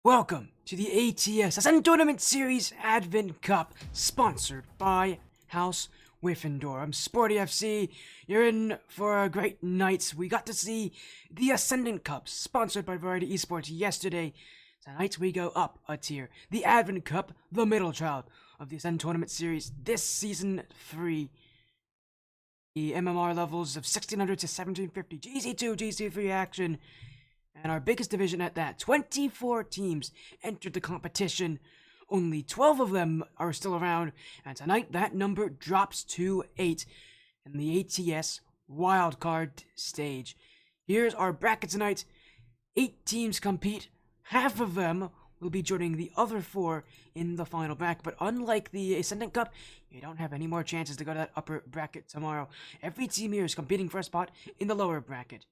Welcome to the ATS Ascent Tournament Series Advent Cup, sponsored by House Wyffindor. I'm Sporty FC. You're in for a great night. We got to see the Ascendant Cup, sponsored by Variety Esports yesterday. Tonight we go up a tier. The Advent Cup, the middle child of the Ascent Tournament Series, this season 3. The MMR levels of 1600 to 1750, GC2, GC3 action. And our biggest division at that, 24 teams entered the competition. Only 12 of them are still around, and tonight that number drops to 8 in the ATS Wildcard stage. Here's our bracket tonight. 8 teams compete. Half of them will be joining the other 4 in the final bracket, but unlike the Ascendant Cup, you don't have any more chances to go to that upper bracket tomorrow. Every team here is competing for a spot in the lower bracket.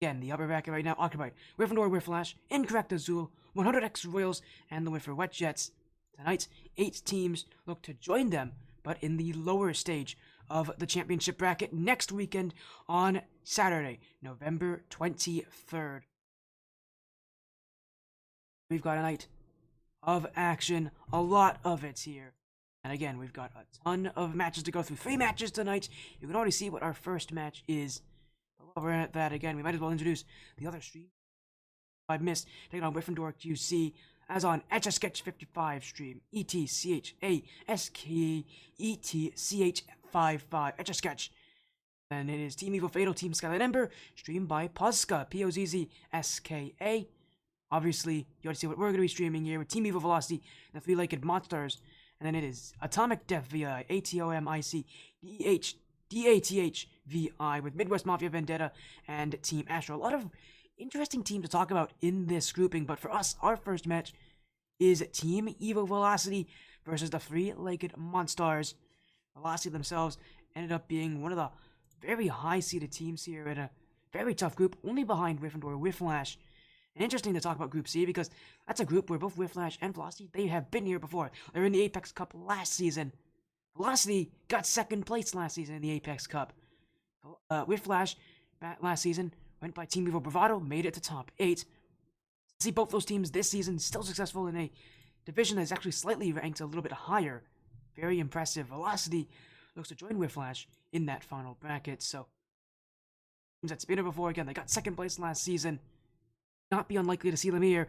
Again, the upper bracket right now occupied Wyffindor, Whifflash, Incorrect Azul, 100X Royals, and the Whiffer Wet Jets. Tonight, 8 teams look to join them, but in the lower stage of the championship bracket next weekend on Saturday, November 23rd. We've got a night of action, a lot of it here. And again, we've got a ton of matches to go through. 3 matches tonight. You can already see what our first match is. While we're at that again, we might as well introduce the other stream I've missed, taking on Wyffindor QC, as on Etch-a-Sketch 55 stream, ETCHASKETCH55, Etch-a-Sketch. Then it is Team Evil Fatal, Team Skyline Ember, streamed by Pozka, POZZSKA. Obviously, you already see what we're going to be streaming here with Team Evil Velocity, the 3-legged Monstars. And then it is Atomic Death VI, ATOMIC, DATHVI with Midwest Mafia, Vendetta, and Team Astro. A lot of interesting teams to talk about in this grouping, but for us, our first match is Team Evo Velocity versus the 3-legged Monstars. Velocity themselves ended up being one of the very high-seeded teams here in a very tough group, only behind Wyffindor, Whifflash. And interesting to talk about Group C because that's a group where both Whifflash and Velocity, they have been here before. They were in the Apex Cup last season. Velocity got second place last season in the Apex Cup. Whifflash, last season, went by Team Evo Bravado, made it to top 8. See both those teams this season still successful in a division that's actually slightly ranked a little bit higher. Very impressive. Velocity looks to join Whifflash in that final bracket. So, teams that's been here before, again, they got second place last season. Not be unlikely to see them here.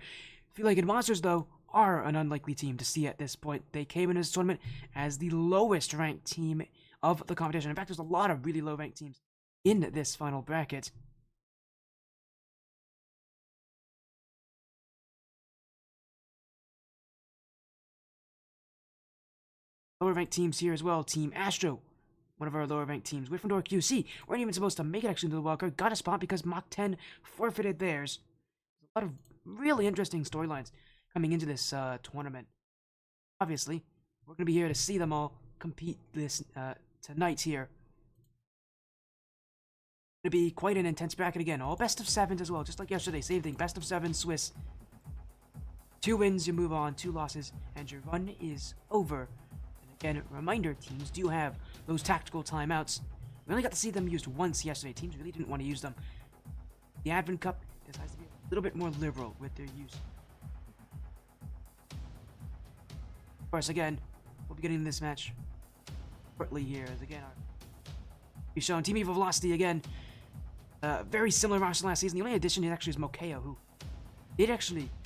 Feel like Monsters, though, are an unlikely team to see at this point. They came into this tournament as the lowest ranked team of the competition. In fact, there's a lot of really low ranked teams in this final bracket. Lower ranked teams here as well. Team Astro, one of our lower ranked teams. Wyffindor QC weren't even supposed to make it actually into the wildcard. Got a spot because Mach 10 forfeited theirs. A lot of really interesting storylines coming into this tournament. Obviously, we're going to be here to see them all compete this tonight here. Going to be quite an intense bracket again. All best of 7s as well, just like yesterday. Same thing, best of 7 Swiss. 2 wins, you move on. 2 losses, and your run is over. And again, reminder, teams do have those tactical timeouts. We only got to see them used once yesterday. Teams really didn't want to use them. The Advent Cup decides to be a little bit more liberal with their use. Of course, again, we'll be getting this match shortly here. As again, we've shown Team Evil Velocity again. Very similar roster last season. The only addition is actually Mokeo, who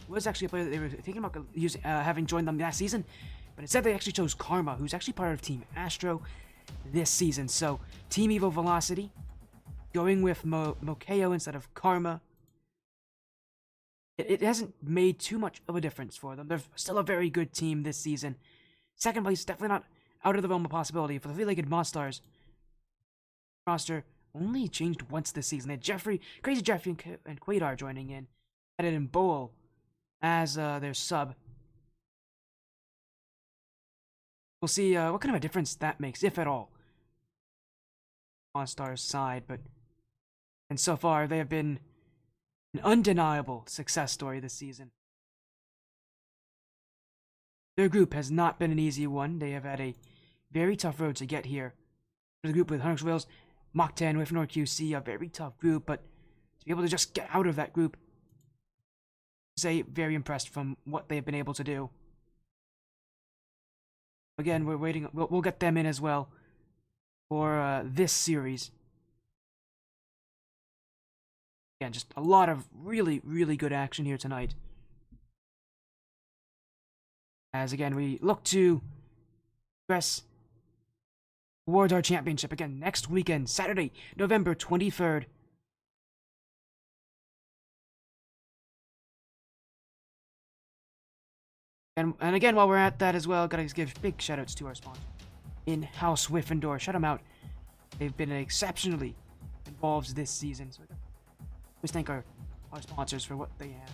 was actually a player that they were thinking about having joined them last season, but instead they actually chose Karma, who's actually part of Team Astro this season. So Team Evil Velocity going with Mokeo instead of Karma. It hasn't made too much of a difference for them. They're still a very good team this season. Second place, definitely not out of the realm of possibility. For the 3-legged Monstars, roster only changed once this season. They had Crazy Jeffrey and Quaidar joining in. Added in Bowl as their sub. We'll see what kind of a difference that makes, if at all, Monstars side. And so far, they have been an undeniable success story this season. Their group has not been an easy one. They have had a very tough road to get here. The group with 100X Royals, Mach 10, Wyffindor QC, a very tough group, but to be able to just get out of that group say very impressed from what they've been able to do. Again, we're waiting. We'll get them in as well for this series. Again, just a lot of really, really good action here tonight. As again, we look to progress towards our championship again next weekend, Saturday, November 23rd. And again, while we're at that as well, gotta give big shoutouts to our sponsor, In-House Wyffindor. Shout them out. They've been exceptionally involved this season. So let's thank our sponsors for what they have.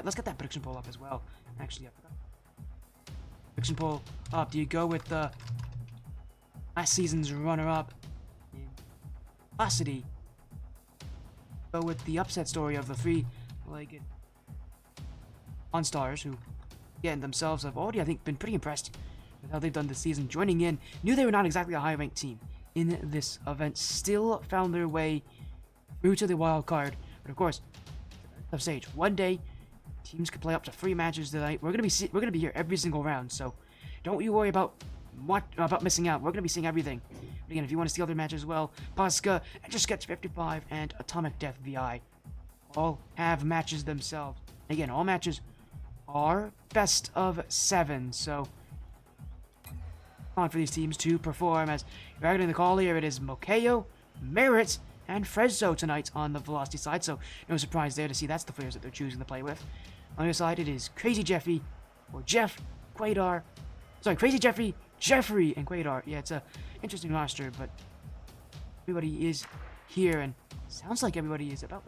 Let's get that prediction poll up as well. Actually, I forgot. Prediction poll up. Do you go with the last season's runner-up in velocity? Go with the upset story of the three-legged Monstars, who, again, themselves have already, I think, been pretty impressed with how they've done this season. Joining in, knew they were not exactly a high-ranked team in this event, still found their way through to the wild card. But of course, tough stage. One day, teams could play up to 3 matches tonight. We're gonna be here every single round, so don't you worry about missing out. We're gonna be seeing everything. But again, if you want to see other matches as well, Pasca, Enter Sketch 55, and Atomic Death VI all have matches themselves. Again, all matches are best of 7, so on for these teams to perform. As you're getting the call here, it is Mokeo, Merit, and Frezzo tonight on the velocity side, so no surprise there to see that's the players that they're choosing to play with. On the other side, it is Crazy Jeffy, or Jeff, Quaidar, sorry, Crazy Jeffrey, Jeffrey, and Quaidar. Yeah, it's a interesting roster, but everybody is here, and sounds like everybody is about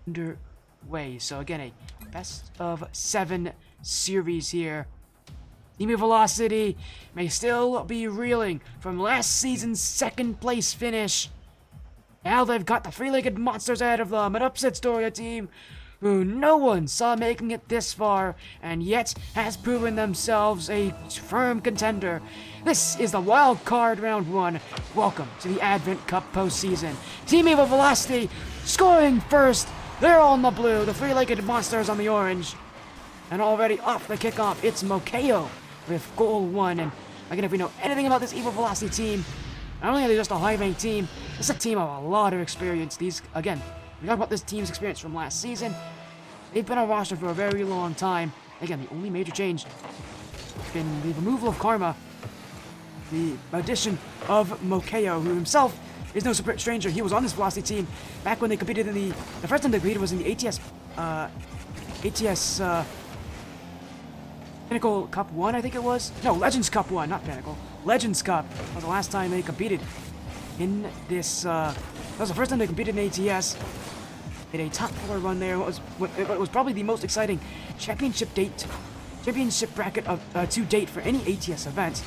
underway. So again, a best of 7 series here. Team Velocity may still be reeling from last season's 2nd place finish. Now they've got the three-legged monsters ahead of them, an upset story, a team who no one saw making it this far, and yet has proven themselves a firm contender. This is the Wild Card Round 1. Welcome to the Advent Cup postseason. Team Evil Velocity scoring first. They're all in the blue, the three-legged monsters on the orange. And already off the kickoff, it's Mokeo with goal 1. And again, if we know anything about this Evil Velocity team, not only are they just a high-ranked team, it's a team of a lot of experience. Again, we talk about this team's experience from last season. They've been on roster for a very long time. Again, the only major change has been the removal of Karma, the addition of Mokeo, who himself is no stranger. He was on this Velocity team back when they competed in the first time they competed was in the ATS Pinnacle Cup 1, I think it was. No, Legends Cup 1, not Pinnacle. Legends Cup was the last time they competed in this. That was the first time they competed in ATS. Did a top 4 run there. It was probably the most exciting championship bracket to date for any ATS event.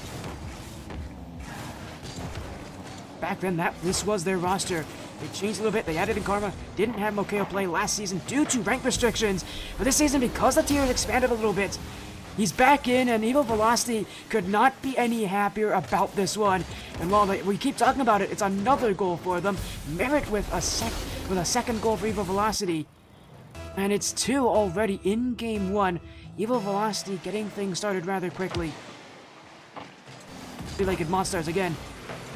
Back then, this was their roster. They changed a little bit. They added in Karma. Didn't have Mokeo play last season due to rank restrictions. But this season, because the tier has expanded a little bit, he's back in, and Evil Velocity could not be any happier about this one. And while we keep talking about it, it's another goal for them. Merit with a second goal for Evil Velocity. And it's 2 already in game 1. Evil Velocity getting things started rather quickly. Three-legged Monstars again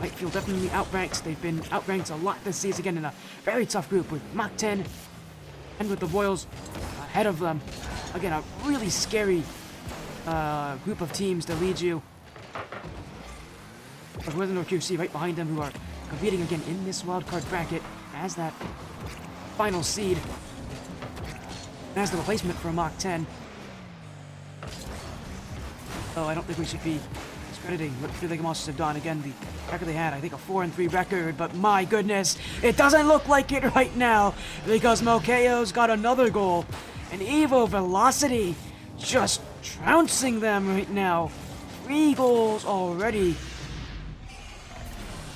might feel definitely outranked. They've been outranked a lot this season, again in a very tough group with Mach 10 and with the Royals ahead of them. Again, a really scary group of teams to lead you. With Wyffindor QC right behind them, who are competing again in this wildcard bracket as that final seed, as the replacement for Mach 10. So I don't think we should be discrediting what Three-Legged Monsters have done. Again, the record they had, I think a 4-3 record, but my goodness, it doesn't look like it right now because Mokeo's got another goal. And Evo Velocity just trouncing them right now. 3 goals already.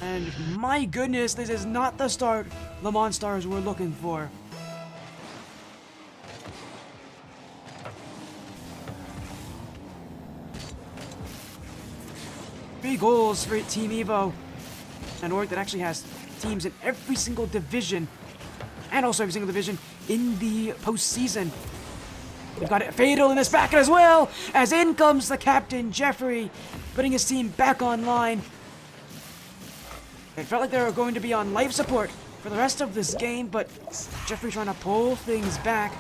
And my goodness, this is not the start the Monstars were looking for. Three goals for Team Evo. An org that actually has teams in every single division and also every single division in the postseason. We've got it fatal in this bracket as well, as in comes the captain, Jeffrey, putting his team back online. It felt like they were going to be on life support for the rest of this game, but Jeffrey trying to pull things back.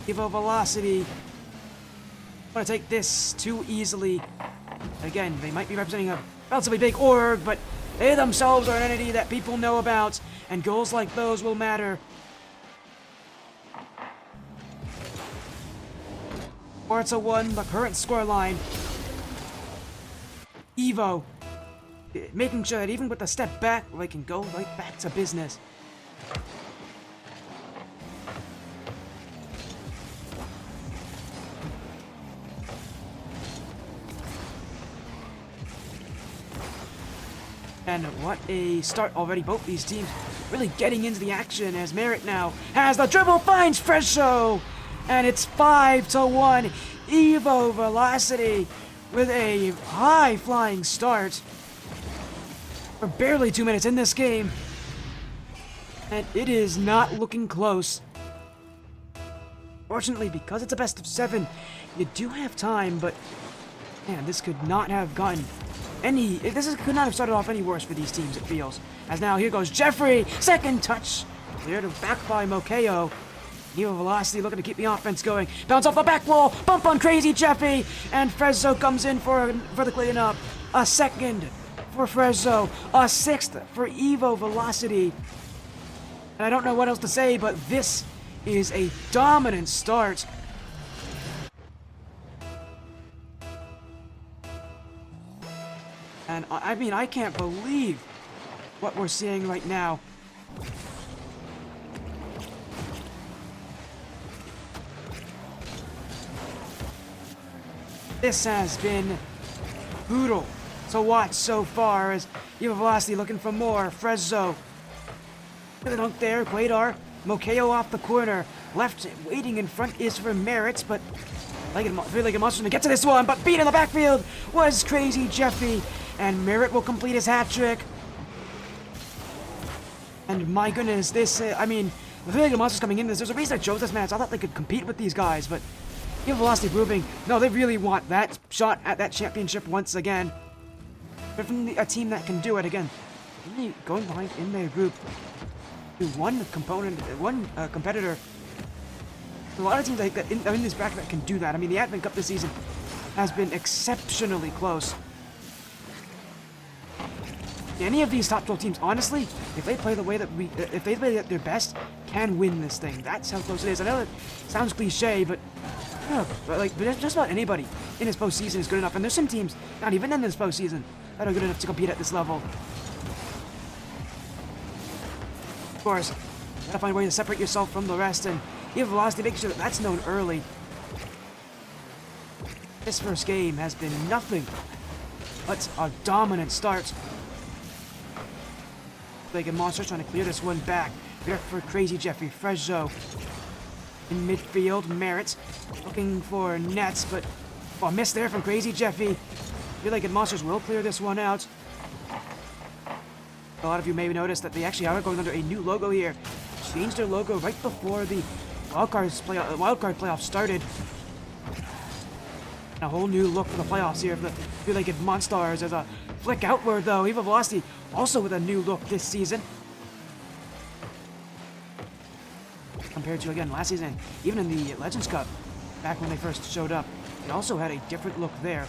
Evo Velocity. Want to take this too easily. Again, they might be representing a relatively big org, but they themselves are an entity that people know about, and goals like those will matter. Forza 1, the current scoreline. Evo, making sure that even with a step back, they can go right back to business. And what a start already. Both these teams really getting into the action as Merit now has the dribble, finds Fresho! And it's 5-1. Evo Velocity with a high-flying start. We're barely 2 minutes in this game. And it is not looking close. Fortunately, because it's a best of 7, you do have time, but man, this could not have gotten could not have started off any worse for these teams, it feels. As now, here goes Jeffrey, second touch, cleared back by Mokeo. Evo Velocity looking to keep the offense going. Bounce off the back wall, bump on Crazy Jeffy, and Frezzo comes in for the cleanup. A second for Frezzo, a sixth for Evo Velocity. And I don't know what else to say, but this is a dominant start. And I mean, I can't believe what we're seeing right now. This has been brutal to watch so far as Evo Velocity looking for more. Frezzo. Look at the dunk there. Quadar. Mokeo off the corner. Left waiting in front is for Merritt, but three-legged Monsters gonna get to this one, but beat in the backfield was Crazy Jeffy. And Merritt will complete his hat trick. And my goodness, this, I mean, the three-legged Monsters coming in, there's a reason I chose this match. I thought they could compete with these guys, but Evo Velocity proving, no, they really want that shot at that championship once again. They're from a team that can do it again. Really going behind in their group to one competitor. A lot of teams that in this bracket that can do that. I mean, the Advent Cup this season has been exceptionally close. Any of these top 12 teams, honestly, if they play the way that if they play at their best, can win this thing. That's how close it is. I know that sounds cliche, but just about anybody in this postseason is good enough. And there's some teams, not even in this postseason, that are good enough to compete at this level. Of course, you gotta find a way to separate yourself from the rest, and Evo Velocity, make sure that that's known early. This first game has been nothing but a dominant start. Like a Monsters trying to clear this one back. There for Crazy Jeffy. Frezzo in midfield. Merritt looking for nets, but a miss there from Crazy Jeffy. Feel like Monsters will clear this one out. A lot of you may notice that they actually are going under a new logo here. Changed their logo right before the Wildcard playoff started. A whole new look for the playoffs here. Feel like Monstars as a flick outward though. Evo Velocity also with a new look this season. Compared to, again, last season, even in the Legends Cup, back when they first showed up, they also had a different look there.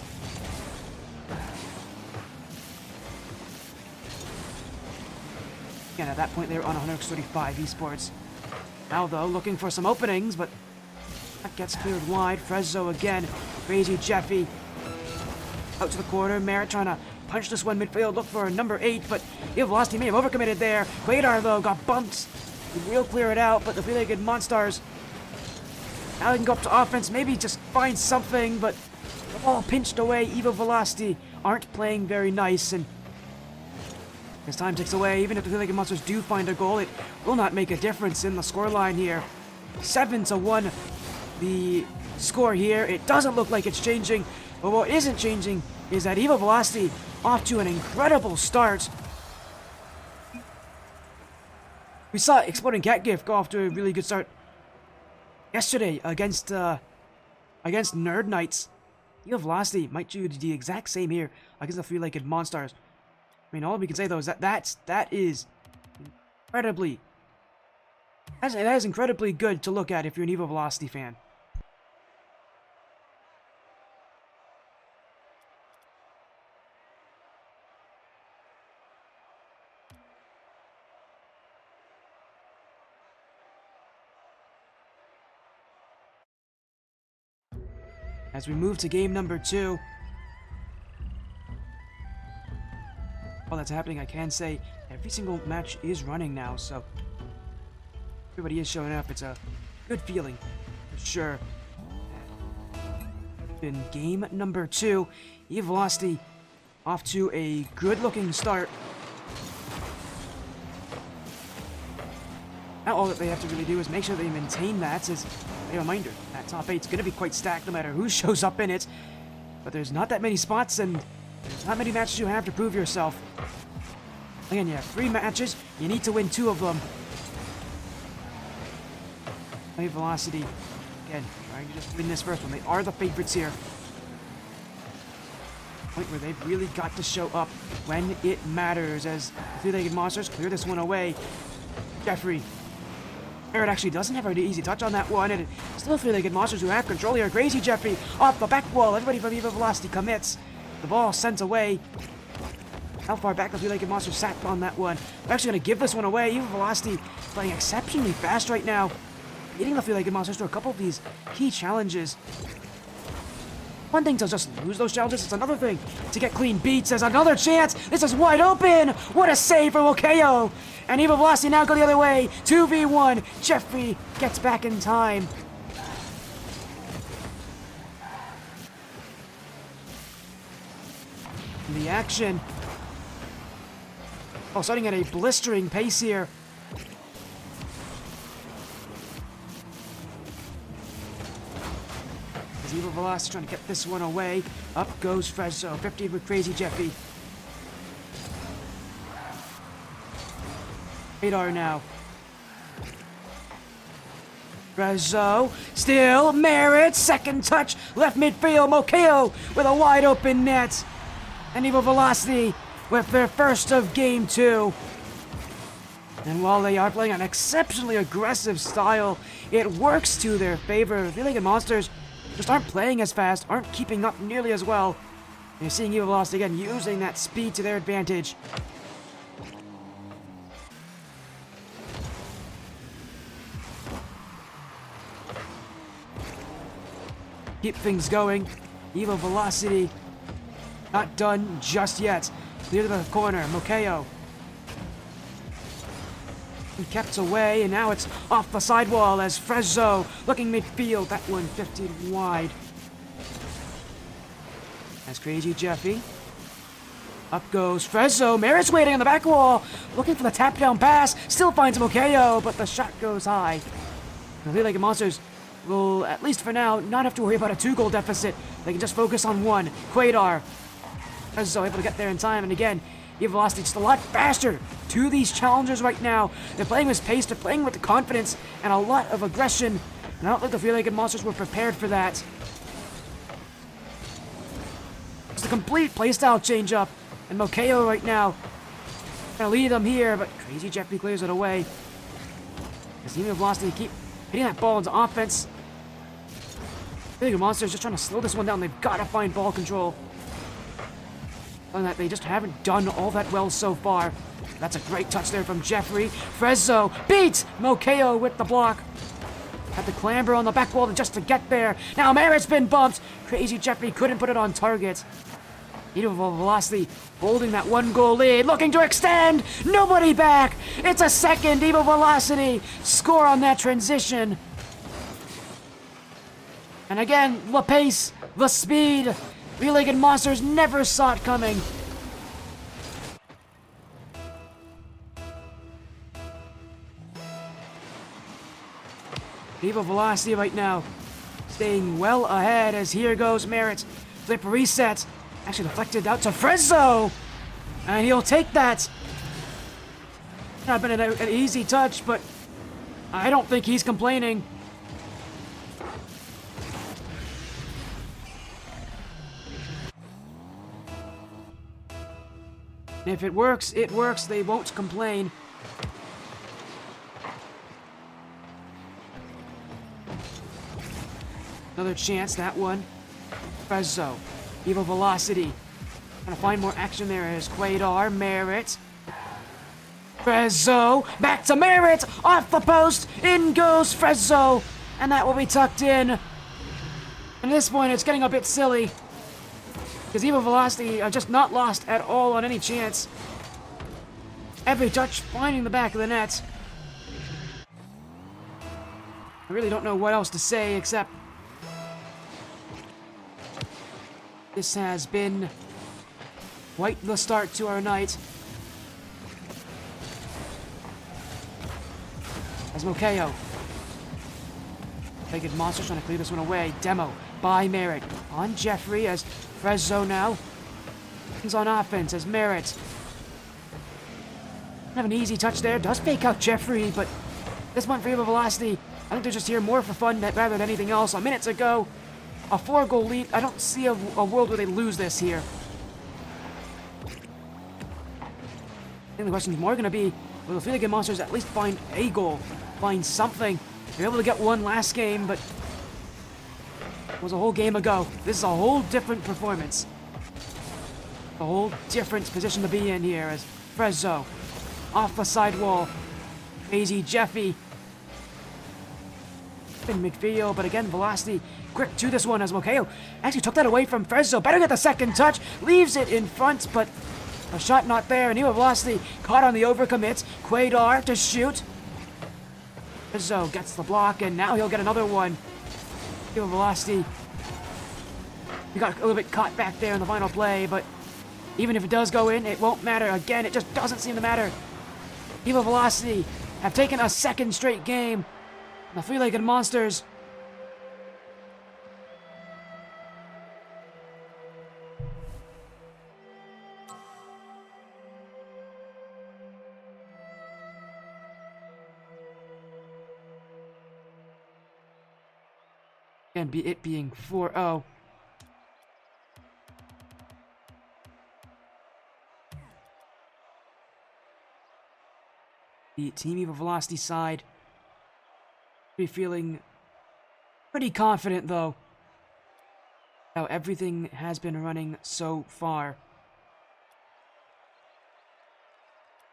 Again, at that point, they were on 135 esports. Now, though, looking for some openings, but that gets cleared wide. Frezzo again. Crazy Jeffy out to the corner. Merritt trying to punch this one midfield. Look for number 8, but Evo Velocity may have overcommitted there. Quadar, though, got bumped. We'll clear it out, but the three-legged Monstars now they can go up to offense, maybe just find something, but the ball pinched away. Evo Velocity aren't playing very nice, and as time ticks away, even if the three-legged Monsters do find a goal, it will not make a difference in the scoreline here. 7-1 the score here. It doesn't look like it's changing, but what isn't changing is that Evo Velocity off to an incredible start. We saw Exploding Cat Gift go off to a really good start yesterday against Nerd Knights. Evo Velocity might do the exact same here against the three-legged Monstars. I mean, all we can say though is that is incredibly. That is incredibly good to look at if you're an Evo Velocity fan. As we move to game number 2. While that's happening, I can say every single match is running now, so everybody is showing up. It's a good feeling, for sure. In game number 2, Evo Velocity off to a good-looking start. Now all that they have to really do is make sure they maintain that. As a reminder, that top 8's going to be quite stacked no matter who shows up in it. But there's not that many spots, and there's not many matches you have to prove yourself. Again, you have 3 matches. You need to win 2 of them. Evo Velocity, again, trying to just win this first one. They are the favorites here. Point where they've really got to show up when it matters. As the three-legged Monsters clear this one away. Jeffrey. Barrett actually doesn't have an easy touch on that one, and it's still three-legged Monsters who have control here. Crazy Jeffrey off the back wall. Everybody from Evo Velocity commits. The ball sent away. How far back the three-legged Monsters sat on that one. They're actually going to give this one away. Evo Velocity playing exceptionally fast right now. Beating the three-legged Monsters to a couple of these key challenges. One thing to just lose those challenges, it's another thing to get clean beats. There's another chance. This is wide open. What a save for Wokeo. And Evo Velocity now go the other way. 2v1. Jeffrey gets back in time. The action. Oh, starting at a blistering pace here. Evo Velocity trying to get this one away. Up goes Frezzo. 50 with Crazy Jeffy. Radar now. Frezzo. Still. Merritt. Second touch. Left midfield. Mokeo with a wide open net. And Evo Velocity with their first of game 2. And while they are playing an exceptionally aggressive style, it works to their favor. The League of Monsters just aren't playing as fast, aren't keeping up nearly as well. And you're seeing Evo Velocity again using that speed to their advantage. Keep things going. Evo Velocity not done just yet. Clear to the corner. Mokeo. And kept away, and now it's off the sidewall as Frezzo looking midfield. That one 50 wide. As Crazy Jeffy. Up goes Frezzo. Merritt's waiting on the back wall, looking for the tap down pass. Still finds Mokeo, but the shot goes high. The Three-Legged Monsters will, at least for now, not have to worry about a 2-goal deficit. They can just focus on one. Quaidar. Frezzo able to get there in time, and again, Evo Velocity just a lot faster to these challengers right now. They're playing with pace, they're playing with the confidence, and a lot of aggression. And I don't think the Three-Legged Monsters were prepared for that. It's a complete playstyle change-up. And Mokeo right now gonna lead them here, but Crazy Jeffy clears it away. As Evo Velocity keep hitting that ball into offense. Three-Legged Monsters just trying to slow this one down. They've got to find ball control. That they just haven't done all that well so far. That's a great touch there from Jeffrey. Frezzo beats Mokeo with the block. Had to clamber on the back wall just to get there. Now Merritt's been bumped. Crazy Jeffrey couldn't put it on target. Evo Velocity holding that 1-goal lead, looking to extend. Nobody back. It's a second. Evo Velocity score on that transition. And again, the pace, the speed. Three-Legged Monsters never saw it coming. Evo Velocity right now staying well ahead as here goes Merritt. Flip reset. Actually deflected out to Frezzo. And he'll take that. Not been an easy touch, but I don't think he's complaining. If it works, it works. They won't complain. Another chance, that one. Frezzo. Evil Velocity. Trying to find more action there as Quaidar. Merritt. Frezzo. Back to Merritt. Off the post. In goes Frezzo. And that will be tucked in. And at this point, it's getting a bit silly. Because Evil Velocity are just not lost at all on any chance. Every touch finding the back of the net. I really don't know what else to say except this has been quite the start to our night. As Mokeo. Naked Monsters trying to clear this one away. Demo by Merritt. On Jeffrey as Frezzo now. He's on offense as Merritt. Have an easy touch there. Does fake out Jeffrey, but this one for Evil Velocity. I think they're just here more for fun rather than anything else. A minute to go. A 4-goal lead. I don't see a world where they lose this here. I think the question is more going to be, will the three-legged Monsters at least find a goal? Find something? They're able to get one last game, but it was a whole game ago. This is a whole different performance. A whole different position to be in here as Frezzo off the sidewall. Crazy Jeffy in midfield, but again, Velocity quick to this one as Mokeo actually took that away from Frezzo. Better get the second touch. Leaves it in front, but a shot not there. And Evil Velocity caught on the overcommits. Quaidar to shoot. Frezzo gets the block, and now he'll get another one. Evil Velocity. He got a little bit caught back there in the final play, but even if it does go in, it won't matter. Again, it just doesn't seem to matter. Evil Velocity have taken a second straight game. The three-legged Monsters and it being 4-0. The Team Evil Velocity side be feeling pretty confident, though, how everything has been running so far.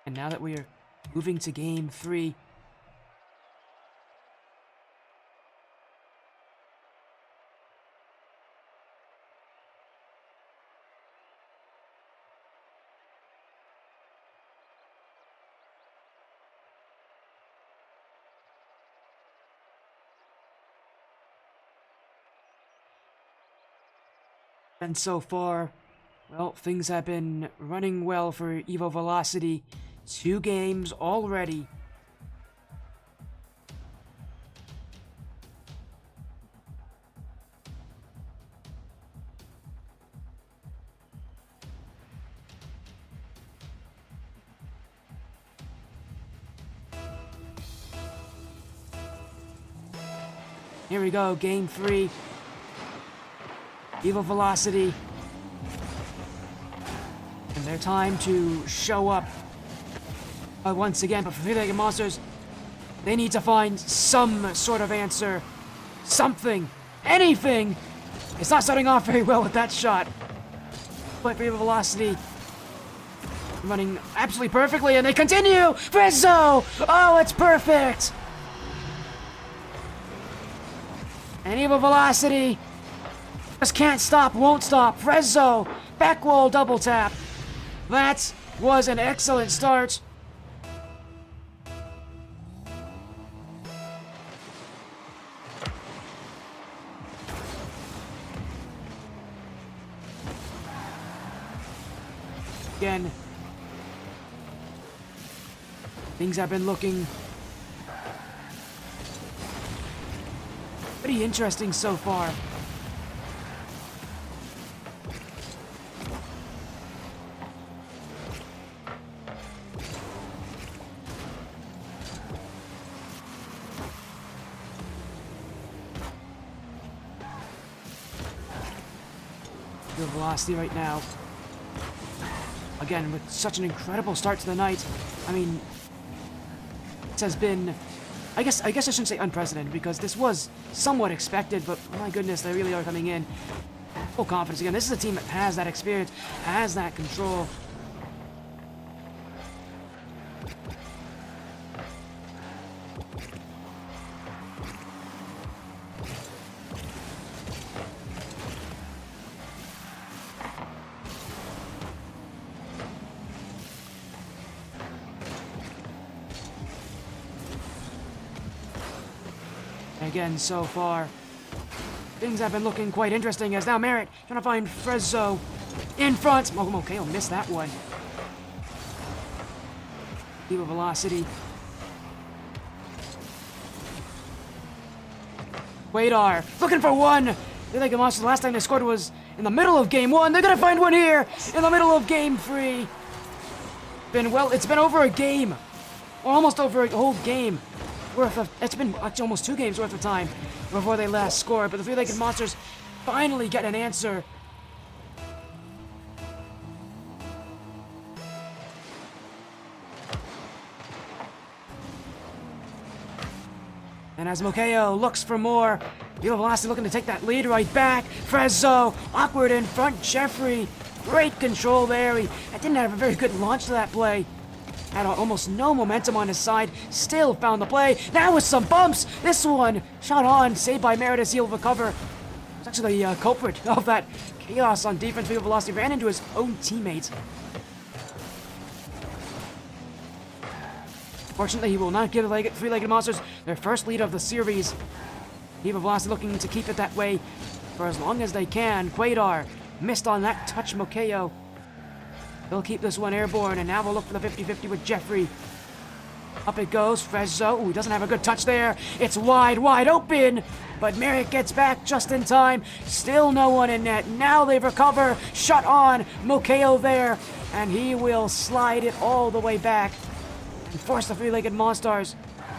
And now that we are moving to Game 3, and so far, well, things have been running well for Evo Velocity. 2 games already. Here we go, Game 3. Evil Velocity. And their time to show up once again. But for three-legged Monsters, they need to find some sort of answer. Something. Anything. It's not starting off very well with that shot. But for Evil Velocity, running absolutely perfectly, and they continue! Frezzo! Oh, it's perfect! And Evil Velocity just can't stop, won't stop. Frezzo, back wall double tap. That was an excellent start. Again, things have been looking pretty interesting so far. Good velocity right now. Again, with such an incredible start to the night. I mean, it has been, I guess I shouldn't say unprecedented, because this was somewhat expected, but my goodness, they really are coming in full confidence again. This is a team that has that experience, has that control. Again, so far, things have been looking quite interesting as now Merritt trying to find Frezzo in front. Oh, okay, I'll miss that one. Evo velocity. Wadar looking for one. They're like the Monsters. The last time they scored was in the middle of game 1. They're gonna find one here in the middle of game 3. It's been over a game, or almost over a whole game. It's been actually almost 2 games worth of time before they last scored, but the three-legged Monsters finally get an answer. And as Mokeo looks for more, Evo Velocity looking to take that lead right back. Frezzo, awkward in front. Jeffrey, great control there. He didn't have a very good launch to that play. Had almost no momentum on his side, still found the play. Now with some bumps, this one shot on, saved by Meredith. He'll recover. It's actually the culprit of that chaos on defense. Evo Velocity ran into his own teammate. Fortunately, he will not give the three-legged Monsters their first lead of the series. Evo Velocity looking to keep it that way for as long as they can. Quadar missed on that touch. Mokeo. They'll keep this one airborne, and now we'll look for the 50-50 with Jeffrey. Up it goes. Frezzo. Ooh, he doesn't have a good touch there. It's wide open, but Merritt gets back just in time. Still no one in net. Now they recover. Shot on. Mokeo there, and he will slide it all the way back and force the three-legged Monstars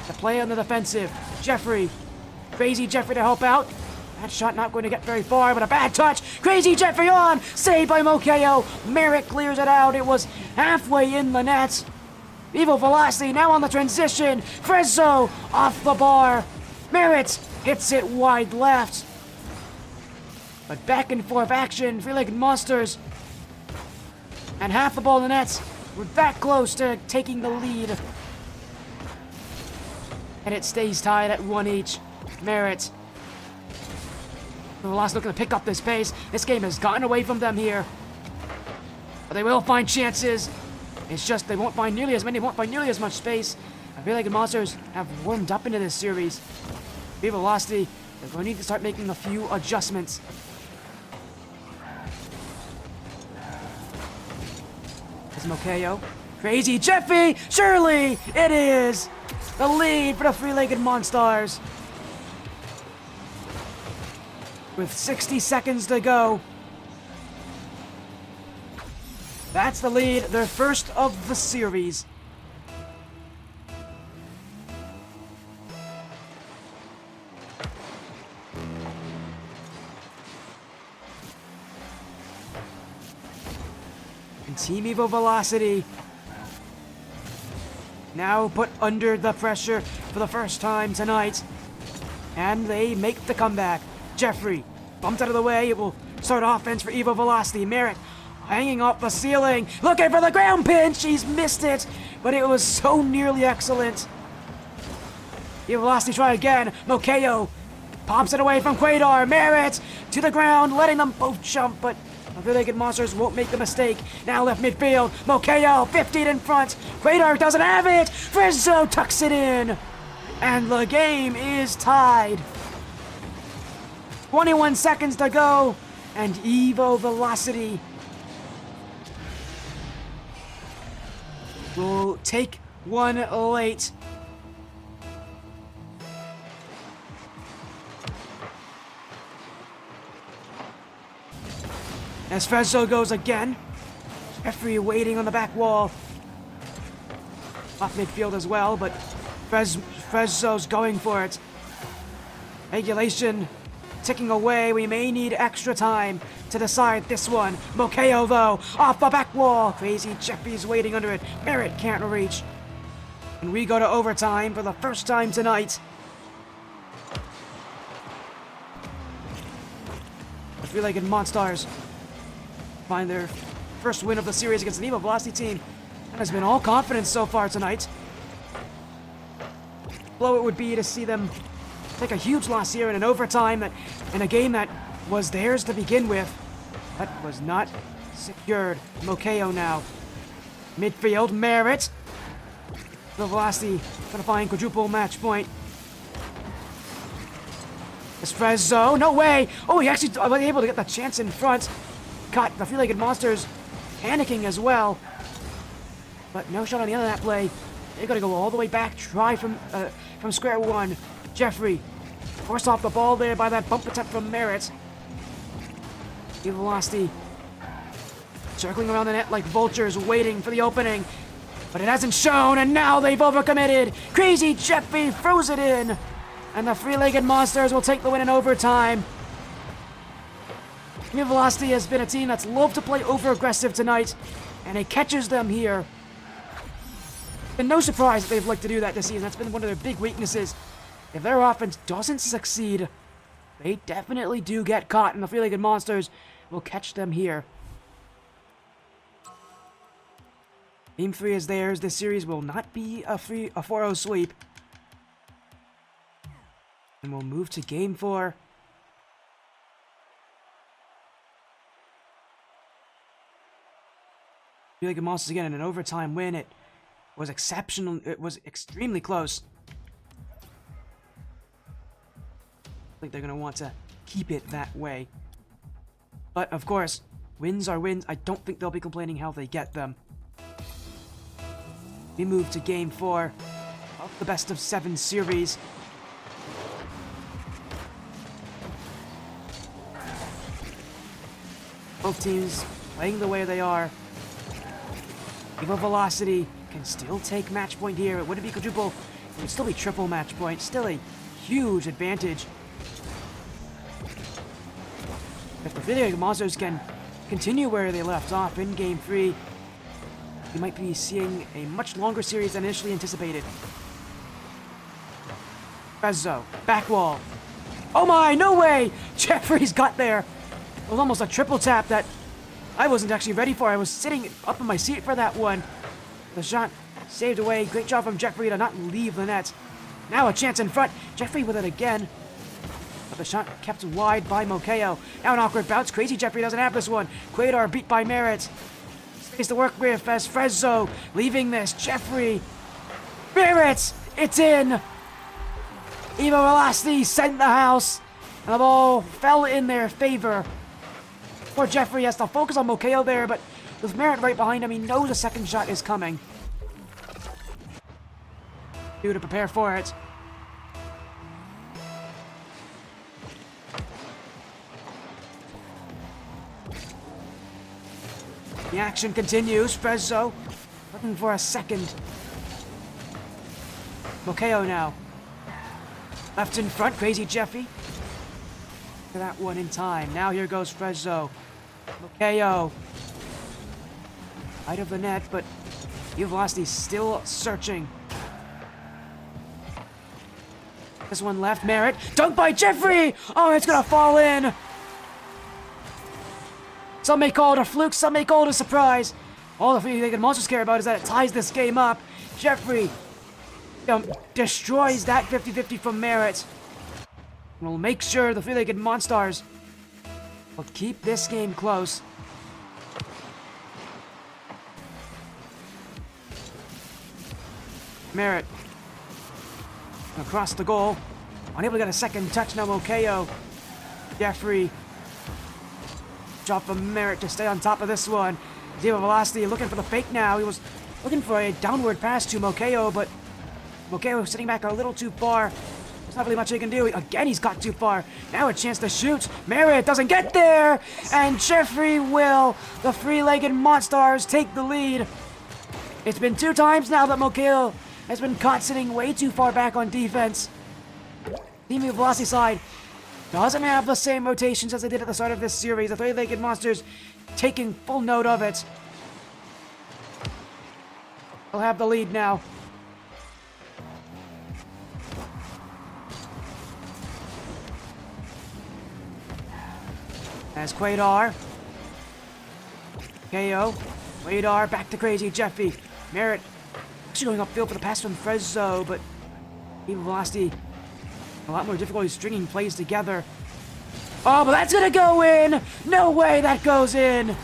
to play on the defensive. Jeffrey. Crazy Jeffrey to help out. That shot not going to get very far, but a bad touch. Crazy Jeffrey on! Saved by Mokeo. Merritt clears it out. It was halfway in the net. Evo Velocity now on the transition. Frezzo off the bar. Merritt hits it wide left. But back and forth action. Three-legged Monsters. And half the ball in the net. We're that close to taking the lead. And it stays tied at 1 each. Merritt. Velocity looking to pick up this pace. This game has gotten away from them here. But they will find chances. It's just they won't find nearly as many, won't find nearly as much space. I feel like the Monsters have warmed up into this series. Evo Velocity, they're going to need to start making a few adjustments. There's Mokeo. Crazy Jeffy! Surely it is! The lead for the three-legged Monstars. With 60 seconds to go. That's the lead, their first of the series. And Team Evo Velocity now put under the pressure for the first time tonight. And they make the comeback. Jeffrey bumped out of the way. It will start offense for Evo Velocity. Merritt hanging off the ceiling, looking for the ground pinch. He's missed it, but it was so nearly excellent. Evo Velocity try again. Mokeo pops it away from Quadar. Merritt to the ground, letting them both jump, but the three-legged Monsters won't make the mistake. Now left midfield. Mokeo 15 in front. Quadar doesn't have it. Frezzo tucks it in, and the game is tied. 21 seconds to go, and Evo Velocity will take one late. As Fezzo goes again. Jeffrey waiting on the back wall. Off midfield as well, but Fezzo's going for it. Regulation ticking away. We may need extra time to decide this one. Mokeo, though, off the back wall. Crazy Jeffrey's waiting under it. Merritt can't reach. And we go to overtime for the first time tonight. The three-legged Monstars find their first win of the series against an Evo Velocity team that has been all confidence so far tonight. Blow it would be to see them take a huge loss here in an overtime in a game that was theirs to begin with, but was not secured. Mokeo now. Midfield, Merritt. The Velocity gonna find quadruple match point. Espresso, no way! Oh, he actually was able to get the chance in front. Caught the three-legged Monsters panicking as well. But no shot on the end of that play. They gotta go all the way back, try from square one. Jeffrey forced off the ball there by that bump attempt from Merritt. The Velocity circling around the net like vultures, waiting for the opening. But it hasn't shown, and now they've overcommitted. Crazy Jeffrey throws it in. And the three-legged Monsters will take the win in overtime. New Velocity has been a team that's loved to play over-aggressive tonight, and it catches them here. And no surprise that they've liked to do that this season. That's been one of their big weaknesses. If their offense doesn't succeed, they definitely do get caught, and the three-legged Monsters will catch them here. Game 3 is theirs. This series will not be a 4-0 sweep. And we'll move to Game 4. Three-legged Monsters again in an overtime win. It was exceptional. It was extremely close. I think they're going to want to keep it that way. But, of course, wins are wins. I don't think they'll be complaining how they get them. We move to Game 4 of the best-of-7 series. Both teams playing the way they are. Evo Velocity can still take match point here. It wouldn't be quadruple. It would still be triple match point. Still a huge advantage. If the three-legged Monsters can continue where they left off in Game 3, we might be seeing a much longer series than initially anticipated. Fezzo, back wall. Oh my, no way! Jeffrey's got there. It was almost a triple tap that I wasn't actually ready for. I was sitting up in my seat for that one. The shot saved away. Great job from Jeffrey to not leave the net. Now a chance in front. Jeffrey with it again. But the shot kept wide by Mokeo. Now an awkward bounce. Crazy Jeffrey doesn't have this one. Quadar beat by Merritt. Space to work with as Fezzo leaving this. Jeffrey. Merritt! It's in! Evo Velocity sent the house. And the ball fell in their favor. Poor Jeffrey has to focus on Mokeo there, but with Merritt right behind him, he knows a second shot is coming. To prepare for it. The action continues. Fezzo looking for a second. Mokeo now. Left in front, Crazy Jeffy. For that one in time. Now here goes Fezzo. Mokeo. Out of the net, but Velocity still searching. This one left, Merritt. Dunk by Jeffrey! Oh, it's gonna fall in! Some may call it a fluke, some may call it a surprise. All the three-legged Monsters care about is that it ties this game up. Jeffrey destroys that 50-50 from Merritt. And will make sure the three-legged Monstars will keep this game close. Merritt across the goal. Unable to get a second touch now, Mokeo. Jeffrey. Drop from Merritt to stay on top of this one. Evo Velocity looking for the fake now. He was looking for a downward pass to Mokeo, but Mokeo sitting back a little too far. There's not really much he can do. Again, he's got too far. Now a chance to shoot. Merritt doesn't get there. And Jeffrey will. The three-legged Monstars take the lead. It's been 2 times now that Mokale has been caught sitting way too far back on defense. Team Velocity side doesn't have the same rotations as they did at the start of this series. The three-legged Monsters taking full note of it. They'll have the lead now. As Quaidar. KO. Quaidar back to Crazy Jeffy. Merritt actually going upfield for the pass from Frezzo, but Team Velocity a lot more difficulty stringing plays together. Oh, but that's gonna go in! No way that goes in!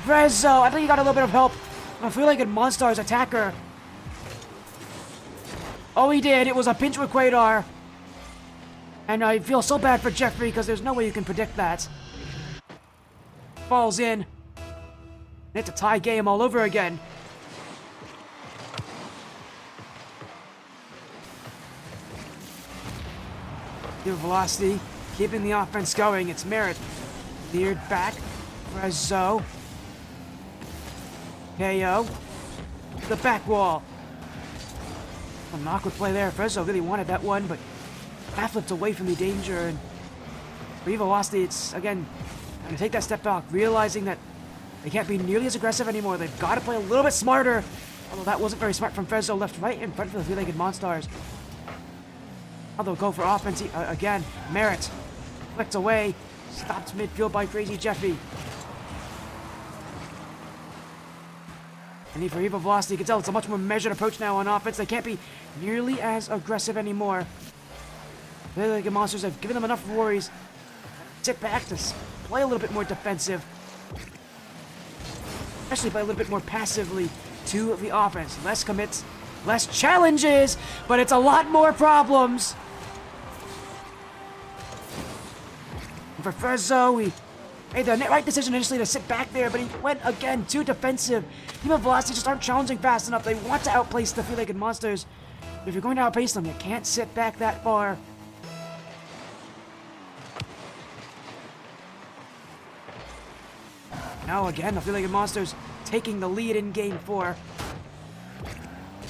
Frezzo, I think he got a little bit of help. I feel like a Monstars attacker. Oh, he did. It was a pinch with Quaidar. And I feel so bad for Jeffrey because there's no way you can predict that. Falls in. It's a tie game all over again. Your Velocity keeping the offense going. It's Merritt. Veered back. Frezzo. KO. The back wall. An awkward play there. Frezzo really wanted that one, but half flipped away from the danger. And for Velocity, it's again going to take that step back, realizing that they can't be nearly as aggressive anymore. They've got to play a little bit smarter. Although that wasn't very smart from Frezzo, left right in front of the three-legged Monstars. Now they'll go for offense again. Merritt flicked away, stopped midfield by Crazy Jeffy. And for Evil Velocity, you can tell it's a much more measured approach now on offense. They can't be nearly as aggressive anymore. The three-legged Monsters have given them enough worries. Sit back to play a little bit more defensive. Especially play a little bit more passively to the offense. Less commits, less challenges, but it's a lot more problems. And for Frezzo, he made the right decision initially to sit back there, but he went again too defensive. Team of Velocity just aren't challenging fast enough. They want to outplace the three-legged Monsters. But if you're going to outpace them, you can't sit back that far. Now again, the three-legged Monsters taking the lead in Game 4.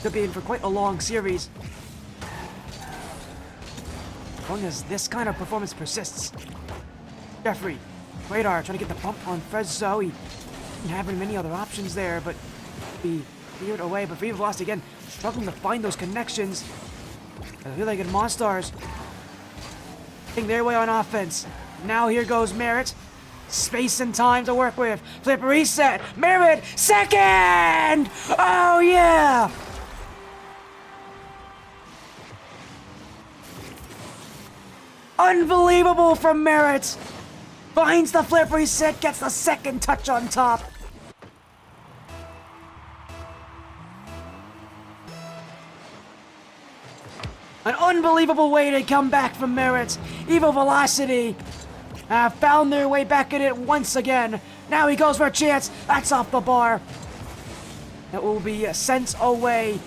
Could be in for quite a long series. As long as this kind of performance persists. Jeffrey, Quaidar trying to get the bump on Frezzo. He didn't have many other options there, but he veered away. But Viva Velocity again, struggling to find those connections. The three-legged Monstars getting their way on offense. Now here goes Merritt. Space and time to work with. Flip reset. Merritt, second! Oh, yeah! Unbelievable from Merritt. Finds the flip reset, gets the second touch on top. An unbelievable way to come back from Merritt. Evil Velocity have found their way back in it once again. Now he goes for a chance. That's off the bar. That will be sent away.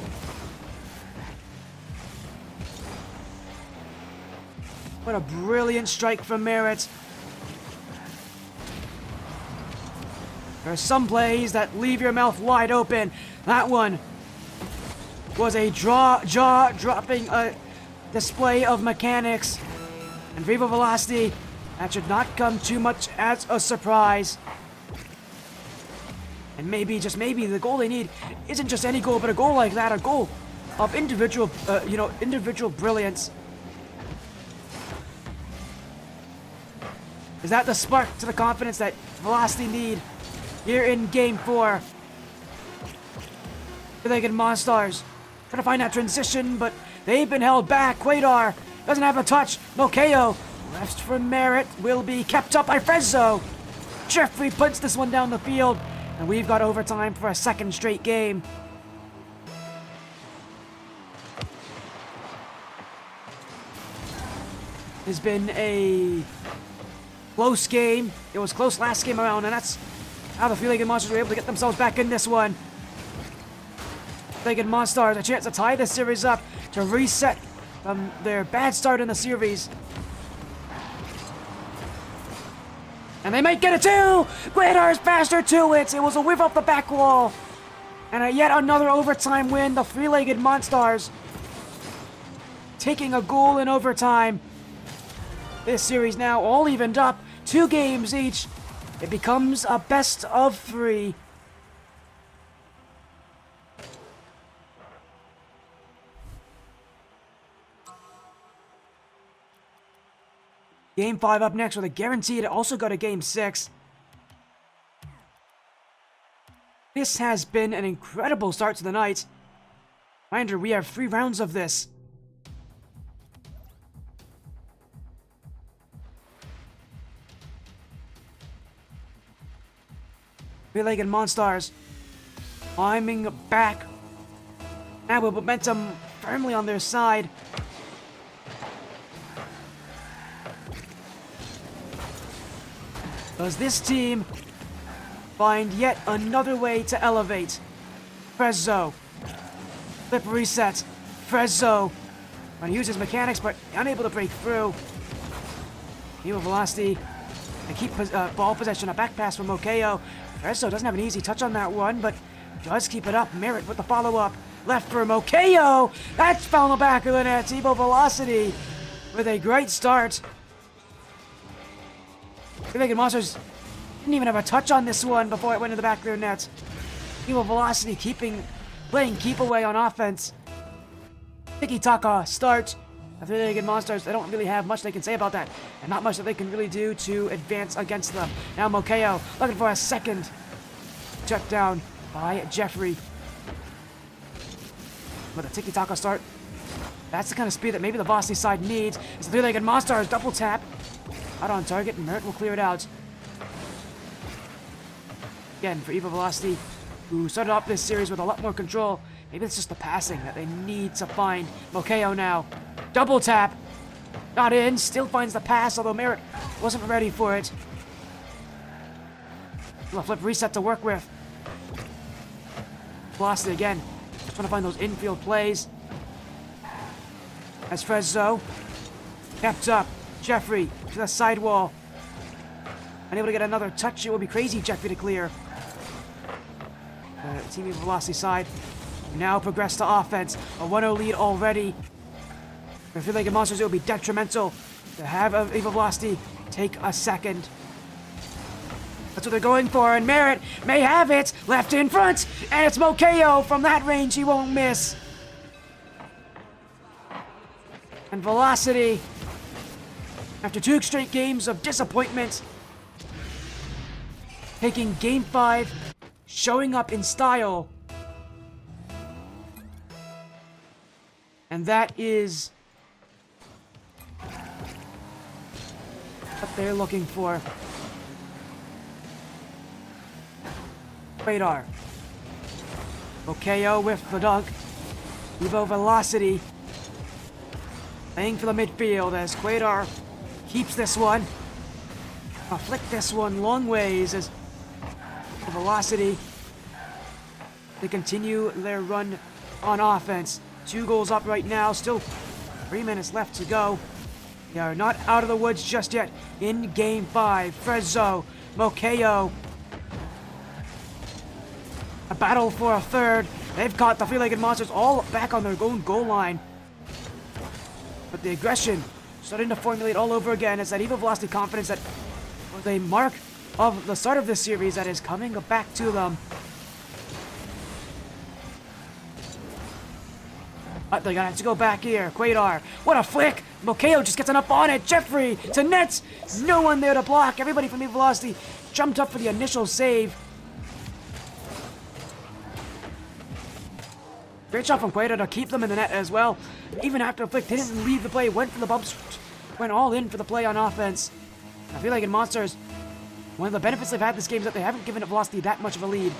What a brilliant strike from Merritt. There are some plays that leave your mouth wide open. That one was a jaw-dropping display of mechanics. And Viva Velocity, that should not come too much as a surprise. And maybe, just maybe, the goal they need isn't just any goal, but a goal like that, a goal of individual, individual brilliance. Is that the spark to the confidence that Velocity need here in Game 4? Three-legged Monstars trying to find that transition, but they've been held back. Quaidar doesn't have a touch. No KO. Left from Merritt will be kept up by Frezzo. Jeffrey puts this one down the field, and we've got overtime for a second straight game. It's been a close game. It was close last game around, and that's how the three-legged Monsters were able to get themselves back in this one. Three-legged Monstars a chance to tie this series up, to reset from their bad start in the series. And they might get it too! Quaidar is faster to it! It was a whiff off the back wall! And yet another overtime win, the three-legged Monstars taking a goal in overtime. This series now all evened up, 2 games each. It becomes a best of 3. Game 5 up next with a guarantee to also go to Game 6. This has been an incredible start to the night. Reminder, we have 3 rounds of this. Three-legged Monstars climbing back. Now with momentum firmly on their side. Does this team find yet another way to elevate? Frezzo. Flip reset. Frezzo. Going to use his mechanics, but unable to break through. Hero velocity. And keep ball possession. A back pass from Mokeo. Frezzo doesn't have an easy touch on that one, but does keep it up. Merit with the follow-up. Left for Mokeo. That's found the back of the net. Evo velocity with a great start. Three-legged Monsters didn't even have a touch on this one before it went to the back of their net. Evo velocity playing keep away on offense. Tiki-taka start. The three-legged Monsters, they don't really have much they can say about that. And not much that they can really do to advance against them. Now Mokeo looking for a second. Check down by Jeffrey. With a tiki-taka start. That's the kind of speed that maybe the velocity side needs. It's the three-legged Monsters double tap. Out on target, and Merit will clear it out. Again, for Evo Velocity, who started off this series with a lot more control. Maybe it's just the passing that they need to find. Mokeo now. Double tap. Not in. Still finds the pass, although Merit wasn't ready for it. A flip reset to work with. Velocity again. Just want to find those infield plays. As Frezzo kept up. Jeffrey to the sidewall. Unable to get another touch. It will be crazy Jeffrey to clear. Team Evo Velocity side now progress to offense. A 1-0 lead already. For three-legged Monsters, it will be detrimental to have Evo Velocity take a second. That's what they're going for, and Merit may have it. Left in front, and it's Mokeo. From that range, he won't miss. And Velocity, after 2 straight games of disappointment, taking Game 5, showing up in style. And that is what they're looking for. Radar. Mokeo with the dunk. Evo Velocity playing for the midfield as Quaidar keeps this one. I'll flick this one long ways as the Velocity, they continue their run on offense. 2 goals up right now, still 3 minutes left to go. They are not out of the woods just yet in Game 5. Frezzo, Mokeo. A battle for a third. They've caught the three-legged Monsters all back on their own goal line. But the aggression starting to formulate all over again. It's that Evo Velocity confidence that was a mark of the start of this series that is coming back to them. But they're gonna have to go back here. Quaidar, what a flick! Mokeo just gets enough on it. Jeffrey to nets. No one there to block. Everybody from Evo Velocity jumped up for the initial save. Great shot from Quaidar to keep them in the net as well. Even after the flick, they didn't leave the play. Went for the bumps. Went all in for the play on offense. I feel like in Monsters, one of the benefits they've had this game is that they haven't given Velocity that much of a lead.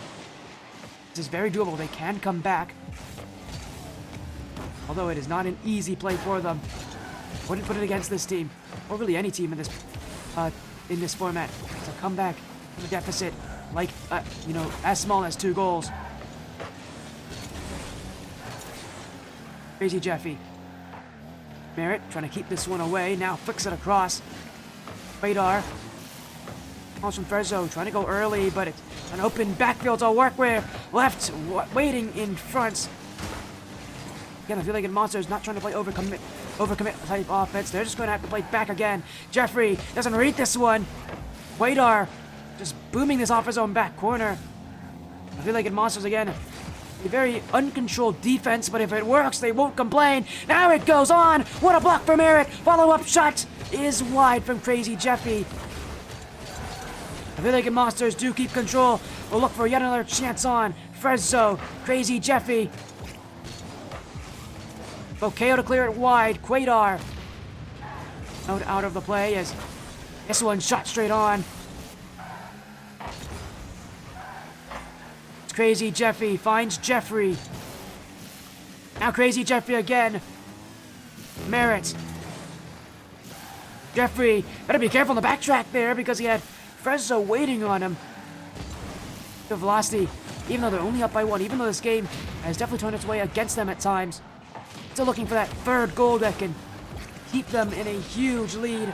This is very doable. They can come back. Although it is not an easy play for them. Wouldn't put it against this team, or really any team in this format, to come back from a deficit like, as small as 2 goals. Crazy Jeffy. Merritt trying to keep this one away. Now flicks it across. Radar. Calls from Frezzo trying to go early, but it's an open backfield to work with. Left waiting in front. Again, I feel like Monsters not trying to play overcommit type offense. They're just going to have to play back again. Jeffrey doesn't read this one. Wadar just booming this off his own back corner. I feel like Monsters again. A very uncontrolled defense, but if it works, they won't complain. Now it goes on. What a block from Merritt. Follow-up shot is wide from Crazy Jeffy. I feel like Monsters do keep control. We'll look for yet another chance on Frezzo, Crazy Jeffy. Bokeo to clear it wide. Quadar out of the play as this one shot straight on. It's Crazy Jeffy finds Jeffrey. Now Crazy Jeffy again. Merritt. Jeffrey, better be careful on the backtrack there because he had Frezzo waiting on him. The velocity, even though they're only up by one, even though this game has definitely turned its way against them at times, still looking for that third goal that can keep them in a huge lead.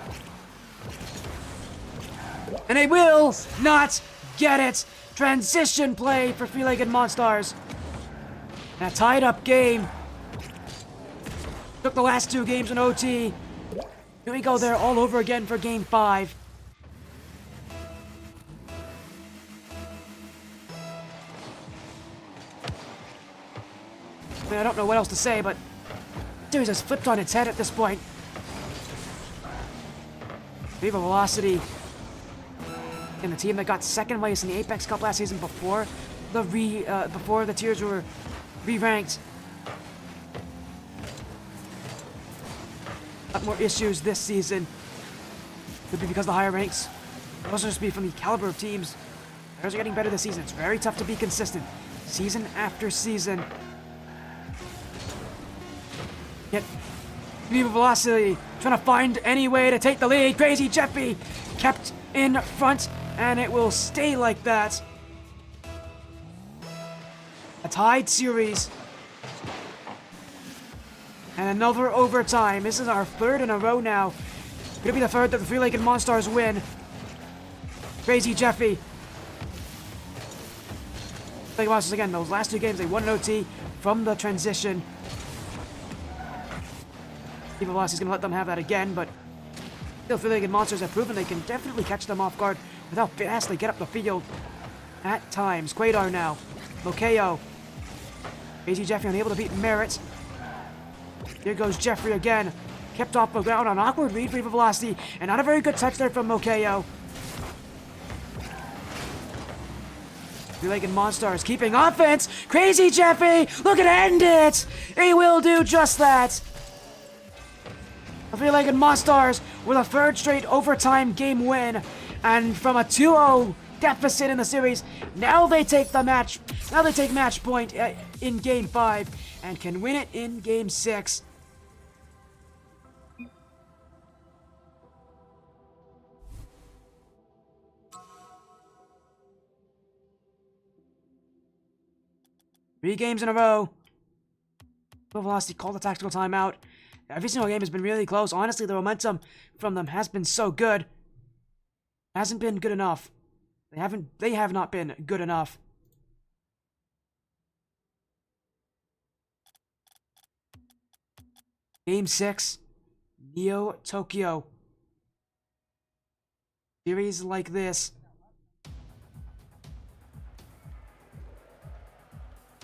And they will not get it. Transition play for Three-Legged Monstars. And a tied up game. Took the last two games in OT. Here we go there all over again for game 5. I mean, I don't know what else to say, but the series has flipped on its head at this point. Viva Velocity. And the team that got second place in the Apex Cup last season before the tiers were re-ranked. A lot more issues this season. Could be because of the higher ranks. Could also just be from the caliber of teams. Players are getting better this season. It's very tough to be consistent. Season after season. Yet, Viva Velocity trying to find any way to take the lead. Crazy Jeffy kept in front, and it will stay like that. A tied series. And another overtime. This is our third in a row now. Could it be the third that the Three-Legged Monstars win? Crazy Jeffy. Three-Legged Monstars again, those last two games, they won an OT from the transition. Viva Velocity is going to let them have that again, but still Three-Legged Monsters have proven they can definitely catch them off guard with how fast they get up the field at times. Quadar now. Bokeo. Crazy Jeffy unable to beat Merritt. Here goes Jeffrey again. Kept off the ground on awkward read for Viva Velocity, and not a very good touch there from Mokeo. Three-Legged Monstars keeping offense. Crazy Jeffy looking to end it. He will do just that. The Three-Legged Monstars with a third straight overtime game win, and from a 2-0 deficit in the series, now they take match point in game 5 and can win it in game 6. Three games in a row. Velocity called a tactical timeout. Every single game has been really close. Honestly, the momentum from them has been so good. Hasn't been good enough. They have not been good enough. Game 6. Neo Tokyo. Series like this.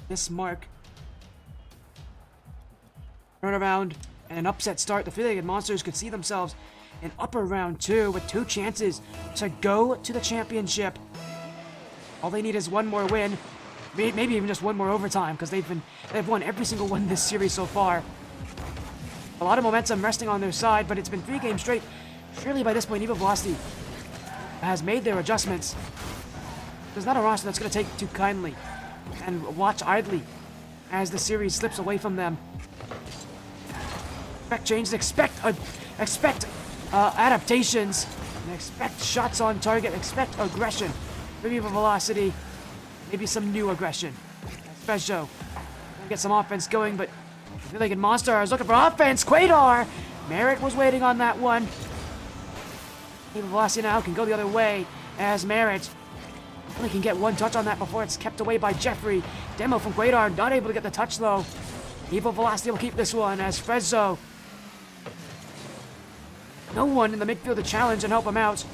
This mark. Turnaround and an upset start. The Three-Legged Monsters could see themselves in upper round 2 with 2 chances to go to the championship. All they need is one more win, maybe even just one more overtime, because they've won every single one this series so far. A lot of momentum resting on their side, but it's been 3 games straight. Surely by this point, Viva Velocity has made their adjustments. There's not a roster that's going to take too kindly and watch idly as the series slips away from them. Expect changes, expect adaptations, and expect shots on target, expect aggression. Maybe for Velocity, maybe some new aggression. Special. Get some offense going, but Three-Legged Monstars looking for offense. Quadar Merit was waiting on that one. Evil Velocity now can go the other way as Merit only can get one touch on that before it's kept away by Jeffrey. Demo from Quadar, not able to get the touch though. Evil Velocity will keep this one as Frezzo. No one in the midfield to challenge and help him out.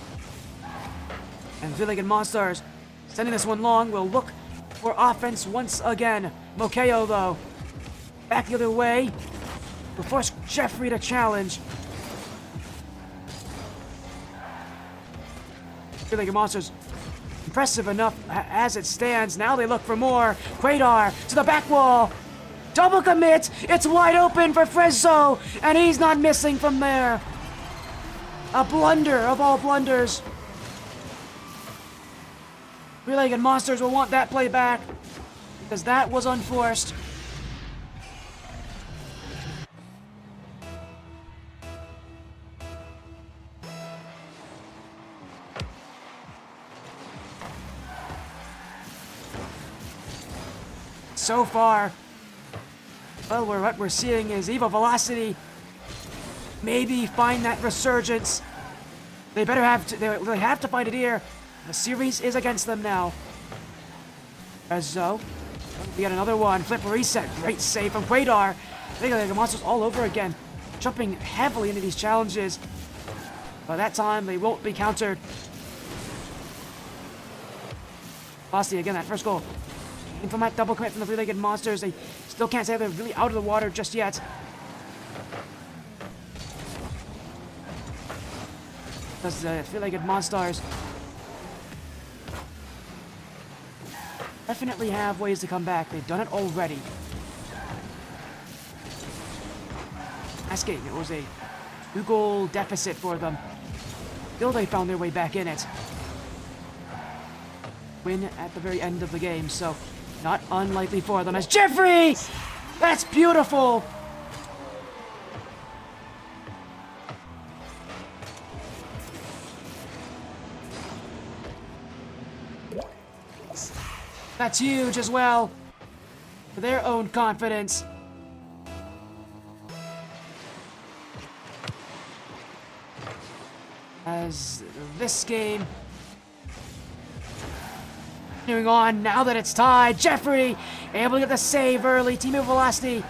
And Three-Legged Monstars sending this one long will look for offense once again. Mokeo though, back the other way. Will force Jeffrey to challenge. Three-Legged Monsters, impressive enough as it stands. Now they look for more. Quadar to the back wall. Double commit. It's wide open for Frezzo, and he's not missing from there. A blunder of all blunders. Three-Legged Monsters will want that play back because that was unforced. So far, well, what we're seeing is Evil Velocity maybe find that resurgence. They better have to. They have to find it here. The series is against them now. Frezzo, we got another one. Flip reset. Great save from Quadar. They got the Monsters all over again, jumping heavily into these challenges. By that time, they won't be countered. Velocity again. That first goal. From that double commit from the Three-Legged Monsters. They still can't say they're really out of the water just yet. Because the Three-Legged Monstars definitely have ways to come back. They've done it already. Last game, it was a 2-goal deficit for them. Still, they found their way back in it. Win at the very end of the game, so not unlikely for them as Jeffrey! That's beautiful! That's huge as well for their own confidence. As this game continuing on now that it's tied. Jeffrey able to get the save early. Team of Velocity.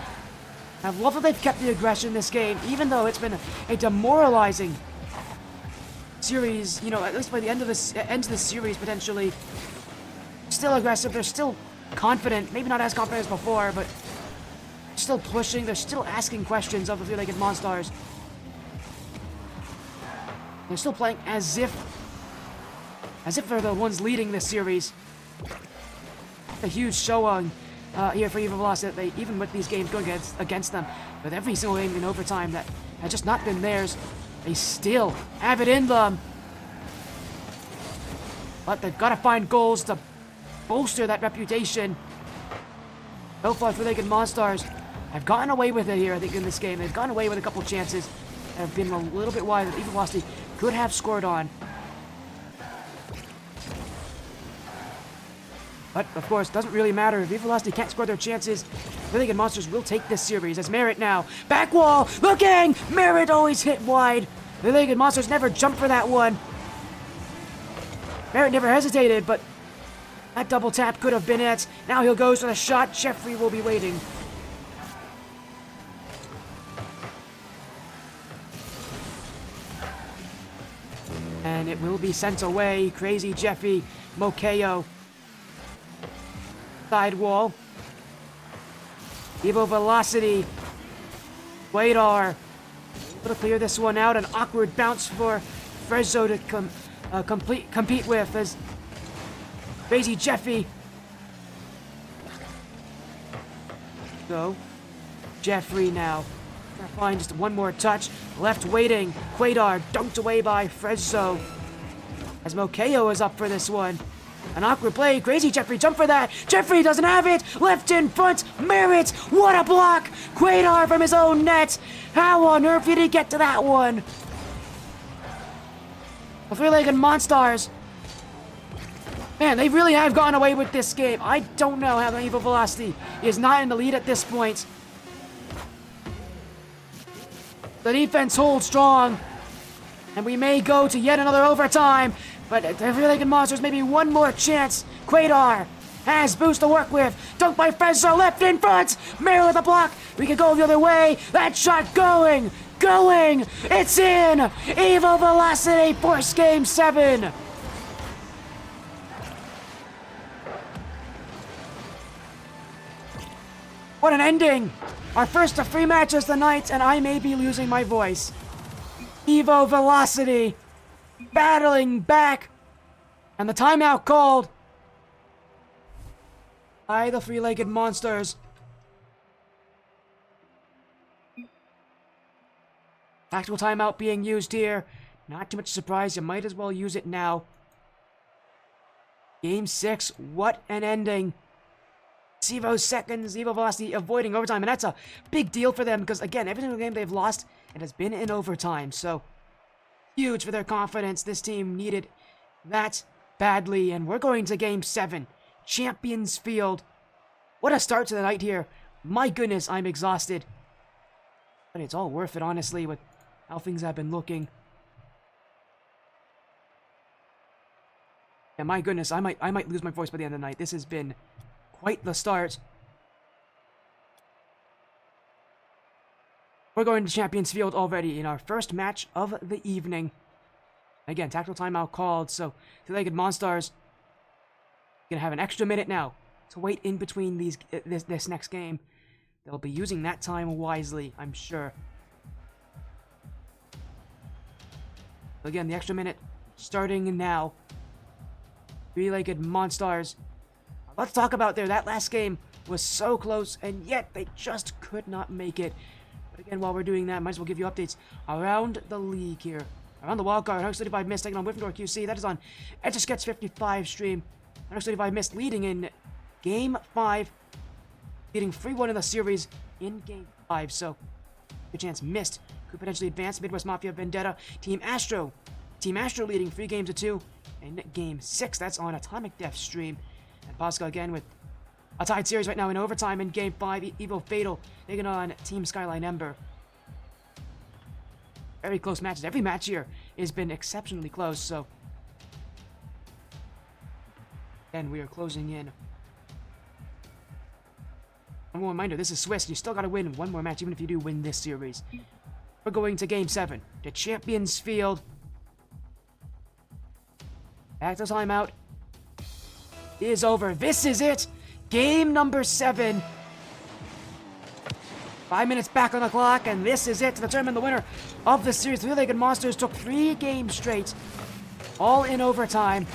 I love that they've kept the aggression in this game, even though it's been a demoralizing series. You know, at least by the end of this series, potentially. Still aggressive. They're still confident. Maybe not as confident as before, but still pushing. They're still asking questions of the Three-Legged Monstars. They're still playing as if they're the ones leading this series. A huge showing here for Evil Velocity that they, even with these games going against them, with every single game in overtime that had just not been theirs, they still have it in them. But they've got to find goals to bolster that reputation. So far, Three-Legged Monstars have gotten away with it here, I think, in this game. They've gotten away with a couple chances that have been a little bit wide that Evil Velocity could have scored on. But, of course, doesn't really matter. If Evil Velocity can't score their chances, Three-Legged Monsters will take this series. As Merit now. Back wall! Looking! Merit always hit wide. Three-Legged Monsters never jumped for that one. Merit never hesitated, but that double tap could have been it. Now he'll go for the shot. Jeffrey will be waiting. And it will be sent away. Crazy Jeffy. Mokeo. Side wall. Evil Velocity. Quadar. Able to clear this one out. An awkward bounce for Frezzo to compete with as Crazy Jeffy. Go. Jeffrey now. Trying to find just one more touch. Left waiting. Quadar dunked away by Frezzo. As Mokeo is up for this one. An awkward play. Crazy Jeffrey, jump for that. Jeffrey doesn't have it. Left in front. Merit. What a block. Quadar from his own net. How on earth did he get to that one? The Three-Legged Monstars. Man, they really have gone away with this game. I don't know how the Evil Velocity is not in the lead at this point. The defense holds strong. And we may go to yet another overtime. But the three-legged monsters, maybe one more chance. Quaidar has boost to work with. Dunk by Fezzo, left in front. Mirror the block. We can go the other way. That shot going. It's in. Evil Velocity force game 7. What an ending. Our first of 3 matches tonight, and I may be losing my voice. Evo Velocity battling back, and the timeout called by the three-legged monsters. Tactical timeout being used here. Not too much surprise, you might as well use it now. Game 6, what an ending. Evo seconds, Evo Velocity avoiding overtime, and that's a big deal for them because, again, every single game they've lost, it has been in overtime, so huge for their confidence. This team needed that badly, and we're going to Game 7. Champions Field. What a start to the night here. My goodness, I'm exhausted. But it's all worth it, honestly, with how things have been looking. And my goodness, I might lose my voice by the end of the night. This has been quite the start. We're going to Champions Field already in our first match of the evening. Again, tactical timeout called, so three-legged Monstars gonna have an extra minute now to wait in between this next game. They'll be using that time wisely, I'm sure. Again, the extra minute starting now. Three-legged Monstars. Let's talk about there. That last game was so close, and yet they just could not make it. But again, while we're doing that, might as well give you updates around the league here. Around the Wildcard, 135 missed, taking on Wyffindor QC. That is on Etch 55 stream. 135 missed, leading in Game 5. Leading 3-1 in the series in Game 5. So, good chance missed. Could potentially advance. Midwest Mafia, Vendetta, Team Astro. Team Astro leading 3 games to 2 in Game 6. That's on Atomic Death stream. And Pasca again with a tied series right now in overtime in Game 5. Evo Fatal taking on Team Skyline Ember. Very close matches. Every match here has been exceptionally close, so. And we are closing in. One more reminder, this is Swiss. You still gotta win one more match, even if you do win this series. We're going to Game 7. The Champions Field. Back to timeout. Is over. This is it. Game number 7. 5 minutes back on the clock, and this is it to determine the winner of the series. Three-legged Monsters took 3 games straight, all in overtime.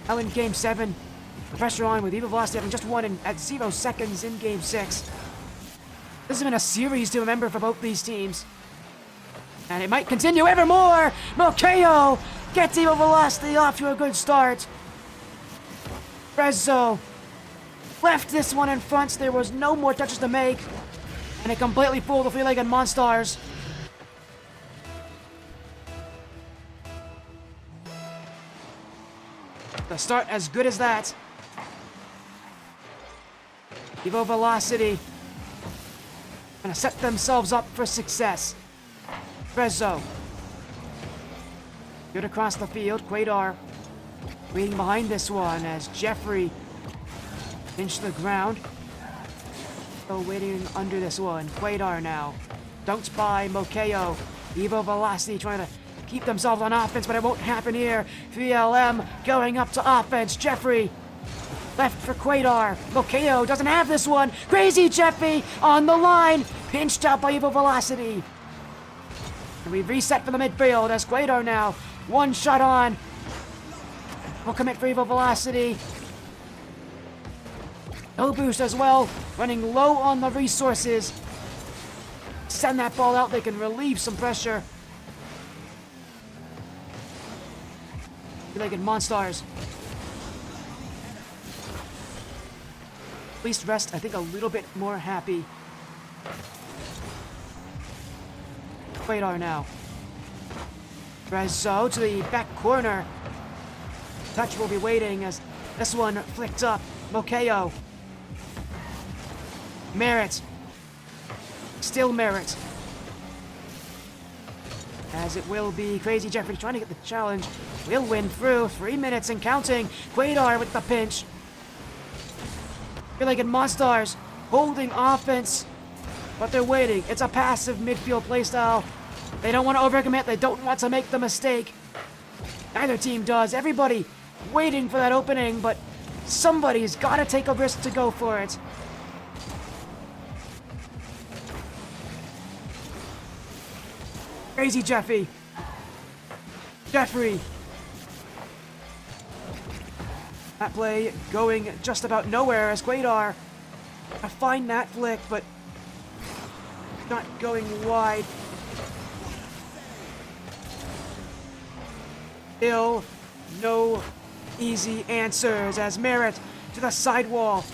Now in Game 7, the pressure on with Evo Velocity having just won at 0 seconds in Game 6. This has been a series to remember for both these teams. And it might continue ever more. Mokeo gets Evo Velocity off to a good start. Prezzo left this one in front. There was no more touches to make. And it completely fooled the three-legged Monstars. The start as good as that. Evo Velocity gonna set themselves up for success. Prezzo. Good across the field. Quaidar waiting behind this one as Jeffrey pinched the ground. Waiting under this one. Quaidar now. Dunked by Mokeo. Evo Velocity trying to keep themselves on offense, but it won't happen here. 3LM going up to offense. Jeffrey left for Quaidar. Mokeo doesn't have this one. Crazy Jeffy on the line. Pinched out by Evo Velocity. And we reset for the midfield as Quaidar now. One shot on. Will commit for Evo Velocity. No boost as well, running low on the resources. Send that ball out, they can relieve some pressure. Three-legged Monstars. At least rest, I think, a little bit more happy. Quaidar now. Prezzo to the back corner. Touch will be waiting as this one flicked up. Mokeo. Merit. Still Merit. as it will be Crazy Jeffrey trying to get the challenge. Will win through 3 minutes and counting. Quadar with the pinch. You're like in Monstars, holding offense, but they're waiting. It's a passive midfield playstyle. They don't want to overcommit. They don't want to make the mistake. Neither team does. Everybody waiting for that opening, but somebody's got to take a risk to go for it. Crazy Jeffrey. That play going just about nowhere as Quadar a fine that flick, but not going wide. Still no easy answers as Merritt to the sidewall.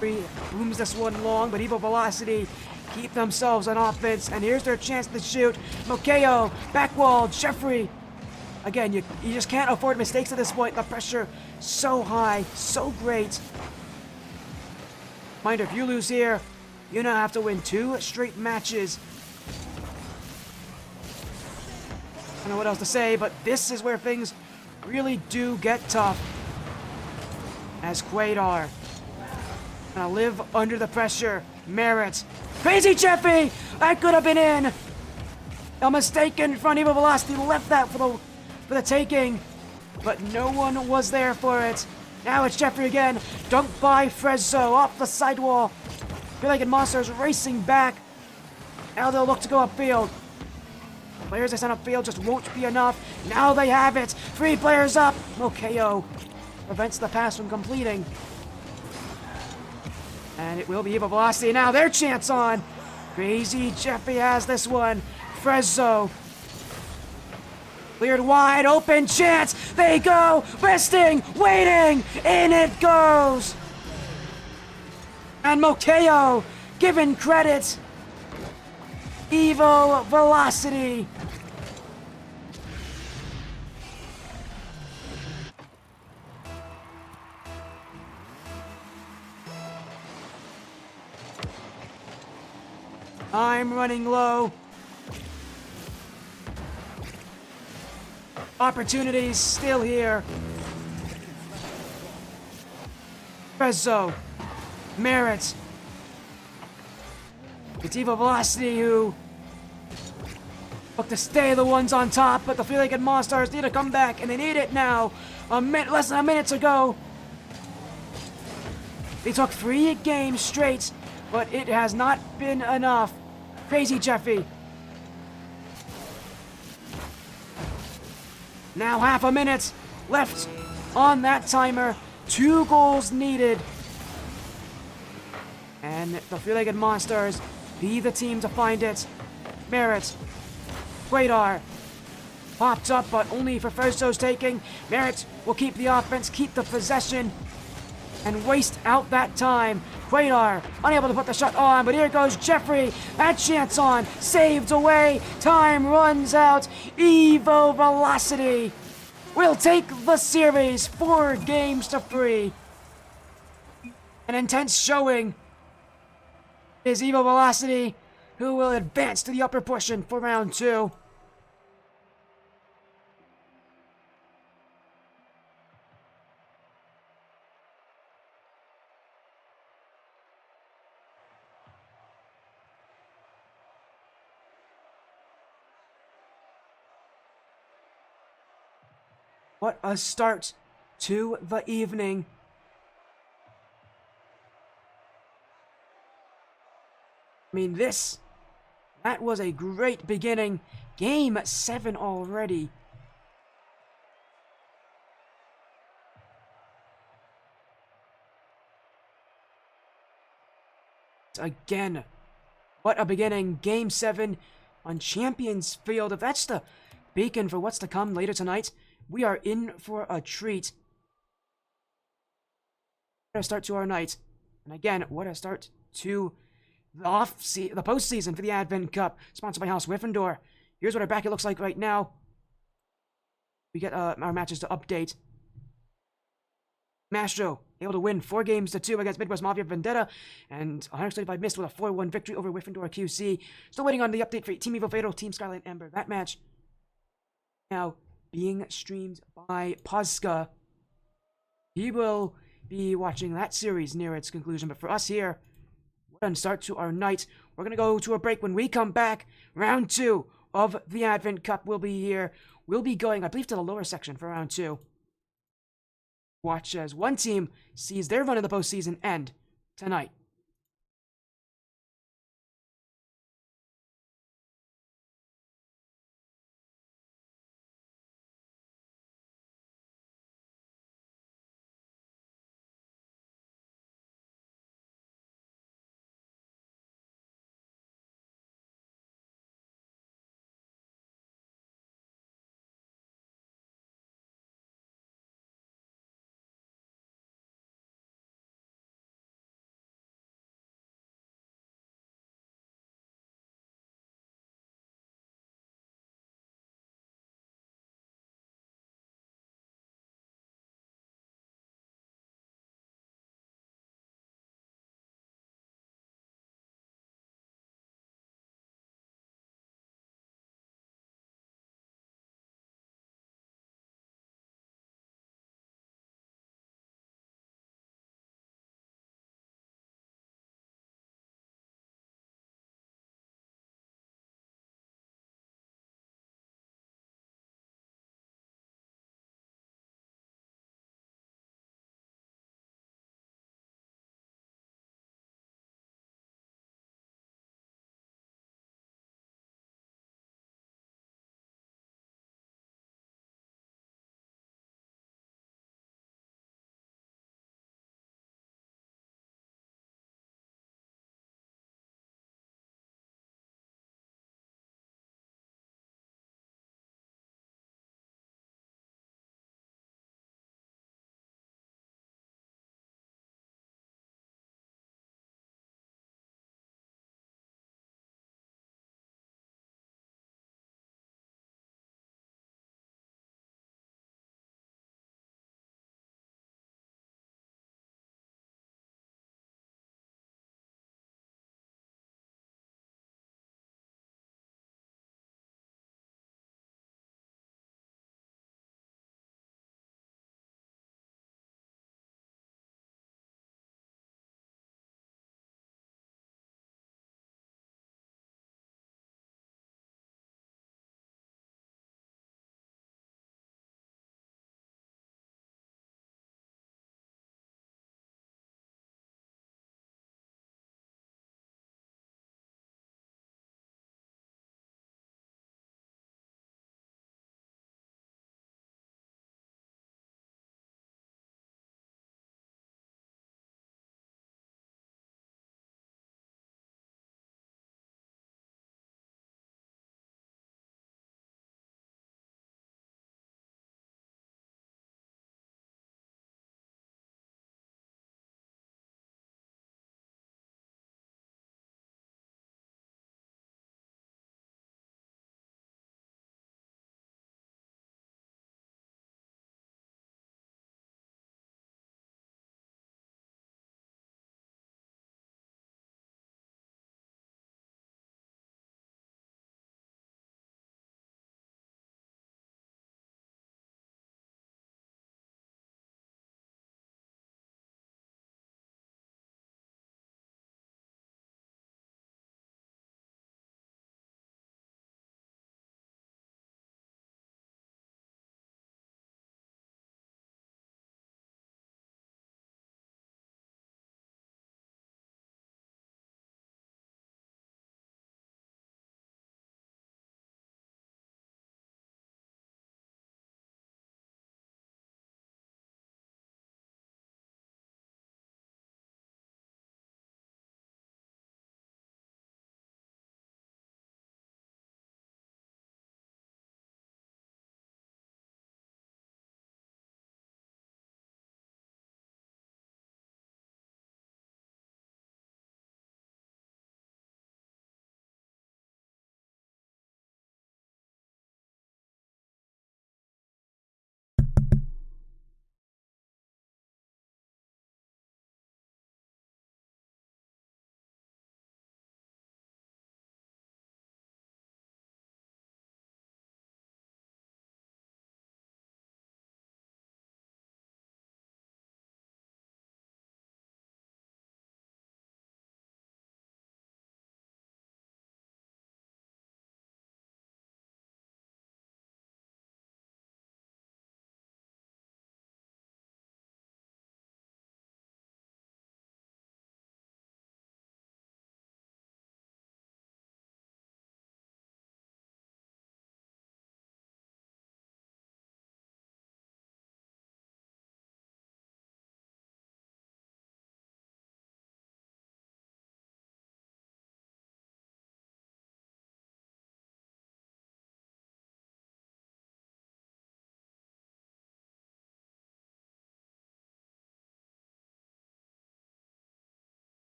Booms this one long, but Evo Velocity keep themselves on offense, and here's their chance to shoot. Mokeo, backwall, Jeffrey. Again, you just can't afford mistakes at this point. The pressure so high, so great. Reminder, if you lose here, you now have to win 2 straight matches. I don't know what else to say, but this is where things really do get tough. As Quadar gonna live under the pressure. Merritt. Crazy Jeffy! That could have been in! A mistaken front Evo Velocity left that for the taking, but no one was there for it. Now it's Jeffrey again. Dunked by Frezzo off the sidewall. Feel like Monsters racing back. Now they'll look to go upfield. Players they sent upfield just won't be enough. Now they have it. 3 players up. Mokeo prevents the pass from completing. And it will be Evo Velocity now. Their chance on. Crazy Jeffy has this one. Frezzo. Cleared wide open chance. They go. Resting. Waiting. In it goes. And Mokeo given credit. Evo Velocity. I'm running low. Opportunities still here. Frezzo. Merritt. It's Evo Velocity who look to stay the ones on top, but the Feel Like It Monstars need to come back, and they need it now. Less than a minute to go. They took 3 games straight, but it has not been enough. Crazy Jeffy. Now half a minute left on that timer. 2 goals needed. And the Feel Like It Monstars be the team to find it. Merritt. Quadar. Popped up, but only for Frezzo's taking. Merritt will keep the offense, keep the possession, and waste out that time. Quadar unable to put the shot on, but here goes Jeffrey. That chance on, saved away. Time runs out. Evo Velocity will take the series 4 games to 3. An intense showing is Evo Velocity, who will advance to the upper portion for round 2. What a start to the evening. I mean, that was a great beginning. Game 7 already. Again, what a beginning. Game 7 on Champions Field. If that's the beacon for what's to come later tonight, we are in for a treat. What a start to our night. And again, what a start to the postseason for the Advent Cup, sponsored by House Wyffindor. Here's what our bracket looks like right now. We get our matches to update. Mastro, able to win 4-2 against Midwest Mafia Vendetta, and 125 missed with a 4-1 victory over Wyffindor QC. Still waiting on the update for Team Evo Fatal, Team Skyline Ember. That match now being streamed by Pozka. He will be watching that series near its conclusion, but for us here, we're going to start to our night. We're going to go to a break. When we come back, round 2 of the Advent Cup will be here. We'll be going, I believe, to the lower section for round 2. Watch as one team sees their run in the postseason end tonight.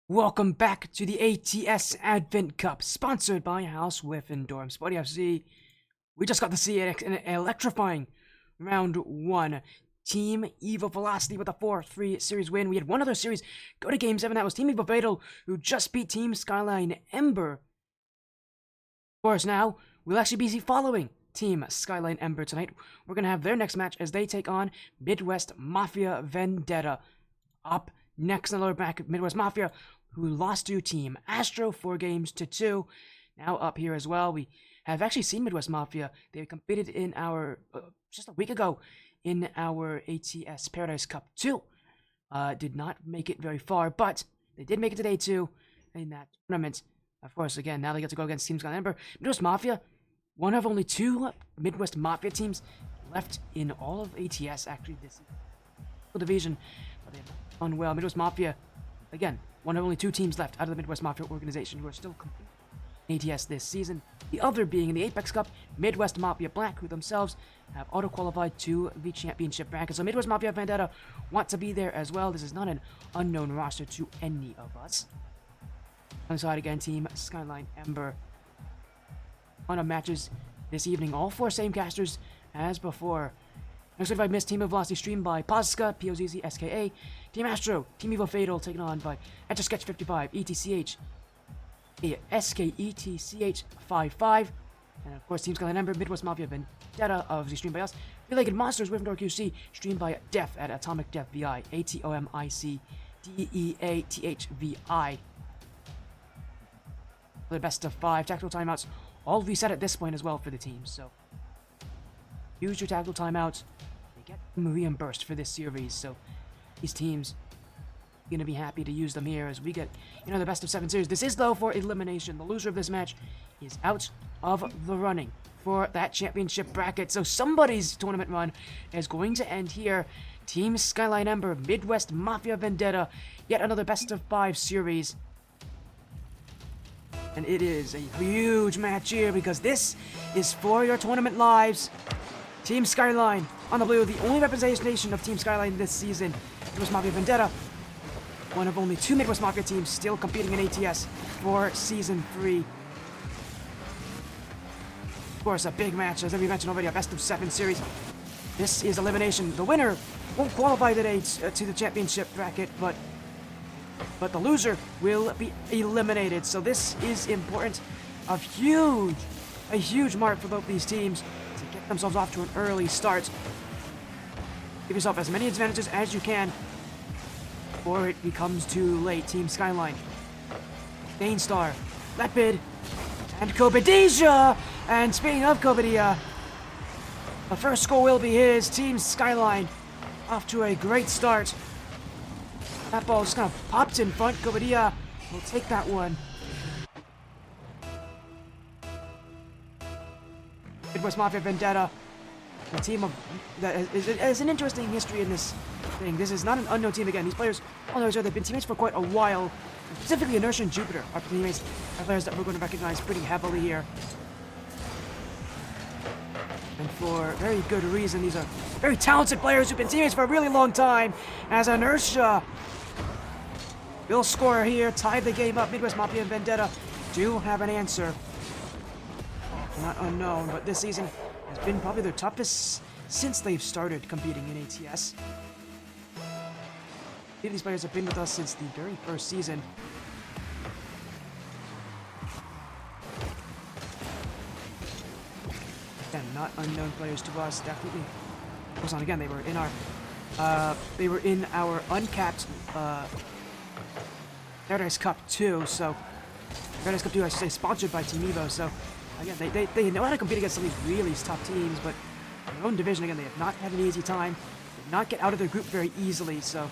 Welcome back to the ATS Advent Cup, sponsored by House Wyffindor. I'm Spotty FC. We just got to see an electrifying round 1. Team Evil Velocity with a 4-3 series win. We had one other series go to Game 7. That was Team Evil Fatal, who just beat Team Skyline Ember. Of course, now we'll actually be following Team Skyline Ember tonight. We're going to have their next match as they take on Midwest Mafia Vendetta. Up next in the lower bracket, Midwest Mafia, who lost to Team Astro 4-2. Now up here as well, we have actually seen Midwest Mafia. They competed in our, just a week ago, in our ATS Paradise Cup 2. Did not make it very far, but they did make it to day 2 in that tournament. Of course, again, now they get to go against Team Skyline Ember. Midwest Mafia, one of only 2 Midwest Mafia teams left in all of ATS, actually, this division. But they've done well. Midwest Mafia, again, one of only 2 teams left out of the Midwest Mafia organization who are still competing in ATS this season. The other being in the Apex Cup, Midwest Mafia Black, who themselves have auto-qualified to the championship bracket. So Midwest Mafia Vendetta want to be there as well. This is not an unknown roster to any of us. On the side again, Team Skyline Ember. On of matches this evening, all 4 same casters as before. Next if I missed, Team of Velocity streamed by Pozka, P-O-Z-Z, S-K-A. Team Astro, Team Evil Fatal taken on by Etch-a-Sketch55, ETCH, SK-ETCH 55. And of course, Team Skyline Ember, Midwest Mafia Vendetta, obviously streamed by us. Three-Legged Monsters, Wyffindor QC, streamed by Def at Atomic Def VI, ATOMICDEATHVI. For the best of 5 tactical timeouts, all reset at this point as well for the teams. So use your tactical timeouts. They get reimbursed for this series, so these teams are going to be happy to use them here as we get, the best of 7 series. This is, though, for elimination. The loser of this match is out of the running for that championship bracket. So somebody's tournament run is going to end here. Team Skyline Ember, Midwest Mafia Vendetta, yet another best of 5 series. And it is a huge match here because this is for your tournament lives. Team Skyline on the blue, the only representation of Team Skyline this season. Midwest Mafia Vendetta, one of only 2 Midwest Mafia teams still competing in ATS for Season 3. Of course, a big match, as we mentioned already, a best of 7 series. This is elimination. The winner won't qualify today to the championship bracket, but the loser will be eliminated. So this is important. A huge mark for both these teams to get themselves off to an early start. Give yourself as many advantages as you can before it becomes too late. Team Skyline, Dainstar, Lepid, and Kobadeja. And speaking of Kobadeja, the first score will be his. Team Skyline off to a great start. That ball just kind of popped in front. Kobadeja will take that one. Midwest Mafia Vendetta, a team that has an interesting history in this thing. This is not an unknown team again. These players, all those they've been teammates for quite a while. Specifically, Inertia and Jupiter are teammates, are players that we're going to recognize pretty heavily here. And for very good reason. These are very talented players who've been teammates for a really long time. As Inertia will score here, tie the game up. Midwest Mafia and Vendetta do have an answer. Not unknown, but this season has been probably their toughest since they've started competing in ATS. These players have been with us since the very first season. Again, not unknown players to us, definitely. Goes on again, they were in our uncapped Paradise Cup 2, so Paradise Cup 2, I should say, sponsored by Team Evo, so again, they know how to compete against some of these really tough teams, but in their own division, again, they have not had an easy time, did not get out of their group very easily, so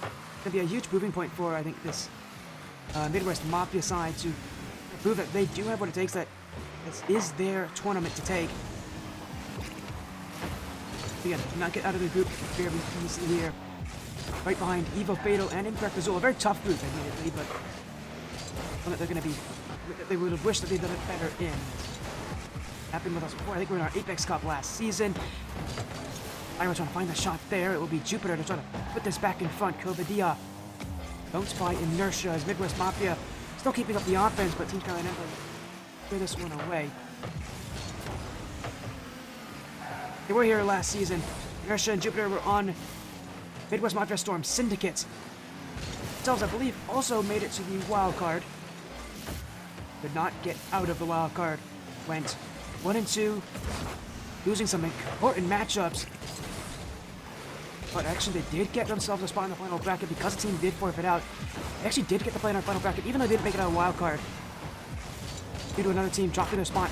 it's going to be a huge proving point for, I think, this Midwest Mafia side to prove that they do have what it takes, that this is their tournament to take. Again, did not get out of their group very easily here. Right behind Evo Fatal and Incorrect Azul. A very tough group, admittedly, but one that they're going to be, they would have wished that they'd done it better in. Happened with us before. I think we were in our Apex Cup last season. I was trying to find the shot there. It will be Jupiter to try to put this back in front. Kobadeja Bounced by Inertia as Midwest Mafia still keeping up the offense, but Team Skyline Ember clear this one away. They were here last season. Inertia and Jupiter were on Midwest Mafia Storm Syndicate. Themselves, I believe, also made it to the Wildcard. Could not get out of the Wildcard. Went 1-2, losing some important matchups. But actually, they did get themselves a spot in the final bracket because the team did forfeit out. They actually did get to play in our final bracket, even though they didn't make it out of Wildcard. Due to another team dropping their spot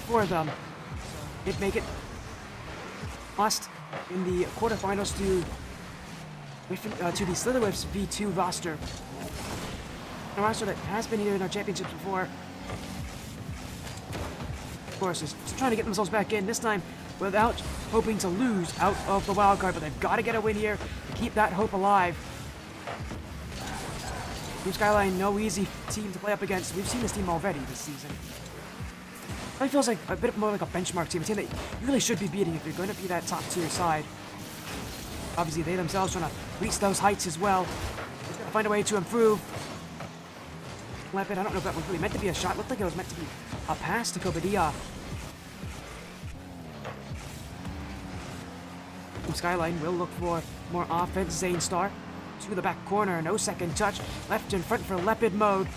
for them. Did make it. Lost in the quarterfinals to the Slitherwhips V2 roster. A roster that has been here in our championships before. Of course, is trying to get themselves back in, this time without hoping to lose out of the wild card, but they've got to get a win here to keep that hope alive. Team Skyline, no easy team to play up against. We've seen this team already this season. It feels like a bit more like a benchmark team, a team that you really should be beating if you're going to be that top tier side. Obviously, they themselves trying to reach those heights as well. They're going to find a way to improve. Lepid, I don't know if that was really meant to be a shot. Looked like it was meant to be a pass to Kobadia. Team Skyline will look for more offense. Zane Star to the back corner. No second touch. Left in front for Lepid mode.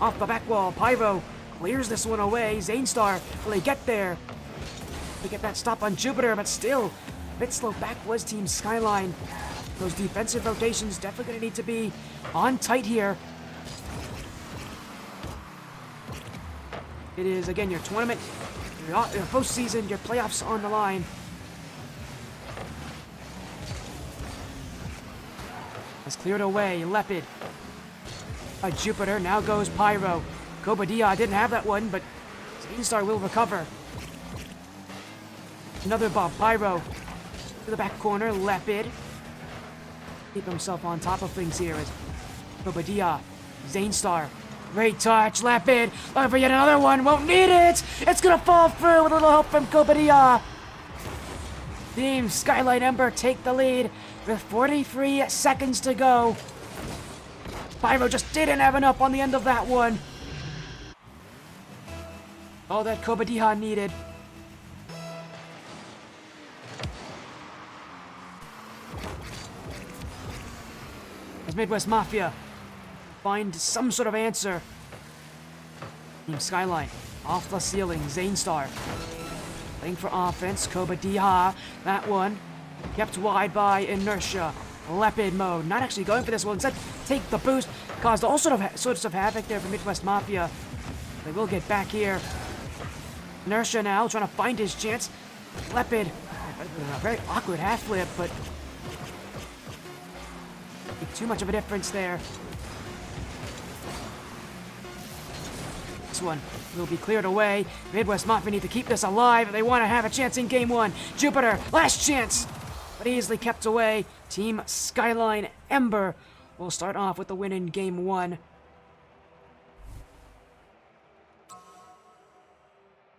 Off the back wall. Pyro clears this one away. Zane Star, will they get there? They get that stop on Jupiter, but still a bit slow back was Team Skyline. Those defensive rotations definitely going to need to be on tight here. It is, again, your tournament, your postseason, your playoffs on the line. Has cleared away. Lepid by Jupiter. Now goes Pyro. Kobadia didn't have that one, but Star will recover. Another bomb. Pyro to the back corner. Lepid. Keep himself on top of things here as Kobadia. Zanestar. Great touch. Lepid. Looking for yet another one. Won't need it. It's going to fall through with a little help from Kobadia. Team Skyline Ember take the lead with 43 seconds to go. Pyro just didn't have enough on the end of that one. All that Kobadia needed. As Midwest Mafia find some sort of answer. Team Skyline off the ceiling. Zanestar playing for offense. Kobadia, that one kept wide by Inertia. Lepid mode, not actually going for this one. Instead, take the boost. Caused all sorts of havoc there for Midwest Mafia. They will get back here. Inertia now trying to find his chance. Lepid, a very awkward half flip, but too much of a difference there. This one will be cleared away. Midwest Mafia need to keep this alive if they want to have a chance in game one. Jupiter, last chance, but easily kept away. Team Skyline Ember will start off with the win in game one.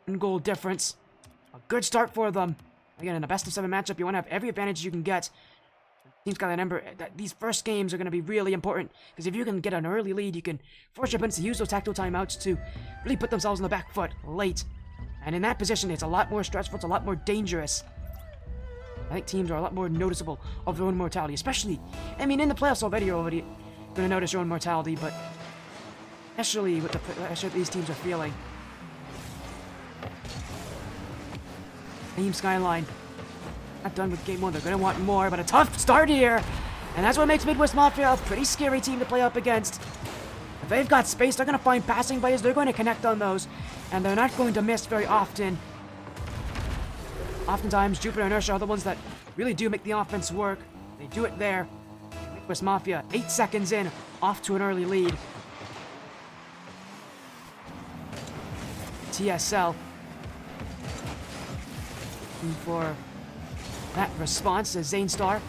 One goal difference. A good start for them. Again, in a best of 7 matchup, you want to have every advantage you can get. Team Skyline Ember, these first games are going to be really important, because if you can get an early lead, you can force your opponents to use those tactical timeouts to really put themselves on the back foot late. And in that position, it's a lot more stressful, it's a lot more dangerous. I think teams are a lot more noticeable of their own mortality, especially, I mean, in the playoffs already, you're already going to notice your own mortality, but especially with the pressure these teams are feeling. Team Skyline, not done with game one. They're going to want more, but a tough start here. And that's what makes Midwest Mafia a pretty scary team to play up against. If they've got space, they're going to find passing plays. They're going to connect on those. And they're not going to miss very often. Oftentimes, Jupiter and Inertia are the ones that really do make the offense work. They do it there. Midwest Mafia, 8 seconds in, off to an early lead. TSL. For that response as Zanestar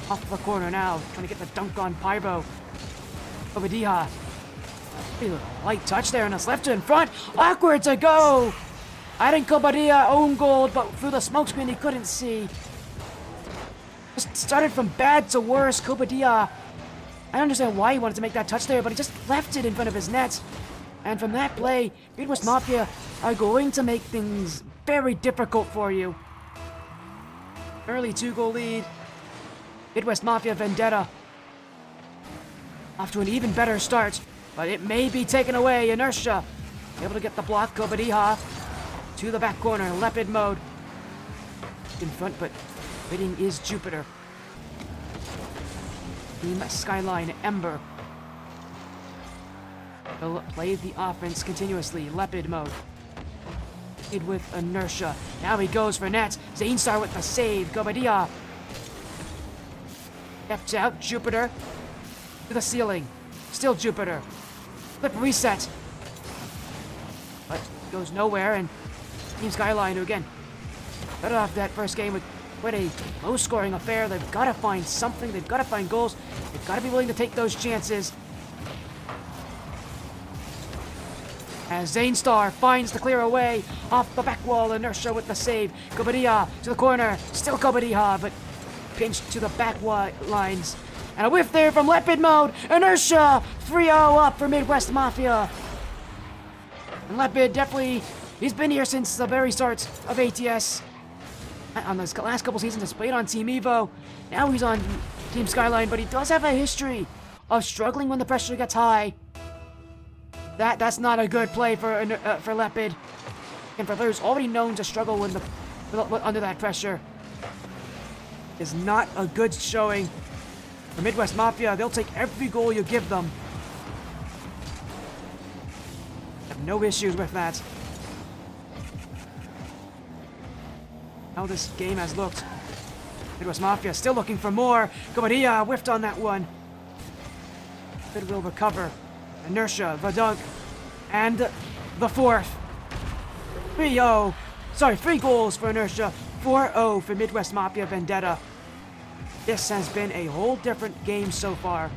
off the corner now, trying to get the dunk on Pyro. Kobadia. Light touch there, and it's left in front. Awkward to go. I think Kobadia own goal, but through the smokescreen he couldn't see. Just started from bad to worse. Kobadia I understand why he wanted to make that touch there, but he just left it in front of his net. And from that play, Midwest Mafia are going to make things very difficult for you. Early 2-goal lead. Midwest Mafia Vendetta off to an even better start, but it may be taken away. Inertia able to get the block. Kobadiha to the back corner. Leopard mode in front, but waiting is Jupiter. Team Skyline Ember will play the offense continuously. Leopard mode. With inertia. Now he goes for net. Zainstar with the save. Gobadia. Kept out. Jupiter. To the ceiling. Still Jupiter. Flip reset. But goes nowhere, and Team Skyline, who again got off that first game with quite a low-scoring affair. They've got to find something. They've got to find goals. They've got to be willing to take those chances. As Zainstar finds the clear away off the back wall. Inertia with the save. Kobadiha to the corner. Still Kobadiha, but pinched to the back lines. And a whiff there from Leopard mode. Inertia 3-0 up for Midwest Mafia. And Leopard definitely, he's been here since the very start of ATS. On the last couple seasons, has played on Team Evo. Now he's on Team Skyline, but he does have a history of struggling when the pressure gets high. That's not a good play for Leopard. And for players already known to struggle when under that pressure, is not a good showing. For Midwest Mafia, they'll take every goal you give them. Have no issues with that. How this game has looked. Midwest Mafia still looking for more. Gobadia whiffed on that one. Leopard will recover. Inertia, the dunk, and the fourth. 3-0. Sorry, 3 goals for Inertia. 4-0 for Midwest Mafia Vendetta. This has been a whole different game so far.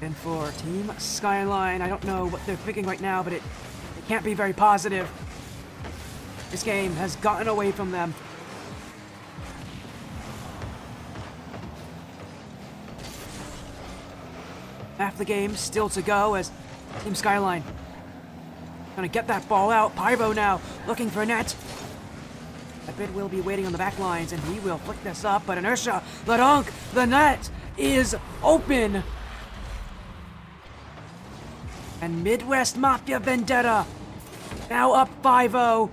And for Team Skyline, I don't know what they're thinking right now, but it can't be very positive. This game has gotten away from them. Half the game still to go as Team Skyline gonna get that ball out. Pyro now looking for net. Leopard will be waiting on the back lines, and he will flick this up, but Inertia, the dunk, the net is open. And Midwest Mafia Vendetta now up 5-0.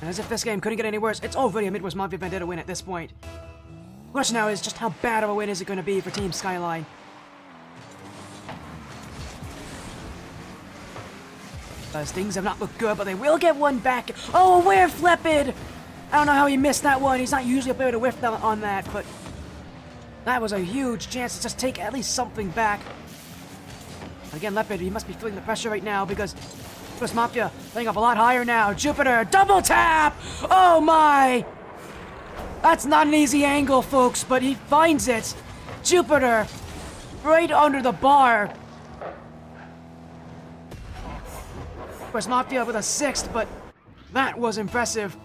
And as if this game couldn't get any worse, it's already a Midwest Mafia Vendetta win at this point. The question now is just how bad of a win is it going to be for Team Skyline? Because things have not looked good, but they will get one back. Oh, a whiff, Leopard! I don't know how he missed that one. He's not usually able to whiff on that, but that was a huge chance to just take at least something back. Again, Leopard, he must be feeling the pressure right now because Midwest Mafia playing up a lot higher now. Jupiter, double tap! Oh my! That's not an easy angle, folks, but he finds it. Jupiter, right under the bar. Midwest Mafia with a 6th, but that was impressive.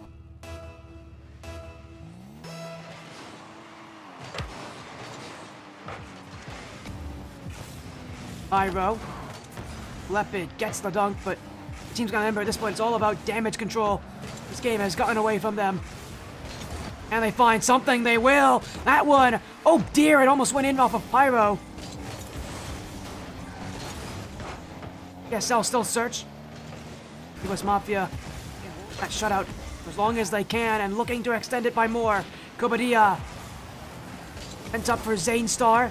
Pyro. Leopard gets the dunk, but the team's gonna remember at this point it's all about damage control. This game has gotten away from them. And they find something, they will! That one! Oh dear, it almost went in off of Pyro. Guess I'll still search. US Mafia, that shutout as long as they can and looking to extend it by more. Kobadia. Pent up for Zainstar.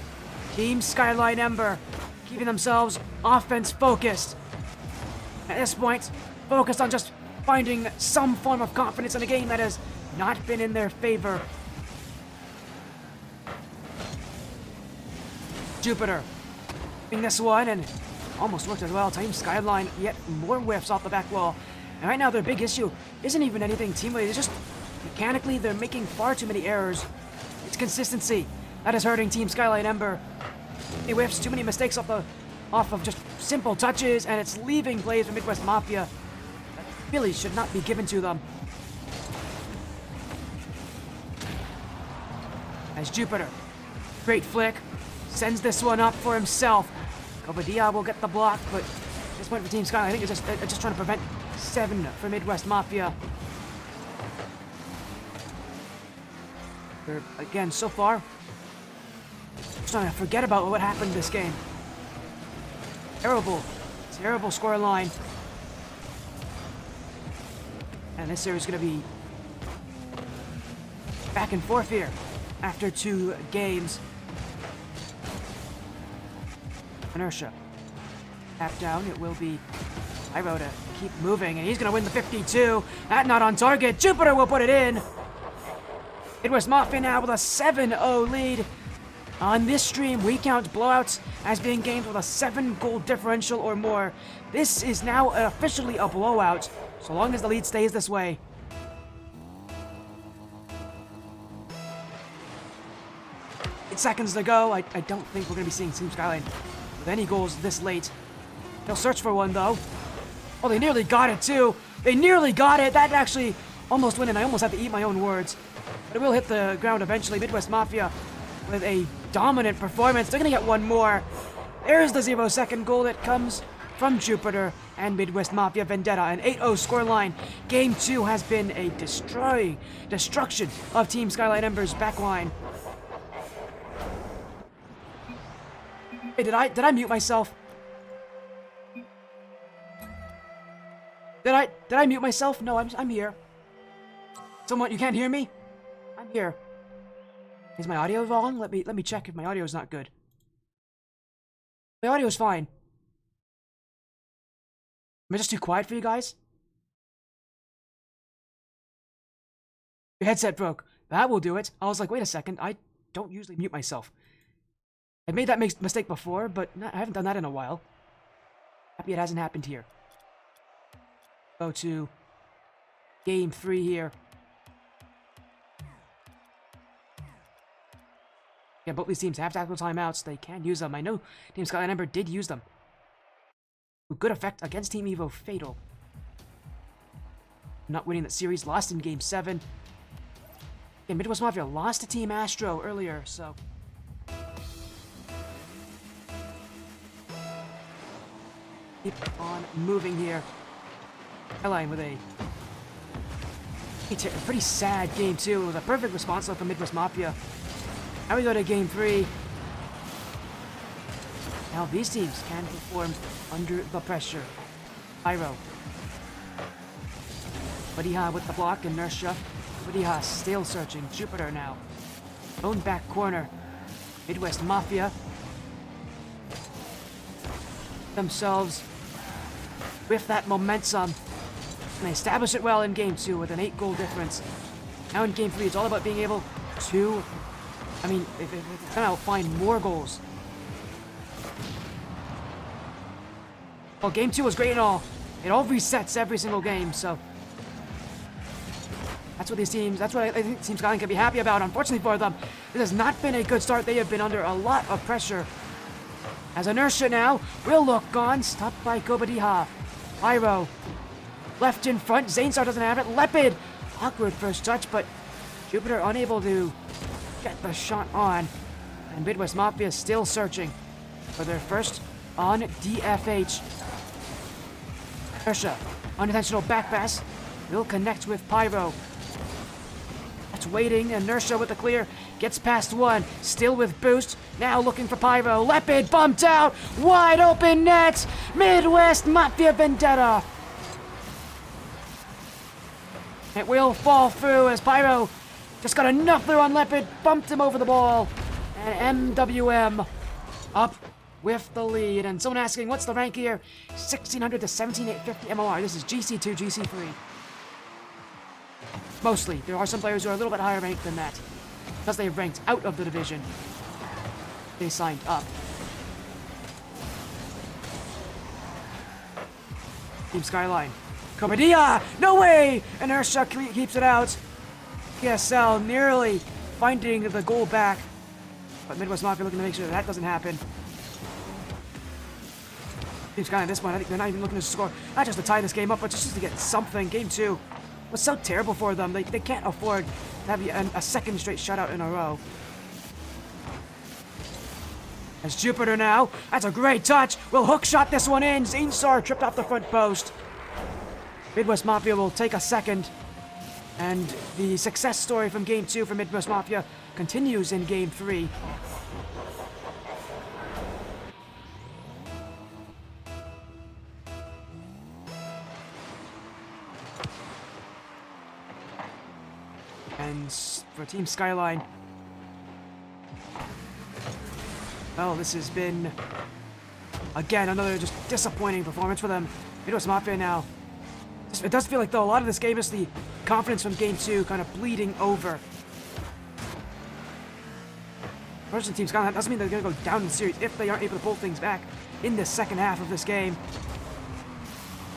Team Skyline Ember keeping themselves offense focused. At this point, focused on just finding some form of confidence in a game that has not been in their favor. Jupiter doing this one and almost worked as well. Team Skyline yet more whiffs off the back wall And right now, their big issue isn't even anything team-related. It's just mechanically, they're making far too many errors. It's consistency that is hurting Team Skyline Ember. He whiffs too many mistakes off of just simple touches, and it's leaving plays for Midwest Mafia that really should not be given to them. As Jupiter, great flick, sends this one up for himself. Kobadia will get the block, but at this point for Team Skyline, I think it's just trying to prevent 7 for Midwest Mafia. Again, so far, just trying to forget about what happened this game. Terrible score line. And this series is going to be back and forth here after 2 games. Inertia. Tap down, it will be Pyro to keep moving, and he's going to win the 52. That not on target. Jupiter will put it in. Midwest Mafia now with a 7-0 lead. On this stream, we count blowouts as being games with a 7-goal differential or more. This is now officially a blowout, so long as the lead stays this way. Seconds to go. I don't think we're going to be seeing Team Skyline with any goals this late. They'll search for one, though. Oh, they nearly got it, too. They nearly got it. That actually almost went in. I almost had to eat my own words. But it will hit the ground eventually. Midwest Mafia with a dominant performance. They're going to get one more. There's the 0-second goal that comes from Jupiter and Midwest Mafia Vendetta. An 8-0 scoreline. Game 2 has been a destruction of Team Skyline Ember's backline. Hey, did I mute myself? Did I mute myself? No, I'm here. Someone, you can't hear me? I'm here. Is my audio wrong? Let me check if my audio is not good. My audio is fine. Am I just too quiet for you guys? Your headset broke. That will do it. I was like, wait a second. I don't usually mute myself. I made that mistake before, but I haven't done that in a while. Happy it hasn't happened here. Go to game 3 here. Yeah, both these teams have tactical timeouts. They can use them. I know Team Skyline Ember did use them. Good effect against Team Evo Fatal. Not winning that series. Lost in game 7. Yeah, Midwest Mafia lost to Team Astro earlier, so... keep on moving here. Skyline with a pretty sad game 2. It was a perfect response from Midwest Mafia. Now we go to game 3. Now these teams can perform under the pressure. Pyro. Badiha with the block. Inertia. Badiha still searching. Jupiter now. Own back corner. Midwest Mafia. Themselves with that momentum. And they establish it well in game 2 with an 8-goal difference. Now in game 3, it's all about being able to... I mean, if somehow find more goals. Well, game 2 was great and all. It all resets every single game, so... that's what these teams... that's what I think Team Skyline can be happy about. Unfortunately for them, this has not been a good start. They have been under a lot of pressure. As Inertia now will look gone. Stopped by Kobadiha. Pyro. Left in front. Zanestar doesn't have it. Lepid. Awkward first touch, but Jupiter unable to get the shot on. And Midwest Mafia still searching for their first on DFH. Inertia. Unintentional back pass. Will connect with Pyro. That's waiting. Inertia with the clear. Gets past one. Still with boost. Now looking for Pyro. Lepid bumped out. Wide open net. Midwest Mafia Vendetta. It will fall through as Pyro just got enough there on Lepid. Bumped him over the ball. And MWM up with the lead. And someone asking, what's the rank here? 1600 to 17850 MOR. This is GC2, GC3. Mostly. There are some players who are a little bit higher ranked than that. Because they've ranked out of the division. They signed up. Team Skyline. Comedia! No way! Inertia keeps it out. PSL nearly finding the goal back. But Midwest Mafia looking to make sure that doesn't happen. Team Skyline at this point, I think they're not even looking to score. Not just to tie this game up, but just to get something. Game 2 was so terrible for them. They can't afford to have a second straight shutout in a row. As Jupiter now, that's a great touch. Will hook shot this one in. Zanestar tripped off the front post. Midwest Mafia will take a second. And the success story from Game 2 for Midwest Mafia continues in Game 3. And for Team Skyline, well, this has been, again, another just disappointing performance for them. Midwest Mafia now. It does feel like, though, a lot of this game is the confidence from Game 2 kind of bleeding over. Unfortunately, Team Skyline, that doesn't mean they're going to go down in the series if they aren't able to pull things back in the second half of this game.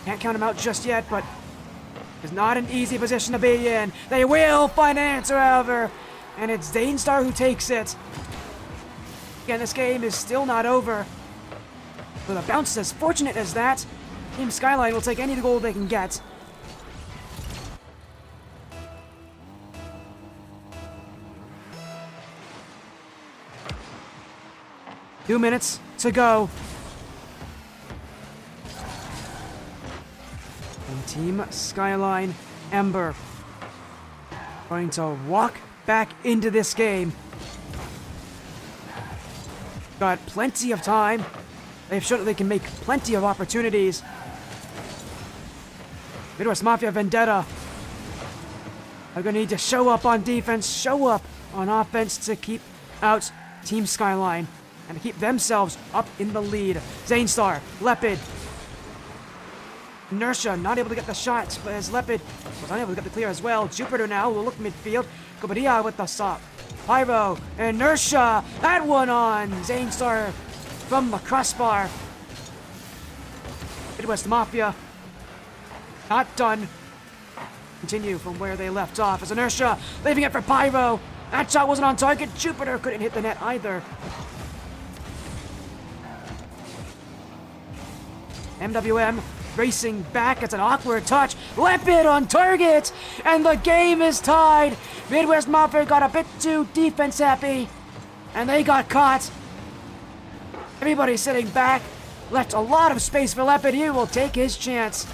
Can't count them out just yet, but it's not an easy position to be in. They will find an answer, however, and it's Zanestar who takes it. Again, this game is still not over. With a bounce as fortunate as that, Team Skyline will take any goal they can get. Two minutes to go. And Team Skyline, Ember, going to walk back into this game. Got plenty of time. They've shown that they can make plenty of opportunities. Midwest Mafia Vendetta are going to need to show up on defense, show up on offense to keep out Team Skyline and to keep themselves up in the lead. Zanestar, Leopard, Inertia not able to get the shots, but as Leopard was unable to get the clear as well. Jupiter now will look midfield. Comedia with the stop. Pyro, Inertia, that one on Zanestar from the crossbar. Midwest Mafia not done. Continue from where they left off as Inertia leaving it for Pyro. That shot wasn't on target. Jupiter couldn't hit the net either. MWM racing back. It's an awkward touch. Leopard on target. And the game is tied. Midwest Mafia got a bit too defense happy. And they got caught. Everybody sitting back. Left a lot of space for Leopard. He will take his chance.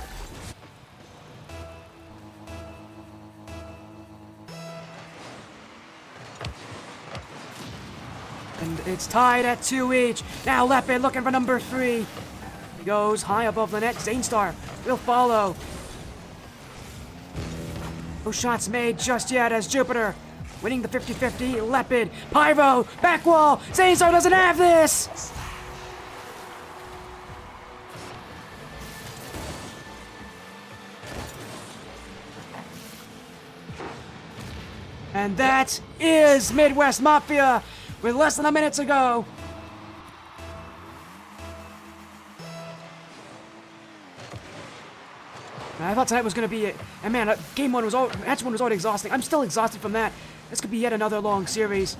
And it's tied at 2 each. Now Leopard looking for number 3. He goes high above the net. Zanestar will follow. No shots made just yet as Jupiter winning the 50-50. Leopard, Pyro, back wall. Zanestar doesn't have this. And that is Midwest Mafia with less than a minute to go. I thought tonight was going to be it. And man, game 1 was match 1 was already exhausting. I'm still exhausted from that. This could be yet another long series.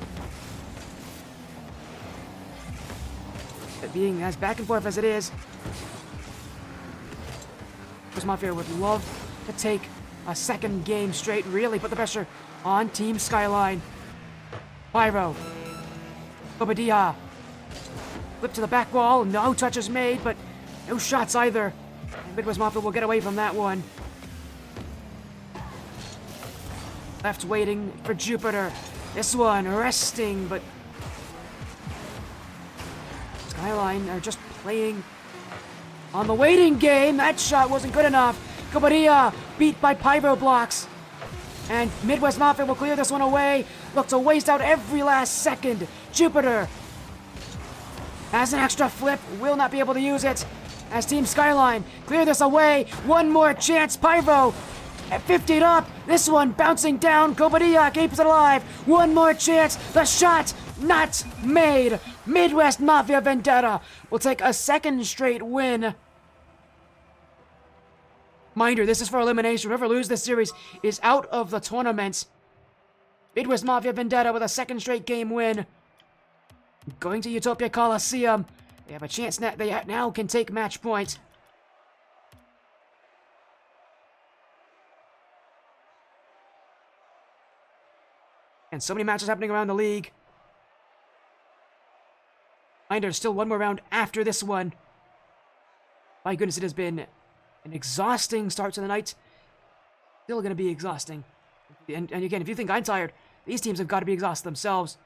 It being as back and forth as it is, Midwest Mafia would love to take a second game straight, really put the pressure on Team Skyline. Pyro. Comedia. Flip to the back wall. No touches made, but no shots either. And Midwest Mafia will get away from that one. Left waiting for Jupiter. This one resting, but Skyline are just playing on the waiting game. That shot wasn't good enough. Comedia beat by Pyro blocks. And Midwest Mafia will clear this one away. Look to waste out every last second. Jupiter has an extra flip. Will not be able to use it. As Team Skyline clear this away. One more chance. Pyro at 50 up. This one bouncing down. Comedia keeps it alive. One more chance. The shot not made. Midwest Mafia Vendetta will take a second straight win. Reminder, this is for elimination. Whoever loses this series is out of the tournament. Midwest Mafia Vendetta with a second straight game win. Going to Utopia Coliseum. They have a chance that they now can take match point. And so many matches happening around the league. And there's still one more round after this one. My goodness, it has been an exhausting start to the night. Still going to be exhausting. And again, if you think I'm tired, these teams have got to be exhausted themselves.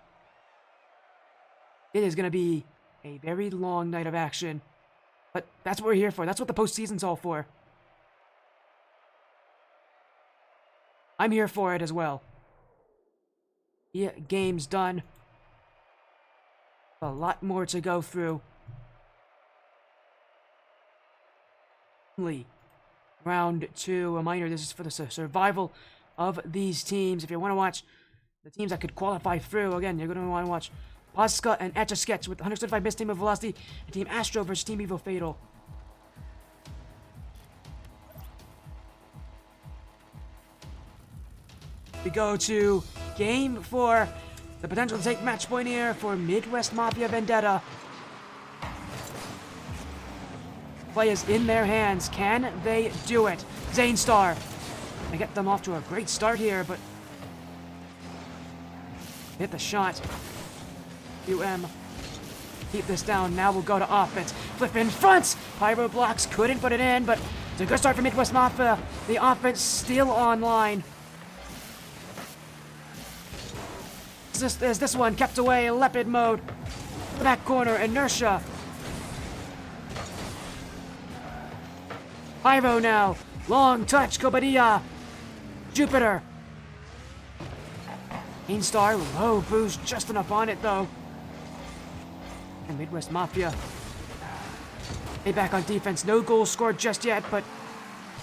It is going to be a very long night of action. But that's what we're here for. That's what the postseason's all for. I'm here for it as well. Yeah, game's done. A lot more to go through. Round 2. A reminder, this is for the survival of these teams. If you want to watch the teams that could qualify through, again, you're going to want to watch Pasca and Etch-a-Sketch with 175 Miss Team of Velocity and Team Astro versus Team Evo Fatal. We go to Game 4. The potential to take match point here for Midwest Mafia Vendetta. Play is in their hands. Can they do it? Zane Star. They get them off to a great start here, but hit the shot. UM. Keep this down. Now we'll go to offense. Flip in front. Pyro blocks. Couldn't put it in, but it's a good start for Midwest Mafia. The offense still online. Is this one kept away? Leopard mode. Back corner. Inertia. Pyro now. Long touch. Kobadia. Jupiter. Star. Low boost. Just enough on it though. And Midwest Mafia. They back on defense. No goals scored just yet, but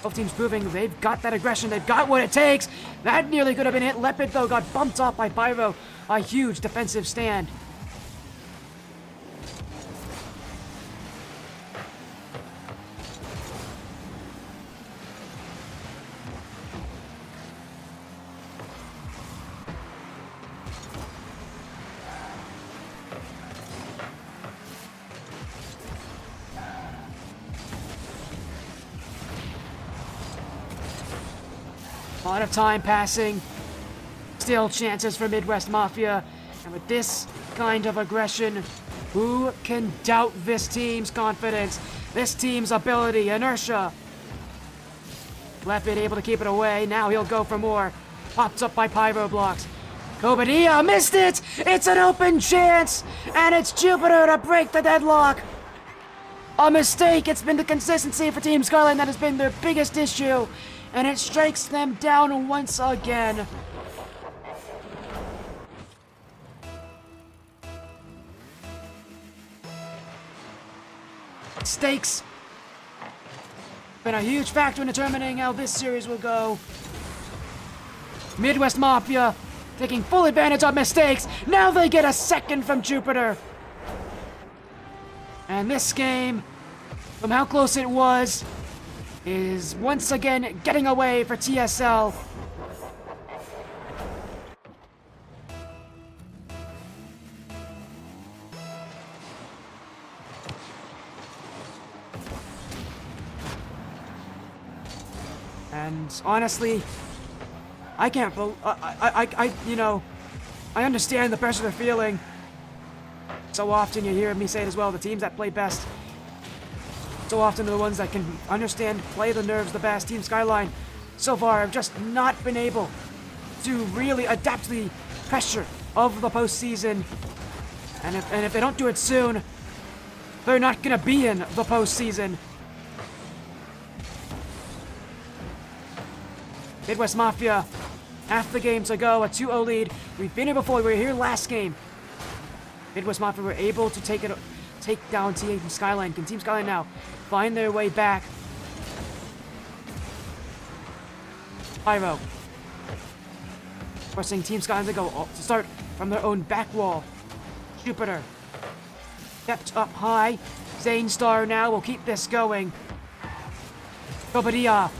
both teams proving they've got that aggression. They've got what it takes. That nearly could have been hit. Leopard, though, got bumped off by Pyro. A huge defensive stand. A lot of time passing. Still chances for Midwest Mafia. And with this kind of aggression, who can doubt this team's confidence? This team's ability, inertia. Leopard able to keep it away. Now he'll go for more. Popped up by Pyro blocks. Kobadia missed it! It's an open chance! And it's Jupiter to break the deadlock! A mistake! It's been the consistency for Team Skyline that has been their biggest issue. And it strikes them down once again. Stakes. Been a huge factor in determining how this series will go. Midwest Mafia taking full advantage of mistakes. Now they get a second from Jupiter. And this game, from how close it was, is once again getting away for TSL. And honestly, I can't believe, I understand the pressure they're feeling. So often you hear me say it as well, the teams that play best so often are the ones that can understand, play the nerves the best. Team Skyline, so far, have just not been able to really adapt to the pressure of the postseason. And if they don't do it soon, they're not gonna be in the postseason. Midwest Mafia, half the game to go, a 2-0 lead. We've been here before, we were here last game. Midwest Mafia were able to take down Team Skyline. Can Team Skyline now find their way back? Pyro. Forcing Team Skyline to start from their own back wall. Jupiter. Kept up high. Zane Star now will keep this going. Kobadia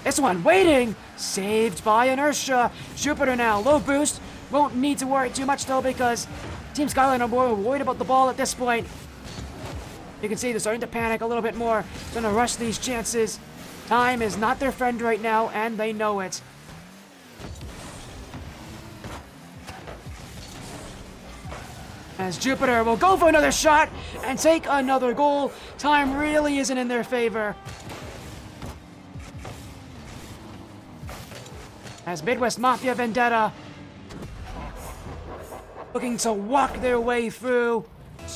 This one waiting! Saved by inertia. Jupiter now, low boost. Won't need to worry too much though because Team Skyline are more worried about the ball at this point. You can see they're starting to panic a little bit more. Gonna rush these chances. Time is not their friend right now, and they know it. As Jupiter will go for another shot and take another goal. Time really isn't in their favor. As Midwest Mafia Vendetta looking to walk their way through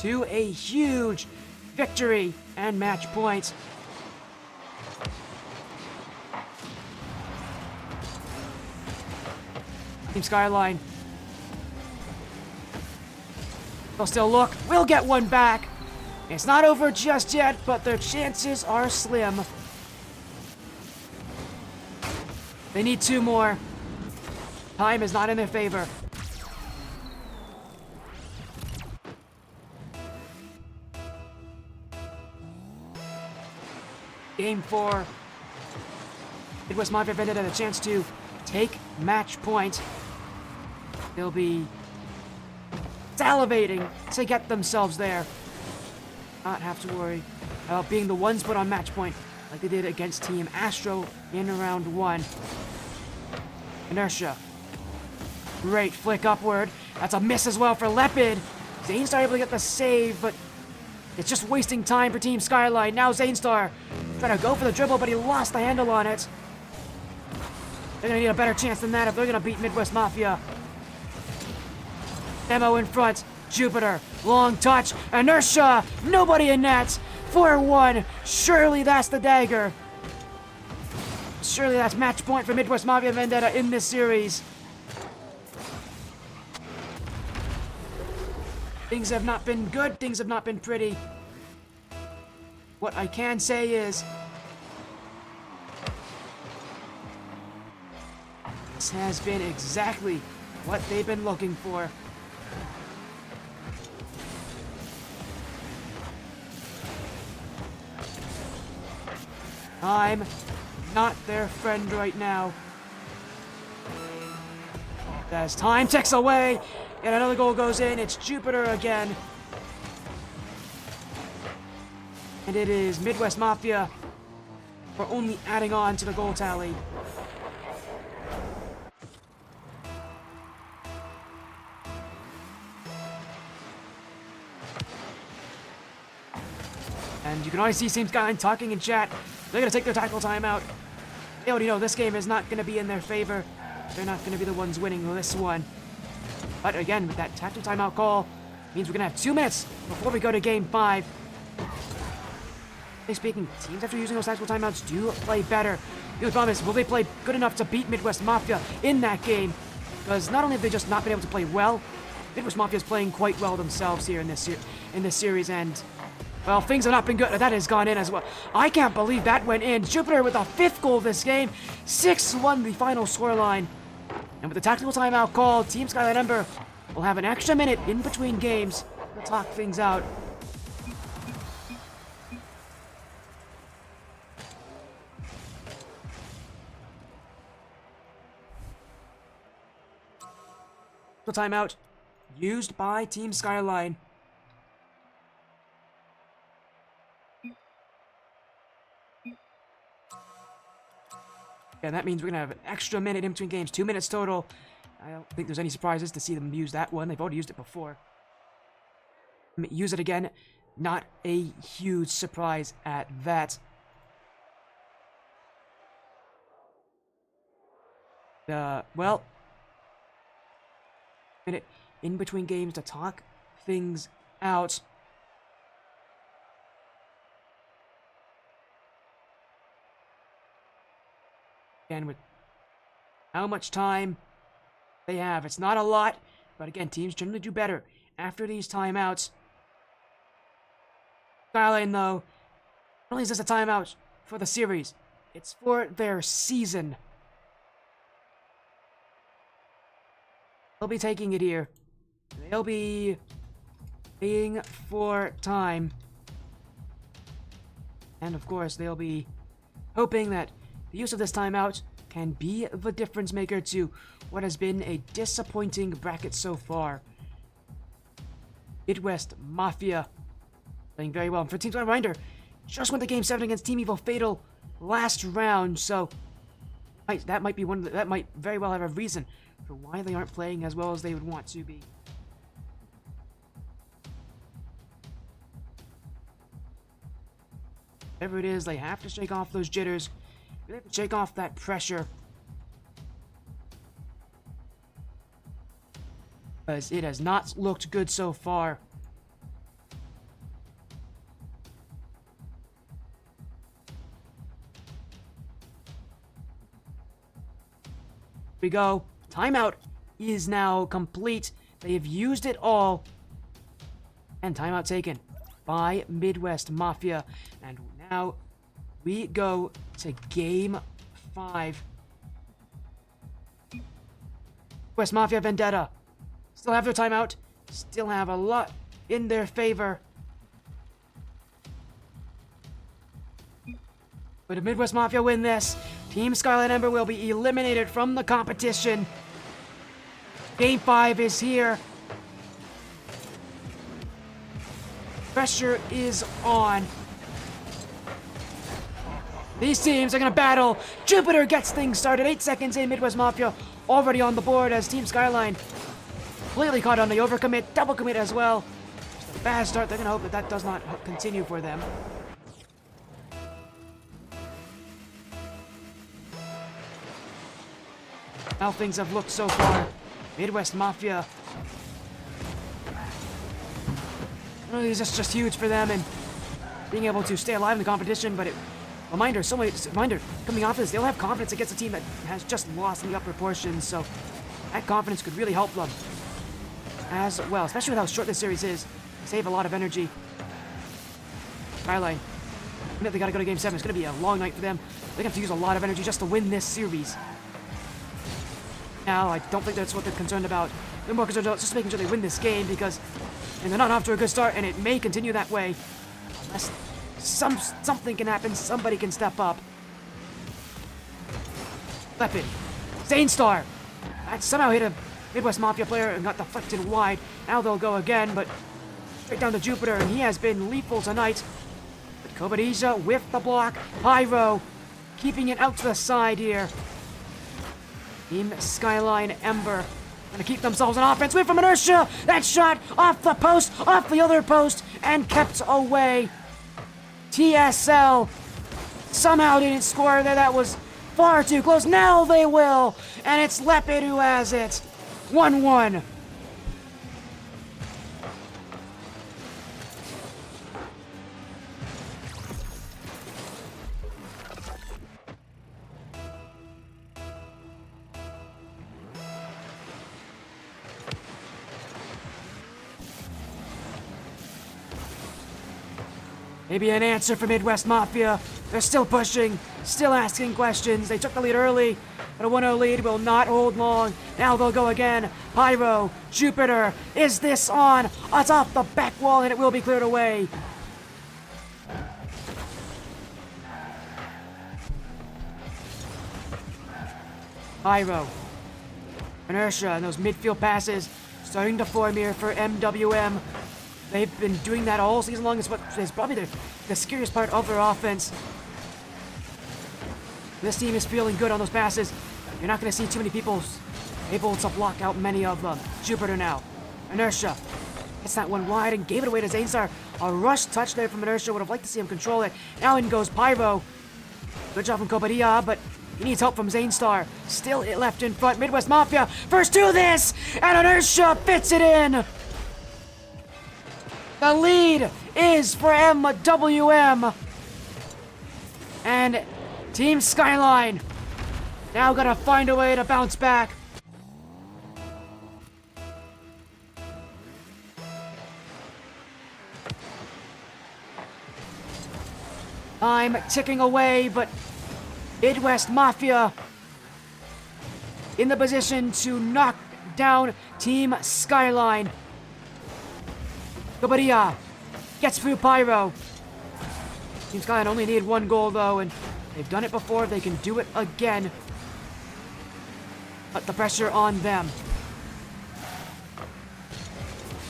to a huge victory and match point. Team Skyline. They'll still look. We'll get one back. It's not over just yet, but their chances are slim. They need two more. Time is not in their favor. Game 4. Midwest Mafia Vendetta had a chance to take match point. They'll be salivating to get themselves there. Not have to worry about being the ones put on match point like they did against Team Astro in round 1. Inertia. Great flick upward. That's a miss as well for Leopard. Zanestar able to get the save, but it's just wasting time for Team Skyline. Now Zanestar trying to go for the dribble, but he lost the handle on it. They're gonna need a better chance than that if they're gonna beat Midwest Mafia. Demo in front. Jupiter. Long touch. Inertia. Nobody in net. 4-1. Surely that's the dagger. Surely that's match point for Midwest Mafia Vendetta in this series. Things have not been good. Things have not been pretty. What I can say is this has been exactly what they've been looking for. I'm not their friend right now. As time ticks away, and another goal goes in, it's Jupiter again. And it is Midwest Mafia for only adding on to the goal tally. And you can already see Team Skyline talking in chat. They're going to take their tackle timeout. They already know this game is not going to be in their favor. They're not going to be the ones winning this one. But again, with that tactical timeout call, means we're going to have 2 minutes before we go to Game 5. Speaking, teams after using those tactical timeouts do play better. The only problem is, will they play good enough to beat Midwest Mafia in that game? Because not only have they just not been able to play well, Midwest Mafia is playing quite well themselves here in this series, and well, things have not been good. That has gone in as well. I can't believe that went in. Jupiter with a 5th goal this game. 6-1 the final scoreline. And with the tactical timeout call, Team Skyline Ember will have an extra minute in between games to talk things out. Timeout used by Team Skyline. And that means we're gonna have an extra minute in between games, 2 minutes total. I don't think there's any surprises to see them use that one. They've already used it before. Use it again, not a huge surprise at that. Well, minute in between games to talk things out. Again, with how much time they have, it's not a lot, but again, teams generally do better after these timeouts. Skyline, though, not only is this a timeout for the series, it's for their season. They'll be taking it here. They'll be paying for time. And of course, they'll be hoping that the use of this timeout can be the difference maker to what has been a disappointing bracket so far. Midwest Mafia playing very well. And for Team Skyline, reminder, just went to Game 7 against Team Evil Fatal last round, so that might very well have a reason for why they aren't playing as well as they would want to be. Whatever it is, they have to shake off those jitters. They have to shake off that pressure. Because it has not looked good so far. Here we go. Timeout is now complete. They have used it all. And timeout taken by Midwest Mafia. And now we go to Game 5. Midwest Mafia Vendetta still have their timeout. Still have a lot in their favor. But if Midwest Mafia win this, Team Skyline Ember will be eliminated from the competition. Game 5 is here. Pressure is on. These teams are going to battle. Jupiter gets things started. 8 seconds in. Midwest Mafia already on the board as Team Skyline completely caught on the overcommit. Double commit as well. Just a bad start. They're going to hope that that does not continue for them. How things have looked so far. Midwest Mafia. Really, this is just huge for them and being able to stay alive in the competition, but reminder, coming off this, they'll have confidence against a team that has just lost in the upper portions, so that confidence could really help them as well, especially with how short this series is. Save a lot of energy. Skyline, they gotta go to Game 7. It's gonna be a long night for them. They're gonna have to use a lot of energy just to win this series. Now, I don't think that's what they're concerned about. They're more concerned about just making sure they win this game because they're not off to a good start, and it may continue that way unless something can happen. Somebody can step up. Weapon. Zanestar. That somehow hit a Midwest Mafia player and got deflected wide. Now they'll go again, but straight down to Jupiter, and he has been lethal tonight. But Kobadija with the block. Pyro keeping it out to the side here. Team Skyline Ember gonna keep themselves on offense. Win from inertia. That shot off the post, off the other post, and kept away. TSL somehow didn't score there. That was far too close. Now they will, and it's Lepid who has it. 1-1. Maybe an answer for Midwest Mafia. They're still pushing, still asking questions. They took the lead early, but a 1-0 lead will not hold long. Now they'll go again. Pyro, Jupiter, is this on? It's off the back wall and it will be cleared away. Pyro, inertia, and those midfield passes starting to form here for MWM. They've been doing that all season long. It's what is probably the scariest part of their offense. This team is feeling good on those passes. You're not going to see too many people able to block out many of them. Jupiter now. Inertia. Gets that one wide and gave it away to Zanestar. A rush touch there from Inertia. Would have liked to see him control it. Now in goes Pyro. Good job from Kobadia, but he needs help from Zanestar. Still it left in front. Midwest Mafia first to this, and Inertia fits it in. The lead is for MWM. And Team Skyline now gotta find a way to bounce back. Time ticking away, but Midwest Mafia in the position to knock down Team Skyline. Kobadia gets through Pyro. Team Skyline only need one goal though, and They've done it before, they can do it again. Put the pressure on them.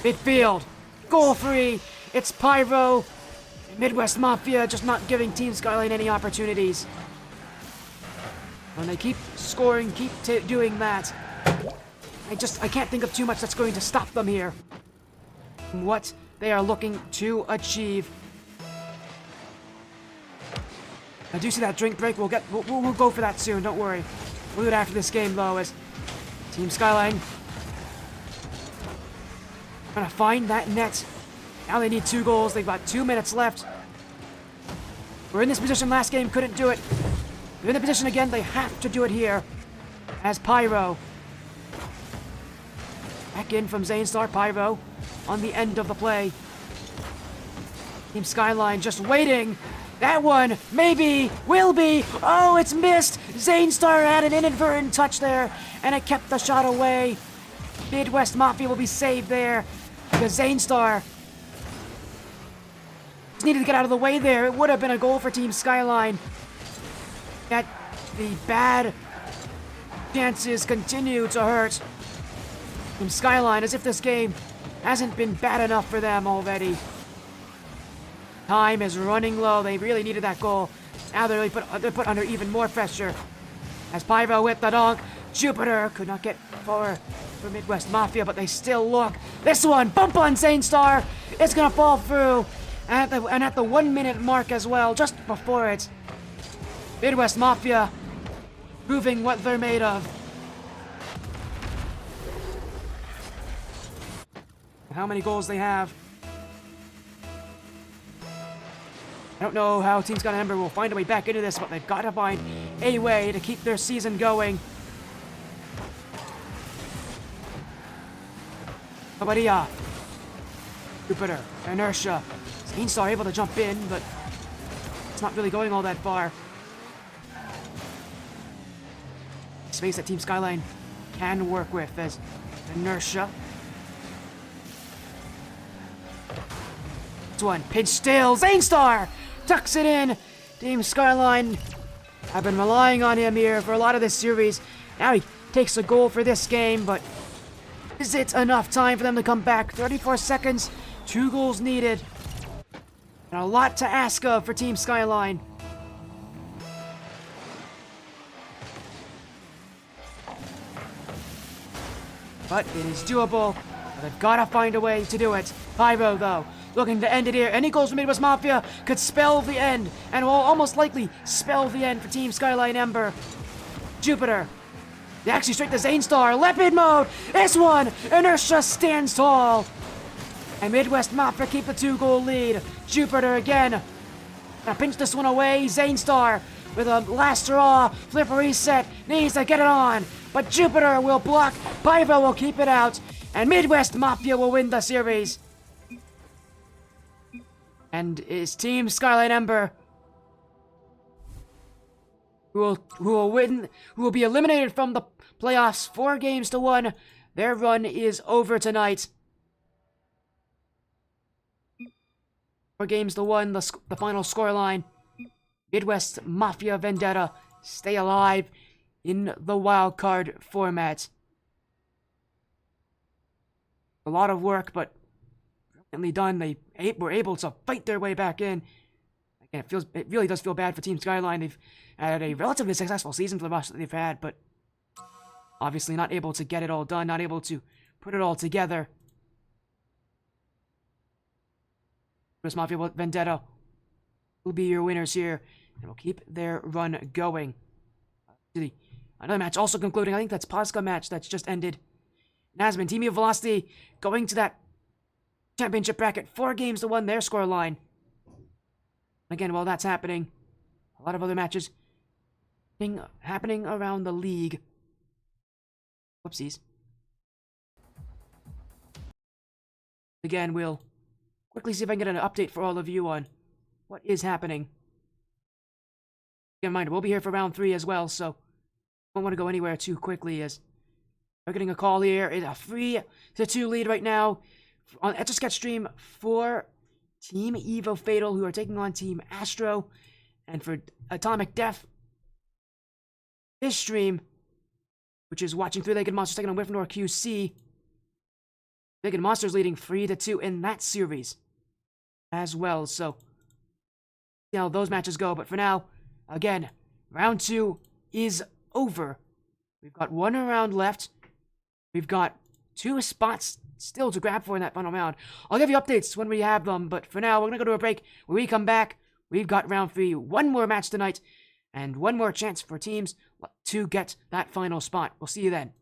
Midfield, goal free. It's Pyro. Midwest Mafia just not giving Team Skyline any opportunities. When they keep scoring, keep doing that. I can't think of too much that's going to stop them here. What they are looking to achieve. I do see that drink break. We'll go for that soon. Don't worry. We'll do it after this game, though, as Team Skyline gonna find that net. Now they need 2 goals. They've got 2 minutes left. We're in this position last game. Couldn't do it. They're in the position again. They have to do it here. As Pyro. Back in from Zanestar. Pyro on the end of the play. Team Skyline just waiting. That one, maybe, will be. Oh, it's missed. Zanestar had an inadvertent touch there, and it kept the shot away. Midwest Mafia will be saved there, because Zanestar just needed to get out of the way there. It would have been a goal for Team Skyline. Yet the bad chances continue to hurt Team Skyline, as if this game hasn't been bad enough for them already. Time is running low. They really needed that goal. Now they're put under even more pressure. As Pyro with the donk. Jupiter could not get forward for Midwest Mafia, but they still look. This one, bump on Zanestar. It's gonna fall through. And at the 1 minute mark as well, just before it. Midwest Mafia proving what they're made of. How many goals they have. I don't know how Team Skyline Ember will find a way back into this, but they've got to find a way to keep their season going. Kabadia. Jupiter. Inertia. Zanestar able to jump in, but it's not really going all that far. Space that Team Skyline can work with as Inertia. This one, pinch still. Zanestar tucks it in. Team Skyline have been relying on him here for a lot of this series. Now he takes a goal for this game, but is it enough time for them to come back? 34 seconds, 2 goals needed. And a lot to ask of for Team Skyline. But it is doable. They've got to find a way to do it. Pyro, though, looking to end it here. Any goals from Midwest Mafia could spell the end, and will almost likely spell the end for Team Skyline Ember. Jupiter. They actually straight to Zanestar. Leopard mode. This one. Inertia stands tall. And Midwest Mafia keep the 2-goal lead. Jupiter again. Now pinch this one away. Zanestar with a last straw. Flip reset. Needs to get it on. But Jupiter will block. Pyro will keep it out. And Midwest Mafia will win the series. And it's Team Skyline Ember who will be eliminated from the playoffs 4-1. Their run is over tonight. 4-1, the final scoreline. Midwest Mafia Vendetta stay alive in the Wildcard format. A lot of work, but brilliantly done. They were able to fight their way back in. Again, it really does feel bad for Team Skyline. They've had a relatively successful season for the most that they've had, but obviously not able to get it all done, not able to put it all together. Midwest Mafia Vendetta will be your winners here, and will keep their run going. Another match also concluding. I think that's Posca match that's just ended. Nasman, Team of Velocity, going to that championship bracket. 4-1, their scoreline. Again, while that's happening, a lot of other matches happening around the league. Whoopsies. Again, we'll quickly see if I can get an update for all of you on what is happening. Keep in mind, we'll be here for round 3 as well, so don't want to go anywhere too quickly, as we're getting a call here. It's a 3-2 lead right now on Etch-a-Sketch stream for Team Evo Fatal, who are taking on Team Astro. And for Atomic Death, this stream, which is watching Three-Legged Monsters taking on Wyffindor QC, Three-Legged Monsters leading 3-2 in that series as well. So, see how those matches go. But for now, again, round 2 is over. We've got 1 round left. We've got 2 spots still to grab for in that final round. I'll give you updates when we have them, but for now, we're going to go to a break. When we come back, we've got round 3, 1 more match tonight, and 1 more chance for teams to get that final spot. We'll see you then.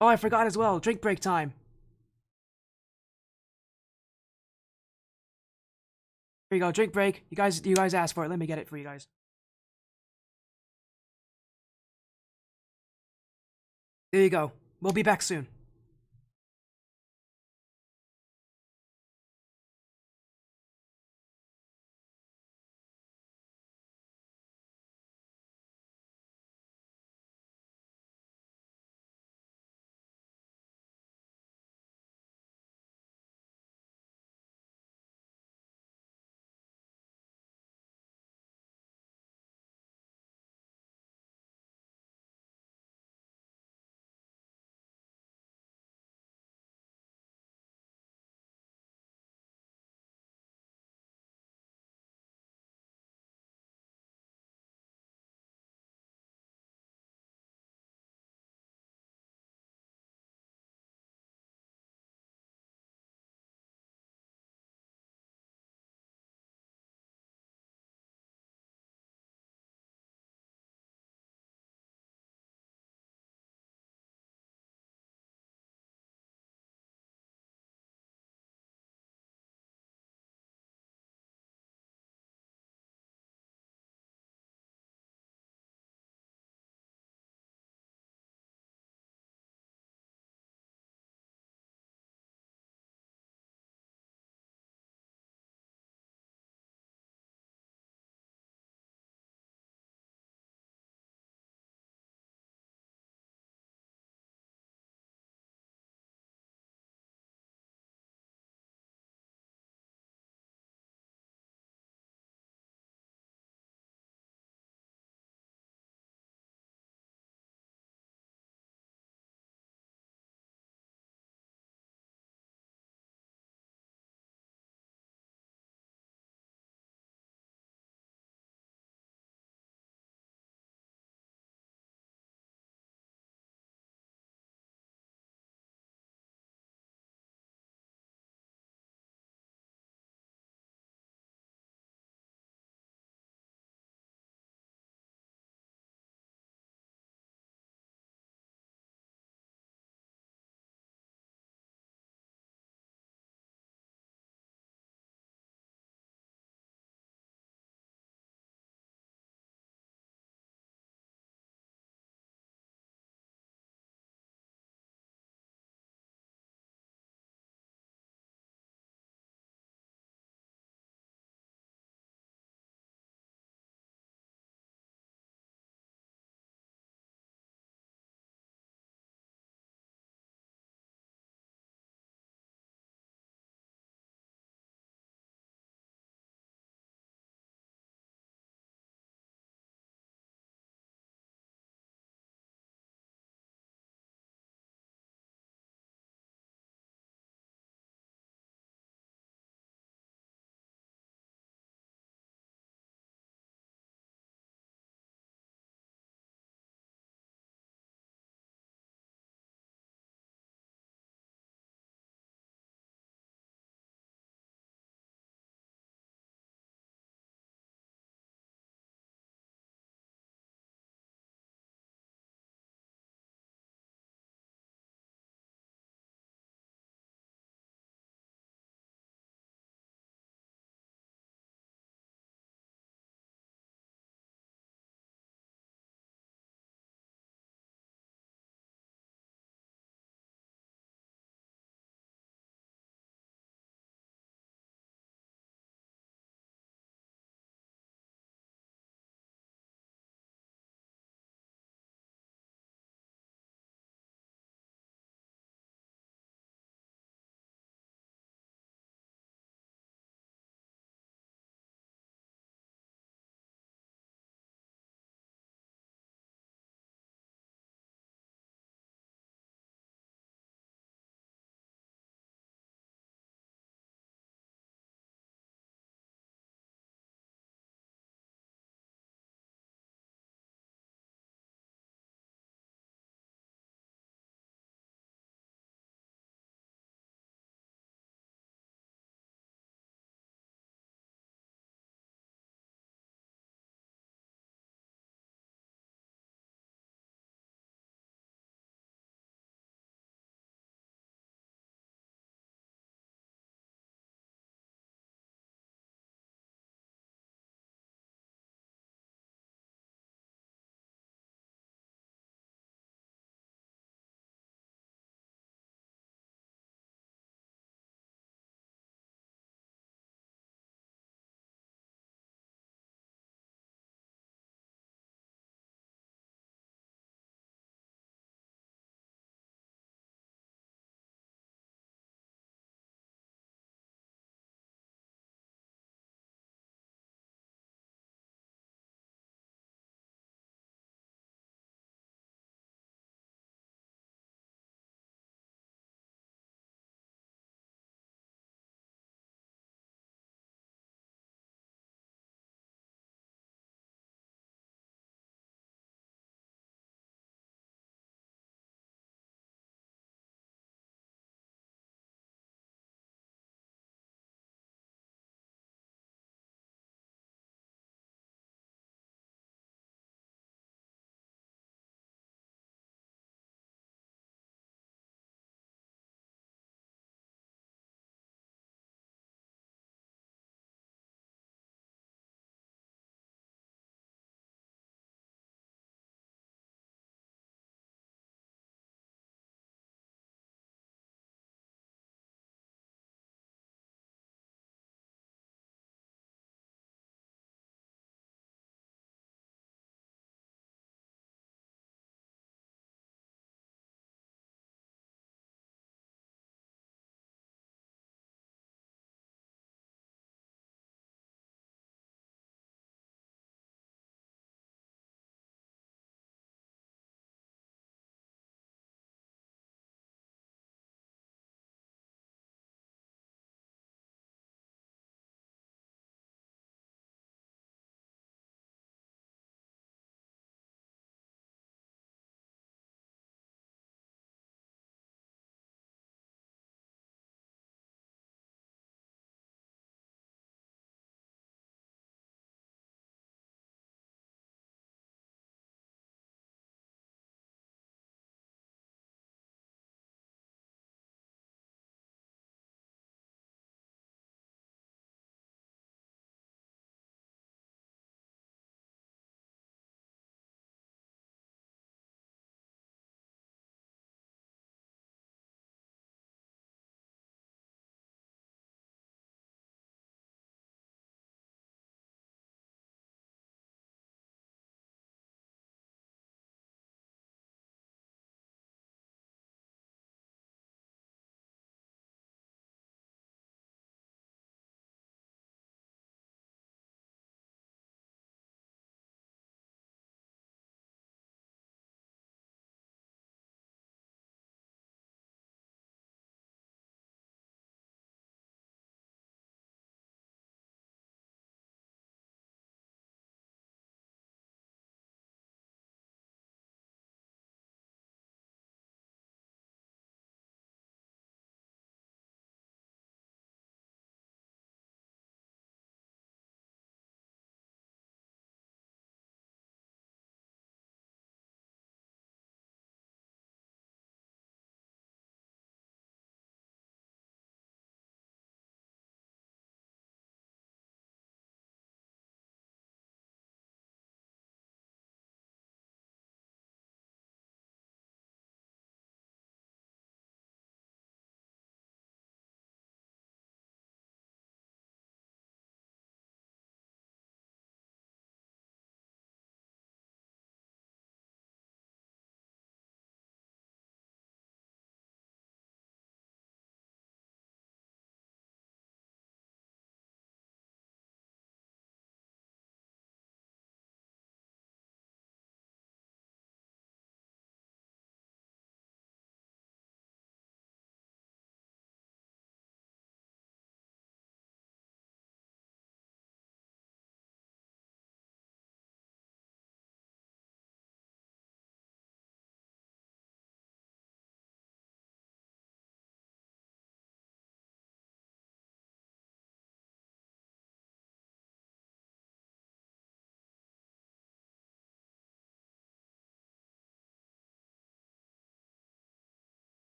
Oh, I forgot as well. Drink break time. Here you go, drink break. You guys asked for it. Let me get it for you guys. There you go. We'll be back soon.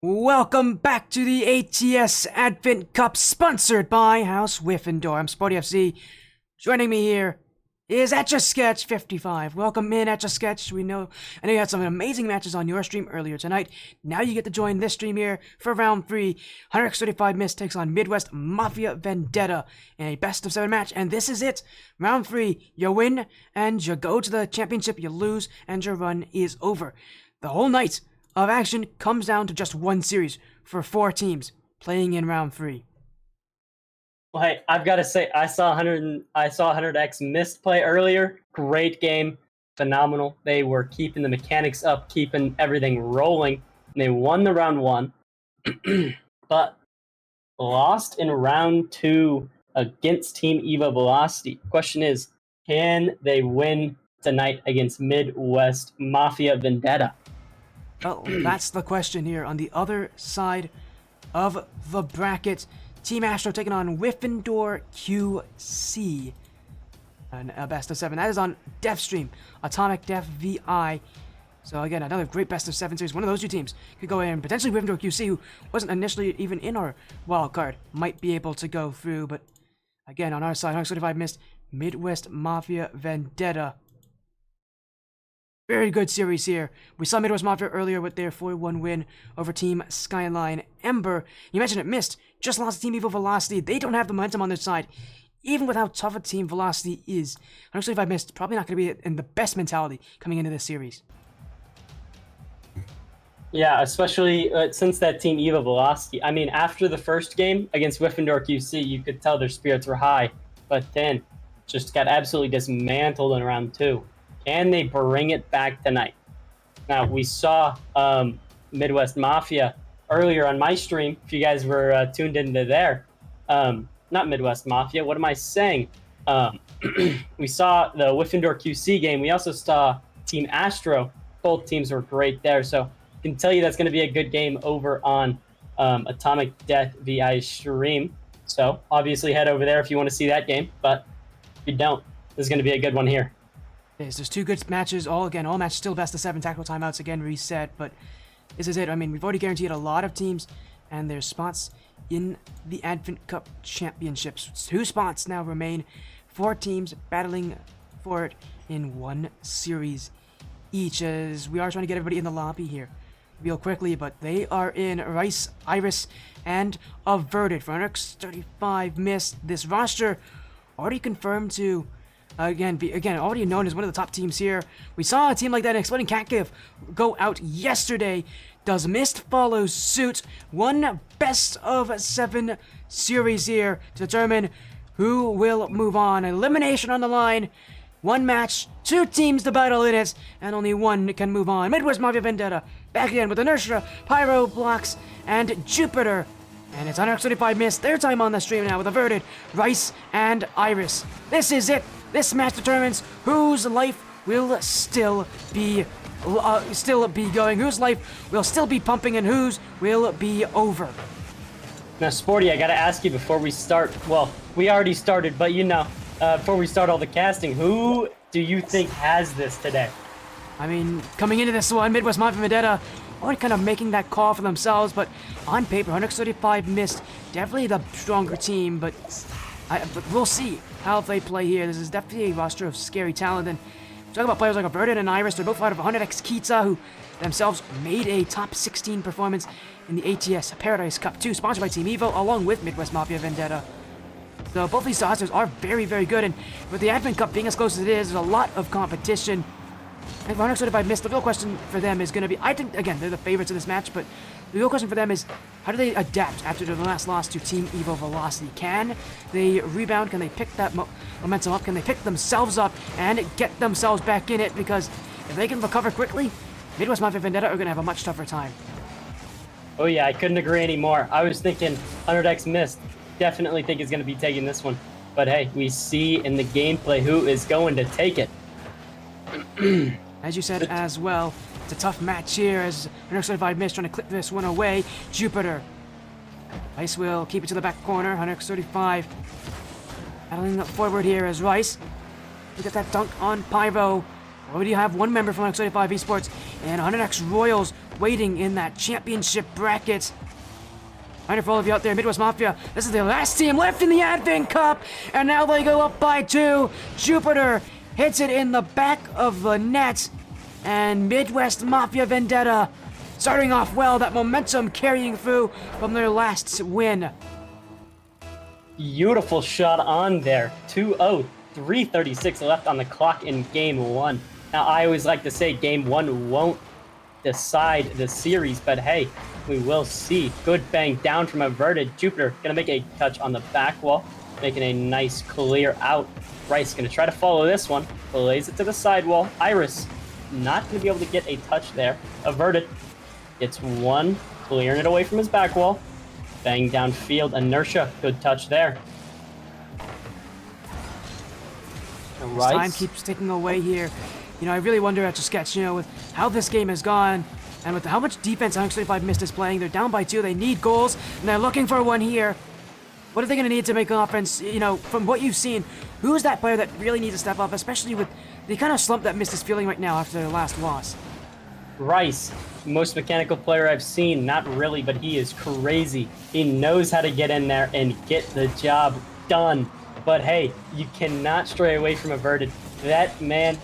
Welcome back to the ATS Advent Cup, sponsored by House Wyffindor. I'm Sporty FC. Joining me here is Sketch55. Welcome in, Sketch. I know you had some amazing matches on your stream earlier tonight. Now you get to join this stream here for round 3. 135 Mist takes on Midwest Mafia Vendetta in a best of 7 match, and this is it. Round 3, you win and you go to the championship, you lose and your run is over. The whole night of action comes down to just one series for 4 teams playing in round 3. Well, hey, I've got to say, I saw 100X Mist play earlier. Great game, phenomenal. They were keeping the mechanics up, keeping everything rolling, and they won the round 1, but lost in round 2 against Team Evo Velocity. Question is, can they win tonight against Midwest Mafia Vendetta? Well, that's the question here. On the other side of the bracket, Team Astro taking on Wyffindor QC. And a best of 7. That is on Devstream, Atomic Def VI. So again, another great best of 7 series. One of those 2 teams could go in. Potentially Wyffindor QC, who wasn't initially even in our wildcard, might be able to go through. But again, on our side, 135 Mist, Midwest Mafia Vendetta. Very good series here. We saw Midwest Mafia earlier with their 4-1 win over Team Skyline. Ember, you mentioned it, Mist, just lost to Team Evo Velocity. They don't have the momentum on their side. Even with how tough a team Velocity is, 135 Mist probably not going to be in the best mentality coming into this series. Yeah, especially since that Team Evo Velocity. I mean, after the first game against Wyffindor QC, you could tell their spirits were high, but then just got absolutely dismantled in round 2. Can they bring it back tonight? Now, we saw Midwest Mafia earlier on my stream, if you guys were tuned into there. Not Midwest Mafia, what am I saying? We saw the Wyffindor QC game. We also saw Team Astro. Both teams were great there. So I can tell you that's going to be a good game over on Atomic Death VI stream. So obviously head over there if you want to see that game. But if you don't, this is going to be a good one here. There's 2 good matches, all matches still best of 7, tactical timeouts again reset, but this is it. I mean, we've already guaranteed a lot of teams and their spots in the Advent Cup Championships. 2 spots now remain, 4 teams battling for it in 1 series each, as we are trying to get everybody in the lobby here real quickly, but they are in Rice, Iris, and Averted. For 135 Mist, this roster already confirmed to Again, already known as one of the top teams here. We saw a team like that in Exploding Cat go out yesterday. Does Mist follow suit? 1 best of 7 series here to determine who will move on. Elimination on the line. 1 match, 2 teams to battle in it, and only 1 can move on. Midwest Mafia Vendetta back again with Inertia, Pyro, Blocks, and Jupiter. And it's 135 Mist, their time on the stream now with Averted, Rice, and Iris. This is it. This match determines whose life will still be going, whose life will still be pumping, and whose will be over. Now, Sporty, I gotta ask you before we start. Well, we already started, but before we start all the casting, who do you think has this today? I mean, coming into this one, Midwest Mafia Vendetta already kind of making that call for themselves, but on paper, 135 Mist, definitely the stronger team, but we'll see how they play here. This is definitely a roster of scary talent, and talk about players like Averted and Iris. They're both out of 100X Kita, who themselves made a top 16 performance in the ATS Paradise Cup 2, sponsored by Team Evo, along with Midwest Mafia Vendetta. So both these rosters are very, very good, and with the Advent Cup being as close as it is, there's a lot of competition. And 135 Mist, the real question for them is going to be, I think, again, they're the favorites of this match, but the real question for them is, how do they adapt after their last loss to Team Evo Velocity? Can they rebound? Can they pick that momentum up? Can they pick themselves up and get themselves back in it? Because if they can recover quickly, Midwest Mafia Vendetta are going to have a much tougher time. Oh yeah, I couldn't agree anymore. I was thinking 100X Mist. Definitely think is going to be taking this one. But hey, we see in the gameplay who is going to take it. As you said as well, it's a tough match here as 135 Mist trying to clip this one away. Jupiter. Rice will keep it to the back corner. 135 battling forward here as Rice. Look at that dunk on Pyro. Already have 1 member from 135 Esports, and 100X Royals waiting in that championship bracket. Reminder for all of you out there, Midwest Mafia, this is the last team left in the Advent Cup, and now they go up by 2. Jupiter hits it in the back of the net, and Midwest Mafia Vendetta starting off well, that momentum carrying through from their last win. Beautiful shot on there. 2-0, 3:36 left on the clock in game 1. Now, I always like to say game 1 won't decide the series, but hey, we will see. Good bang down from Averted. Jupiter gonna make a touch on the back wall, making a nice clear out. Rice gonna try to follow this one, plays it to the side wall. Iris not gonna be able to get a touch there. Averted gets one, clearing it away from his back wall. Bang downfield, Inertia, good touch there. Rice. Time keeps ticking away here. You know, I really wonder at the sketch, you know, with how this game has gone and with how much defense X35 Mist is playing. They're down by 2, they need goals, and they're looking for one here. What are they going to need to make offense? You know, from what you've seen, who's that player that really needs to step up, especially with the kind of slump that Mist is feeling right now after their last loss? Rice, most mechanical player I've seen, not really, but he is crazy. He knows how to get in there and get the job done. But hey, you cannot stray away from Averted. That man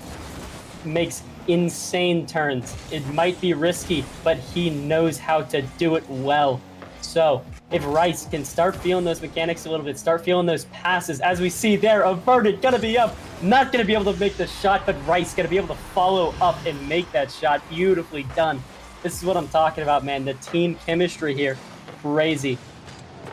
makes insane turns. It might be risky, but he knows how to do it well. So if Rice can start feeling those mechanics a little bit, start feeling those passes, as we see there, Averted gonna be up, not gonna be able to make the shot, but Rice gonna be able to follow up and make that shot. Beautifully done. This is what I'm talking about, man. The team chemistry here, crazy.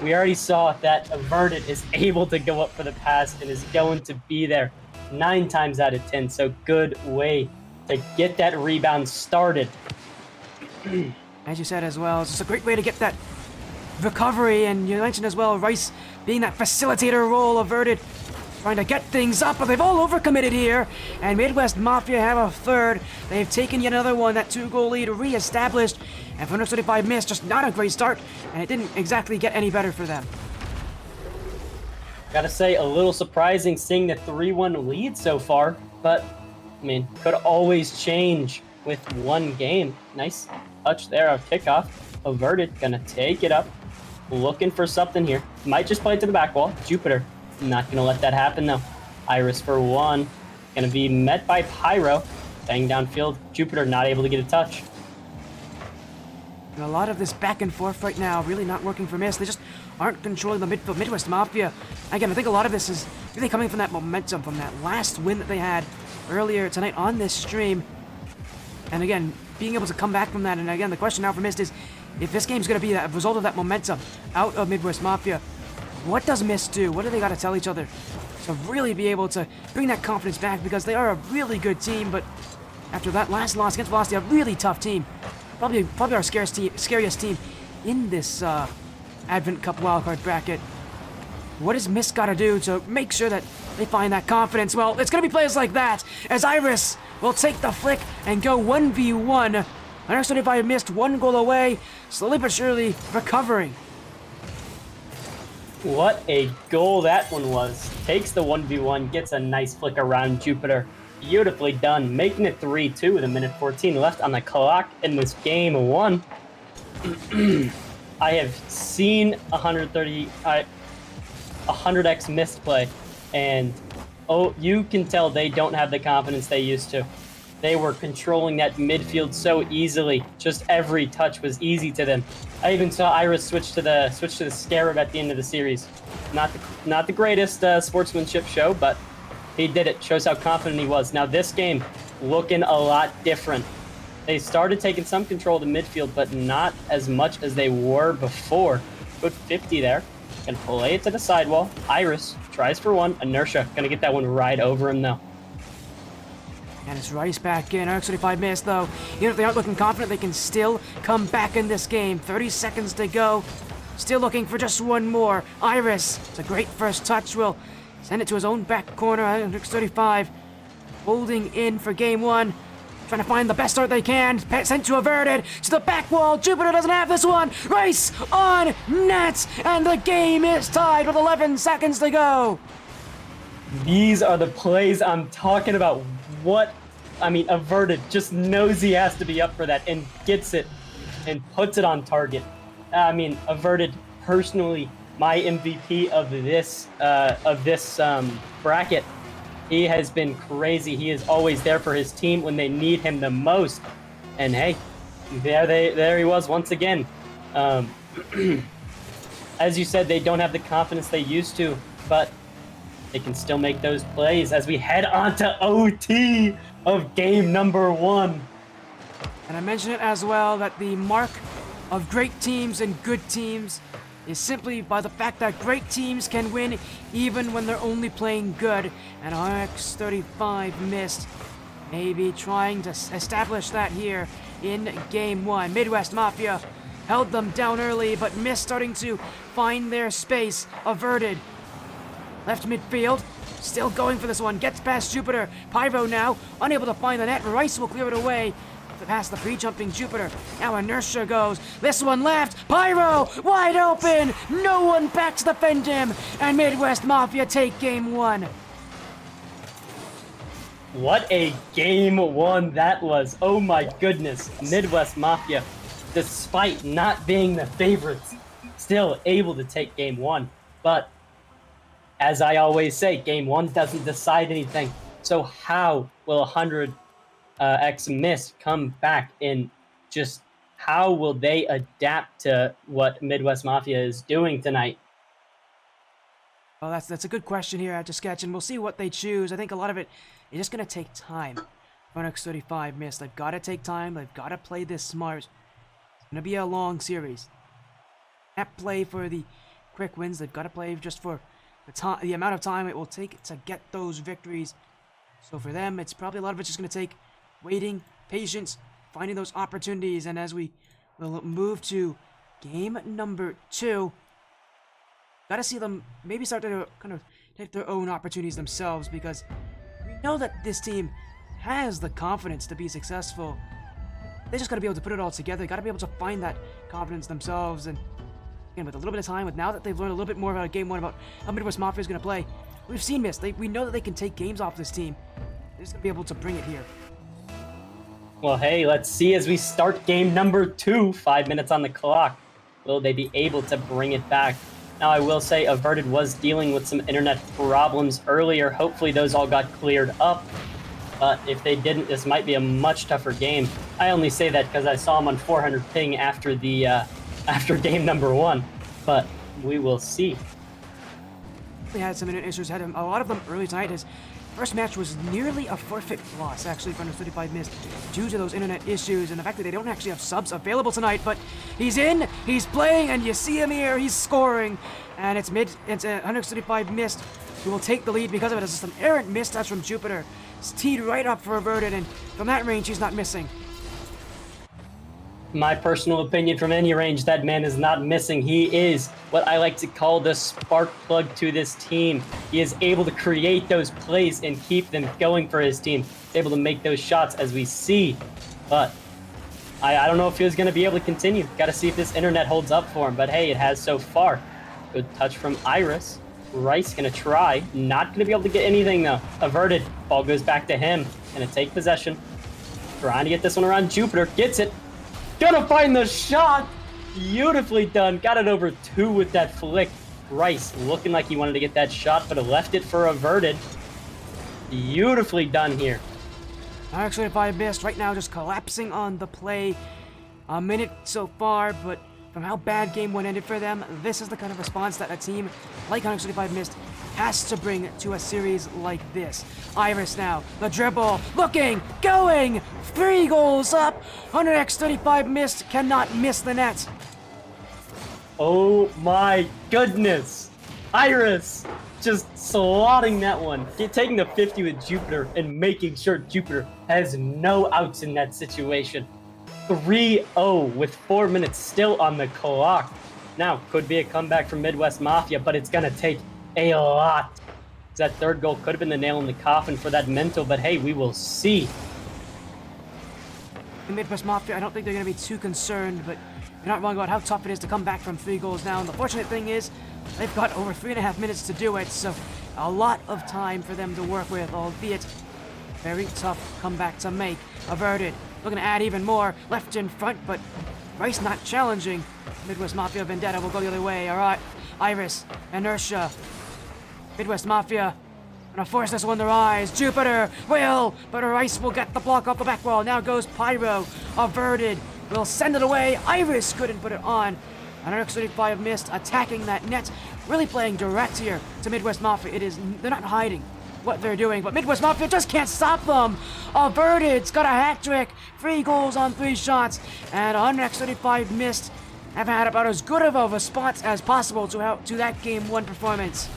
We already saw that Averted is able to go up for the pass and is going to be there 9 times out of 10. So good way to get that rebound started. As you said as well, it's just a great way to get that recovery, and you mentioned as well, Rice being that facilitator role, Averted trying to get things up, but they've all overcommitted here, and Midwest Mafia have a third. They've taken yet another one, that 2-goal lead re-established, and 135 Mist, just not a great start, and it didn't exactly get any better for them. Gotta say, a little surprising seeing the 3-1 lead so far, but, I mean, could always change with one game. Nice touch there of kickoff. Averted, gonna take it up, looking for something here. Might just play it to the back wall. Jupiter, not gonna let that happen though. Iris for one, gonna be met by Pyro. Bang downfield, Jupiter not able to get a touch. And a lot of this back and forth right now really not working for Mist. They just aren't controlling the midfield. Midwest Mafia, again, I think a lot of this is really coming from that momentum, from that last win that they had earlier tonight on this stream. And again, being able to come back from that. And again, the question now for Mist is, if this game's going to be a result of that momentum out of Midwest Mafia, what does Mist do? What do they got to tell each other to really be able to bring that confidence back? Because they are a really good team, but after that last loss against Velocity, a really tough team. Probably our scariest team in this Advent Cup wildcard bracket. What does Mist got to do to make sure that they find that confidence? Well, it's going to be plays like that, as Iris will take the flick and go 1v1. X35 Mist 1 goal away, slowly but surely recovering. What a goal that one was. Takes the 1v1, gets a nice flick around Jupiter. Beautifully done, making it 3-2 with 1:14 left on the clock in this game 1. I have seen 100x Mist play, and oh, you can tell they don't have the confidence they used to. They were controlling that midfield so easily. Just every touch was easy to them. I even saw Iris switch to the Scarab at the end of the series. Not the greatest sportsmanship show, but he did it. Shows how confident he was. Now this game looking a lot different. They started taking some control of the midfield, but not as much as they were before. Good 50 there. Can play it to the sidewall. Iris tries for one. Inertia gonna get that one right over him though. And it's Rice back in. X35 Mist, though. Even if they aren't looking confident, they can still come back in this game. 30 seconds to go. Still looking for just one more. Iris, it's a great first touch. Will send it to his own back corner. X35 holding in for game 1. Trying to find the best start they can. Sent to Averted. To the back wall. Jupiter doesn't have this one. Rice on net. And the game is tied with 11 seconds to go. These are the plays I'm talking about. Averted just knows he has to be up for that and gets it. and puts it on target. I mean, Averted, personally, my MVP of this bracket. He has been crazy. He is always there for his team when they need him the most. And hey, there he was once again. As you said, they don't have the confidence they used to, but they can still make those plays as we head on to OT of game number 1. And I mentioned it as well that the mark of great teams and good teams is simply by the fact that great teams can win even when they're only playing good. And RX-35 missed, maybe trying to establish that here in game 1. Midwest Mafia held them down early, but missed, starting to find their space. Averted. Left midfield. Still going for this one. Gets past Jupiter. Pyro now. Unable to find the net. Rice will clear it away. Past the pre-jumping Jupiter. Now Inertia goes. This one left. Pyro! Wide open! No one back to defend him. And Midwest Mafia take game 1. What a game 1 that was. Oh my goodness. Midwest Mafia, despite not being the favorites, still able to take game 1. But as I always say, game 1 doesn't decide anything. So how will 100x miss come back, in just how will they adapt to what Midwest Mafia is doing tonight? Well, that's a good question here after sketch, and we'll see what they choose. I think a lot of it is just going to take time. RX-35 missed. They've got to take time. They've got to play this smart. It's going to be a long series. Can't play for the quick wins. They've got to play just for the amount of time it will take to get those victories. So for them, it's probably a lot of it's just going to take waiting, patience, finding those opportunities. And as we will move to game number 2, gotta see them maybe start to kind of take their own opportunities themselves, because we know that this team has the confidence to be successful. They just gotta be able to put it all together. They gotta be able to find that confidence themselves. And again, with a little bit of time, with now that they've learned a little bit more about game 1, about how Midwest Mafia is gonna play, we've seen this. We know that they can take games off this team. They're just gonna be able to bring it here. Well, hey, let's see as we start game number 2, 5 minutes on the clock. Will they be able to bring it back? Now, I will say Averted was dealing with some internet problems earlier. Hopefully those all got cleared up. But if they didn't, this might be a much tougher game. I only say that because I saw him on 400 ping after the after game number 1. But we will see. They had some internet issues. Had a lot of them early tonight. His first match was nearly a forfeit loss, actually, for 35 missed due to those internet issues and the fact that they don't actually have subs available tonight. But he's in, he's playing, and you see him here, he's scoring. And it's 135 missed who will take the lead because of it. It's just an errant misstouch from Jupiter. It's teed right up for Averted, and from that range, he's not missing. My personal opinion, from any range, that man is not missing. He is what I like to call the spark plug to this team. He is able to create those plays and keep them going for his team. He's able to make those shots, as we see. But I don't know if he was going to be able to continue. Got to see if this internet holds up for him. But hey, it has so far. Good touch from Iris. Rice going to try. Not going to be able to get anything, though. Averted. Ball goes back to him. Going to take possession. Trying to get this one around Jupiter. Gets it. Gonna find the shot! Beautifully done. Got it over 2 with that flick. Rice looking like he wanted to get that shot, but left it for Averted. Beautifully done here. Actually, if I missed, right now just collapsing on the play. A minute so far, but from how bad game 1 ended for them, this is the kind of response that a team like 135 missed has to bring to a series like this. Iris now, the dribble, looking, going, 3 goals up. 100x35 missed, cannot miss the net. Oh my goodness. Iris just slotting that one. Taking the 50 with Jupiter and making sure Jupiter has no outs in that situation. 3-0 with 4 minutes still on the clock. Now, could be a comeback from Midwest Mafia, but it's going to take a lot. That third goal could have been the nail in the coffin for that mental, but hey, we will see. Midwest Mafia, I don't think they're going to be too concerned, but you're not wrong about how tough it is to come back from 3 goals down. The fortunate thing is, they've got over 3.5 minutes to do it, so a lot of time for them to work with, albeit very tough comeback to make. Averted looking to add even more left in front, but Rice not challenging. Midwest Mafia Vendetta will go the other way. All right, Iris, Inertia, Midwest Mafia gonna force this one to rise. Jupiter will, but Rice will get the block off the back wall. Now goes Pyro, averted, will send it away. Iris couldn't put it on. And RX-35 missed, attacking that net, really playing direct here to Midwest Mafia. They're not hiding what they're doing, but Midwest Mafia just can't stop them. Averted's got a hat trick, 3 goals on 3 shots, and RX-35 missed. Have had about as good of a response as possible to that Game 1 performance.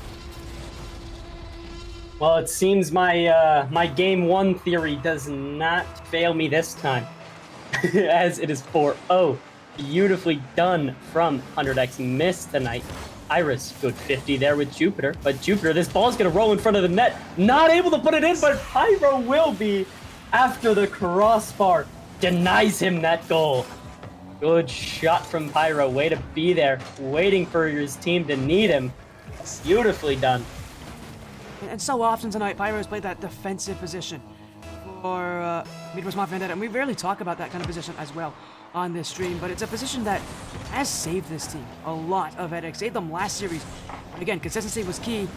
Well, it seems my Game 1 theory does not fail me this time, as it is 4-0. Beautifully done from 100x miss tonight. Iris, good 50 there with Jupiter, but Jupiter, this ball's gonna roll in front of the net. Not able to put it in, but Pyro will be after the crossbar. Denies him that goal. Good shot from Pyro. Way to be there, waiting for his team to need him. Beautifully done. And so often tonight, Pyro's played that defensive position for Midwest Mafia Vendetta, and we rarely talk about that kind of position as well on this stream, but it's a position that has saved this team a lot of headaches. Saved them last series. Again, consistency was key.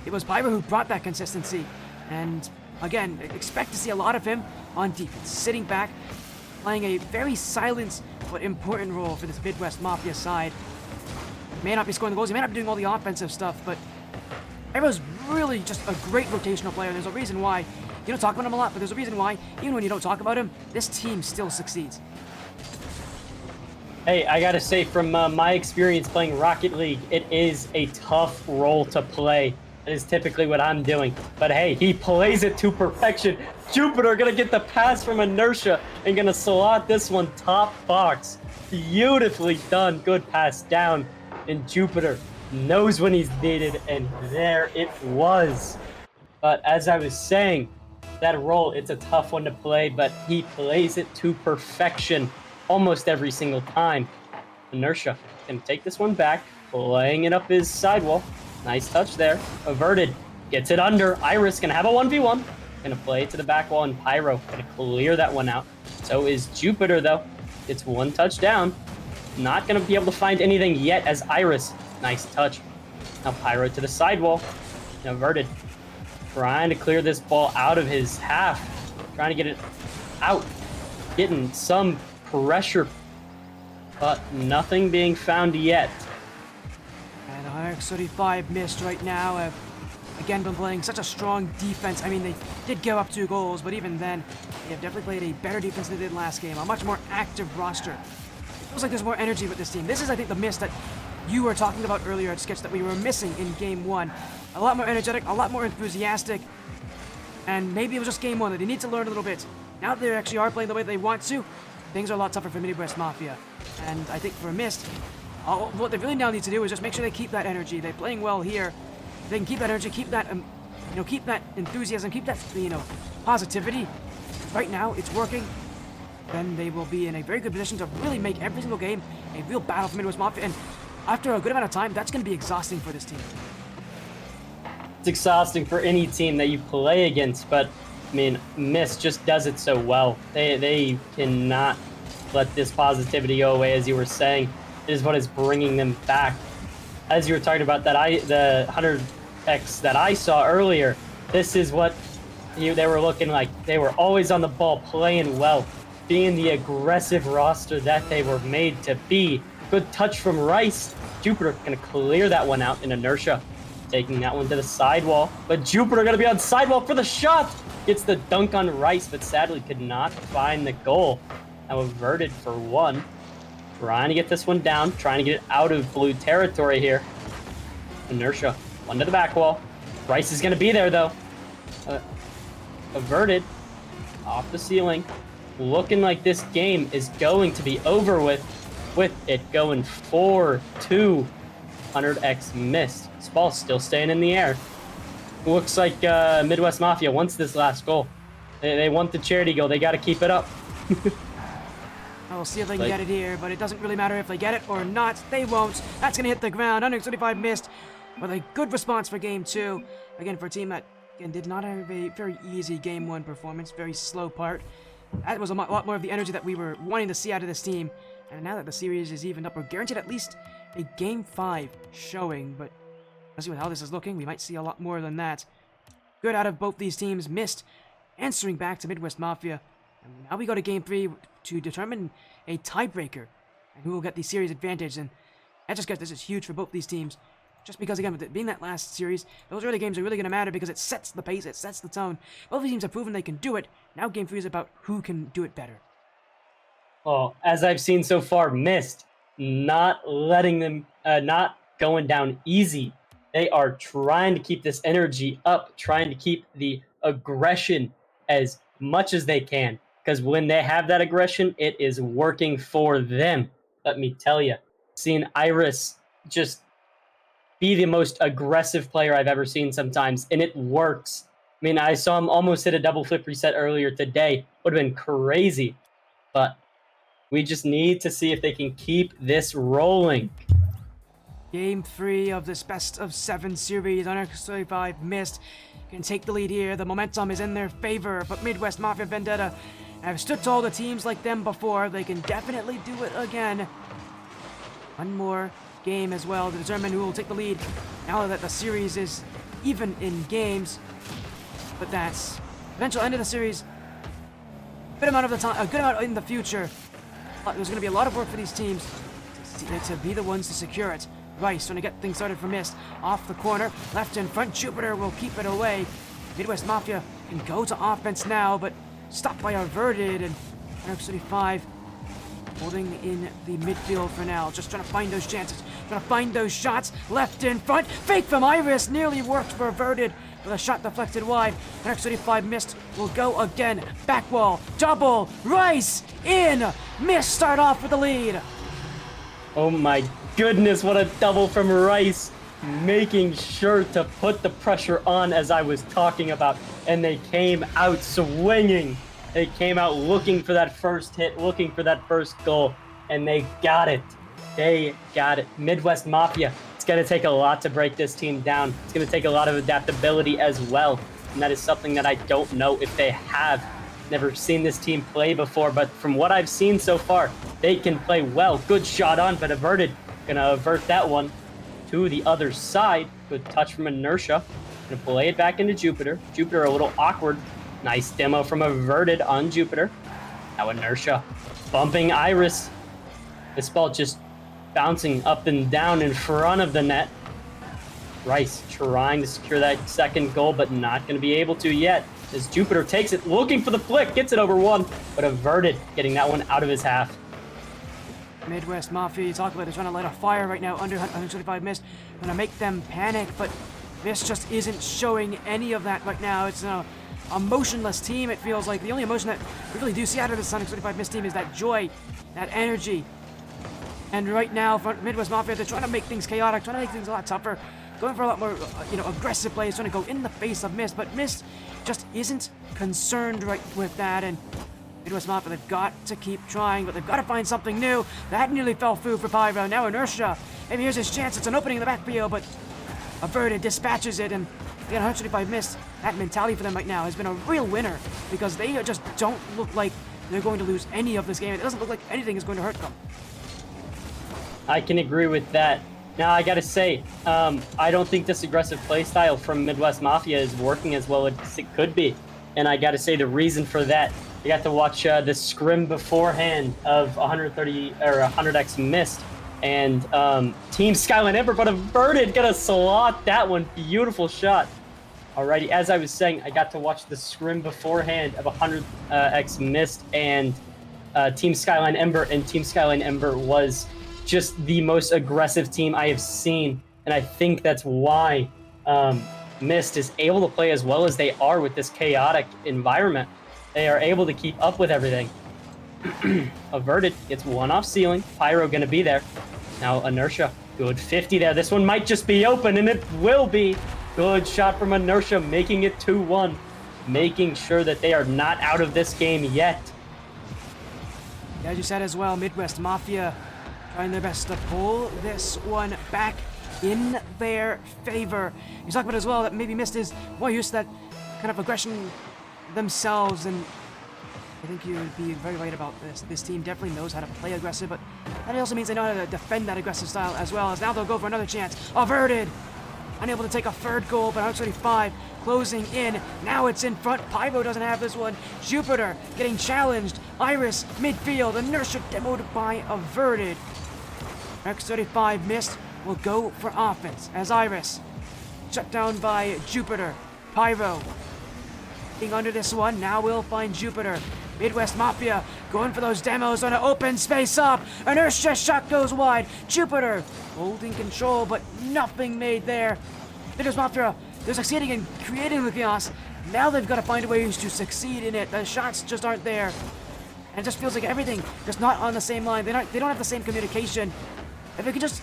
It was Pyro who brought that consistency, and again, expect to see a lot of him on defense, sitting back, playing a very silent but important role for this Midwest Mafia side. May not be scoring the goals, he may not be doing all the offensive stuff, but Pyro's really just a great rotational player. There's a reason why you don't talk about him a lot, but there's a reason why, even when you don't talk about him, this team still succeeds. Hey, I gotta say, from my experience playing Rocket League, it is a tough role to play. That is typically what I'm doing. But hey, he plays it to perfection. Jupiter gonna get the pass from Inertia and gonna slot this one top box. Beautifully done. Good pass down. And Jupiter knows when he's needed, and there it was. But as I was saying, that role, it's a tough one to play, but he plays it to perfection almost every single time. Inertia can take this one back, playing it up his sidewall. Nice touch there. Averted. Gets it under. Iris gonna have a 1v1. Gonna play it to the back wall, and Pyro gonna clear that one out. So is Jupiter, though. It's 1 touchdown. Not gonna be able to find anything yet as Iris. Nice touch. Now Pyro to the sidewall. Averted. Trying to clear this ball out of his half. Trying to get it out. Getting some pressure, but nothing being found yet. And RX-35 missed right now. Again, been playing such a strong defense. I mean, they did give up 2 goals, but even then, they have definitely played a better defense than they did last game. A much more active roster. It feels like there's more energy with this team. This is, I think, the miss that you were talking about earlier at Sketch that we were missing in Game 1. A lot more energetic, a lot more enthusiastic, and maybe it was just Game 1 that they need to learn a little bit. Now that they actually are playing the way they want to, things are a lot tougher for Midwest Mafia. And I think for Mist, what they really now need to do is just make sure they keep that energy. They're playing well here. They can keep that energy, keep that, keep that enthusiasm, keep that, positivity. Right now, it's working. Then they will be in a very good position to really make every single game a real battle for Midwest Mafia. And after a good amount of time, that's going to be exhausting for this team. It's exhausting for any team that you play against, but I mean, Mist just does it so well. They cannot let this positivity go away, as you were saying. It is what is bringing them back. As you were talking about the 100x that I saw earlier, this is what they were looking like. They were always on the ball, playing well, being the aggressive roster that they were made to be. Good touch from Rice. Jupiter gonna clear that one out in Inertia. Taking that one to the sidewall, but Jupiter gonna be on sidewall for the shot. Gets the dunk on Rice, but sadly could not find the goal. Now averted for 1. Trying to get this one down, trying to get it out of blue territory here. Inertia, 1 to the back wall. Rice is gonna be there though. Averted, off the ceiling. Looking like this game is going to be over with it going 4-2. 100x missed. This ball's still staying in the air. Looks like Midwest Mafia wants this last goal. They want the charity goal. They got to keep it up. We'll see if they can get it here, but it doesn't really matter if they get it or not. They won't. That's going to hit the ground. 135 missed, but a good response for Game 2. Again, for a team that again did not have a very easy Game 1 performance. Very slow part. That was a lot more of the energy that we were wanting to see out of this team. And now that the series is evened up, we're guaranteed at least a Game 5 showing. But let's see with how this is looking. We might see a lot more than that. Good out of both these teams. Mist answering back to Midwest Mafia. And now we go to Game 3 to determine a tiebreaker and who will get the series advantage. And this is huge for both these teams. Just because, again, with it being that last series, those early games are really going to matter because it sets the pace, it sets the tone. Both these teams have proven they can do it. Now Game 3 is about who can do it better. Well, as I've seen so far, Mist not letting them, not going down easy. They are trying to keep this energy up, trying to keep the aggression as much as they can. Because when they have that aggression, it is working for them. Let me tell you. Seeing Iris just be the most aggressive player I've ever seen sometimes, and it works. I mean, I saw him almost hit a double flip reset earlier today. Would have been crazy. But we just need to see if they can keep this rolling. Game 3 of this best of 7 series. Under 35 Mist can take the lead here. The momentum is in their favor, but Midwest Mafia Vendetta have stood tall to teams like them before. They can definitely do it again. One more game as well to determine who will take the lead now that the series is even in games. But that's eventual end of the series. A good amount of the time, a good amount in the future. But there's going to be a lot of work for these teams to be the ones to secure it. Rice trying to get things started for Mist. Off the corner, left in front. Jupiter will keep it away. Midwest Mafia can go to offense now, but stopped by Averted and RX35 holding in the midfield for now. Just trying to find those chances, trying to find those shots. Left in front, fake from Iris, nearly worked for Averted, with a shot deflected wide. RX35 Mist will go again. Back wall, double, Rice in. Mist start off with the lead. Oh my goodness, what a double from Rice. Making sure to put the pressure on as I was talking about. And they came out swinging. They came out looking for that first hit, looking for that first goal. And they got it. They got it. Midwest Mafia, it's going to take a lot to break this team down. It's going to take a lot of adaptability as well. And that is something that I don't know if they have. Never seen this team play before, but from what I've seen so far, they can play well. Good shot on, but Averted. Gonna avert that one to the other side. Good touch from Inertia. Gonna play it back into Jupiter. Jupiter a little awkward. Nice demo from Averted on Jupiter. Now Inertia bumping Iris. This ball just bouncing up and down in front of the net. Rice trying to secure that second goal, but not going to be able to yet. As Jupiter takes it, looking for the flick, gets it over one, but Averted getting that one out of his half. Midwest Mafia, you talk about it, trying to light a fire right now under 125 Mist. Gonna make them panic, but Mist just isn't showing any of that right now. It's a motionless team, it feels like. The only emotion that we really do see out of this 125 Mist team is that joy, that energy. And right now, for Midwest Mafia, they're trying to make things chaotic, trying to make things a lot tougher, going for a lot more, aggressive plays, trying to go in the face of Mist, but Mist just isn't concerned right with that, and Midwest Mafia, they've got to keep trying, but they've got to find something new. That nearly fell through for Pyro. Now Inertia, maybe here's his chance. It's an opening in the backfield, but Averted dispatches it, and they got 125 Mist. That mentality for them right now has been a real winner, because they just don't look like they're going to lose any of this game. It doesn't look like anything is going to hurt them. I can agree with that. Now, I gotta say, I don't think this aggressive playstyle from Midwest Mafia is working as well as it could be. And I gotta say the reason for that, you got to watch the scrim beforehand of 130 or 100x Mist, and Team Skyline Ember, but Averted gonna slot that one. Beautiful shot. Alrighty, as I was saying, I got to watch the scrim beforehand of 100x Mist and Team Skyline Ember, and Team Skyline Ember was just the most aggressive team I have seen, and I think that's why Mist is able to play as well as they are with this chaotic environment. They are able to keep up with everything. Averted gets one off ceiling. Pyro gonna be there. Now Inertia, good 50 there. This one might just be open, and it will be. Good shot from Inertia, making it 2-1. Making sure that they are not out of this game yet. As you said as well, Midwest Mafia trying their best to pull this one back in their favor. You talk about as well that maybe Mist is more used to that kind of aggression themselves, and I think you would be very right about this. This team definitely knows how to play aggressive, but that also means they know how to defend that aggressive style as well. As now they'll go for another chance. Averted! Unable to take a third goal, but 135 closing in. Now it's in front. Pyro doesn't have this one. Jupiter getting challenged. Iris midfield. Inertia demoed by Averted. X35 missed. Will go for offense as Iris shut down by Jupiter. Pyro being under this one. Now we'll find Jupiter. Midwest Mafia going for those demos on an open space up. Inertia shot goes wide. Jupiter holding control, but nothing made there. Midwest Mafia, they're succeeding in creating the chaos. Now they've got to find ways to succeed in it. The shots just aren't there. And it just feels like everything just not on the same line. They don't have the same communication. If they could just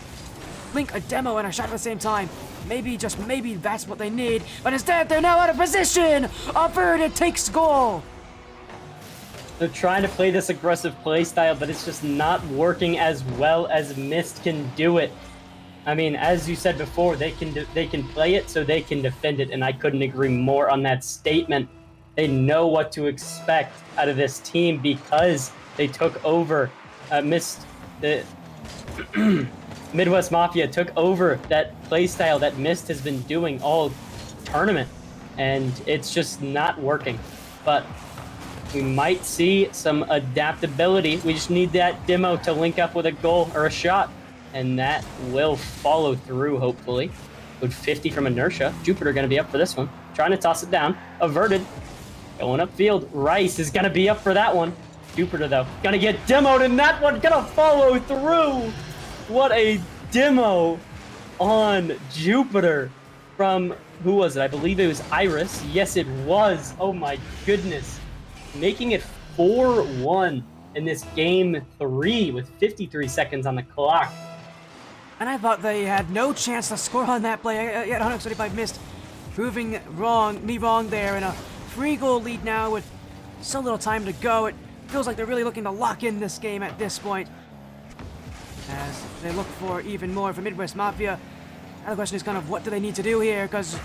link a demo and a shot at the same time, maybe, just maybe, that's what they need. But instead, they're now out of position. Averted takes goal. They're trying to play this aggressive play style, but it's just not working as well as Mist can do it. I mean, as you said before, they can play it so they can defend it, and I couldn't agree more on that statement. They know what to expect out of this team because they took over. The Midwest Mafia took over that play style that Mist has been doing all tournament, and it's just not working. But we might see some adaptability. We just need that demo to link up with a goal or a shot, and that will follow through, hopefully. With 50 from Inertia. Jupiter going to be up for this one. Trying to toss it down. Averted. Going upfield. Rice is going to be up for that one. Jupiter, though, going to get demoed in that one. Going to follow through. What a demo on Jupiter from, who was it? I believe it was Iris. Yes, it was. Oh, my goodness. Making it 4-1 in this game 3 with 53 seconds on the clock. And I thought they had no chance to score on that play. Yet 135 missed, proving me wrong there. And a 3-goal lead now with so little time to go. It feels like they're really looking to lock in this game at this point, as they look for even more from Midwest Mafia. Now the question is kind of what do they need to do here, because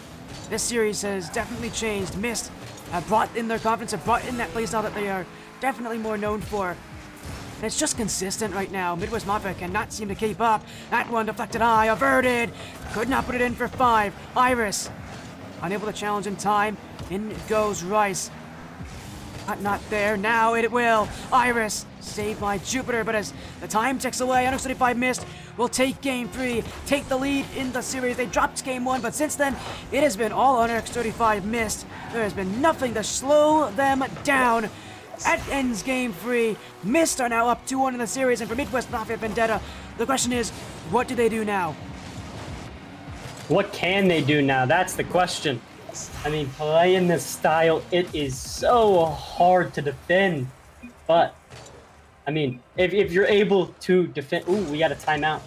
this series has definitely changed. Mist have brought in their confidence, have brought in that playstyle that they are definitely more known for. And it's just consistent right now. Midwest Mafia cannot seem to keep up. That one deflected high, Averted. Could not put it in for 5. Iris, unable to challenge in time. In goes Rice. Not there. Now it will. Iris, saved by Jupiter, but as the time ticks away, 135 missed. Will take game 3, take the lead in the series. They dropped game 1, but since then, it has been all X35 missed. There has been nothing to slow them down. That ends game 3. Mist are now up 2-1 in the series, and for Midwest Mafia Vendetta, the question is, what do they do now? What can they do now? That's the question. I mean, playing this style, it is so hard to defend. But, I mean, if you're able to defend... Ooh, we got a timeout.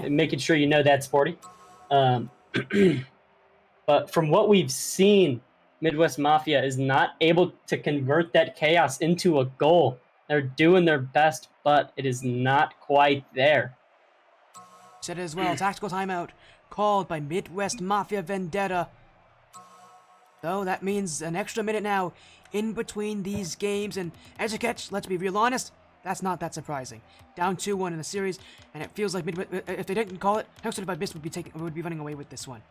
Making sure you know that, Sporty. But from what we've seen, Midwest Mafia is not able to convert that chaos into a goal. They're doing their best, but it is not quite there. Said it as well. Tactical timeout called by Midwest Mafia Vendetta. So that means an extra minute now in between these games. And as you catch, let's be real honest, that's not that surprising. Down 2-1 in the series, and it feels like if they didn't call it, X35 Mist would be running away with this one.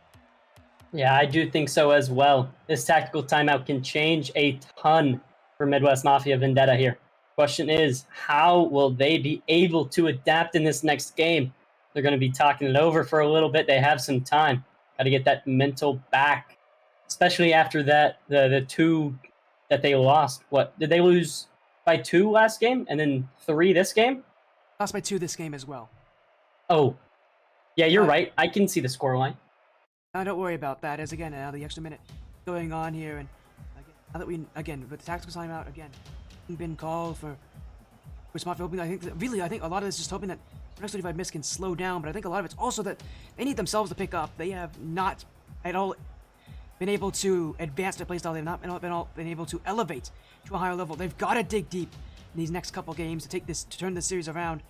Yeah, I do think so as well. This tactical timeout can change a ton for Midwest Mafia Vendetta here. Question is, how will they be able to adapt in this next game? They're going to be talking it over for a little bit. They have some time. Got to get that mental back, especially after that the 2 that they lost. What, did they lose by 2 last game and then 3 this game? Lost by 2 this game as well. Oh, yeah, you're right. I can see the scoreline. Don't worry about that, as again, now the extra minute going on here, and again, now that with the tactical timeout, again, been called for Mafia hoping, I think a lot of this is just hoping that X35 Mist can slow down, but I think a lot of it's also that they need themselves to pick up. They have not at all been able to advance their playstyle. They've not been able to elevate to a higher level. They've got to dig deep in these next couple games to turn this series around.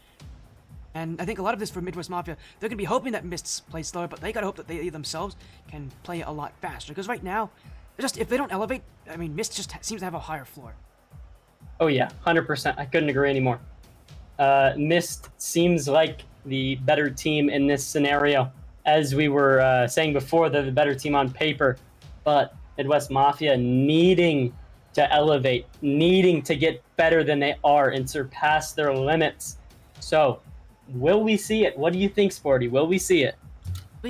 And I think a lot of this for Midwest Mafia, they're going to be hoping that Mists play slower, but they got to hope that they themselves can play a lot faster. Because right now, if they don't elevate, I mean, Mist just seems to have a higher floor. Oh yeah, 100%. I couldn't agree anymore. Mist seems like the better team in this scenario. As we were saying before, they're the better team on paper, but Midwest Mafia needing to elevate, needing to get better than they are and surpass their limits. So, will we see it? What do you think, Sporty? Will we see it?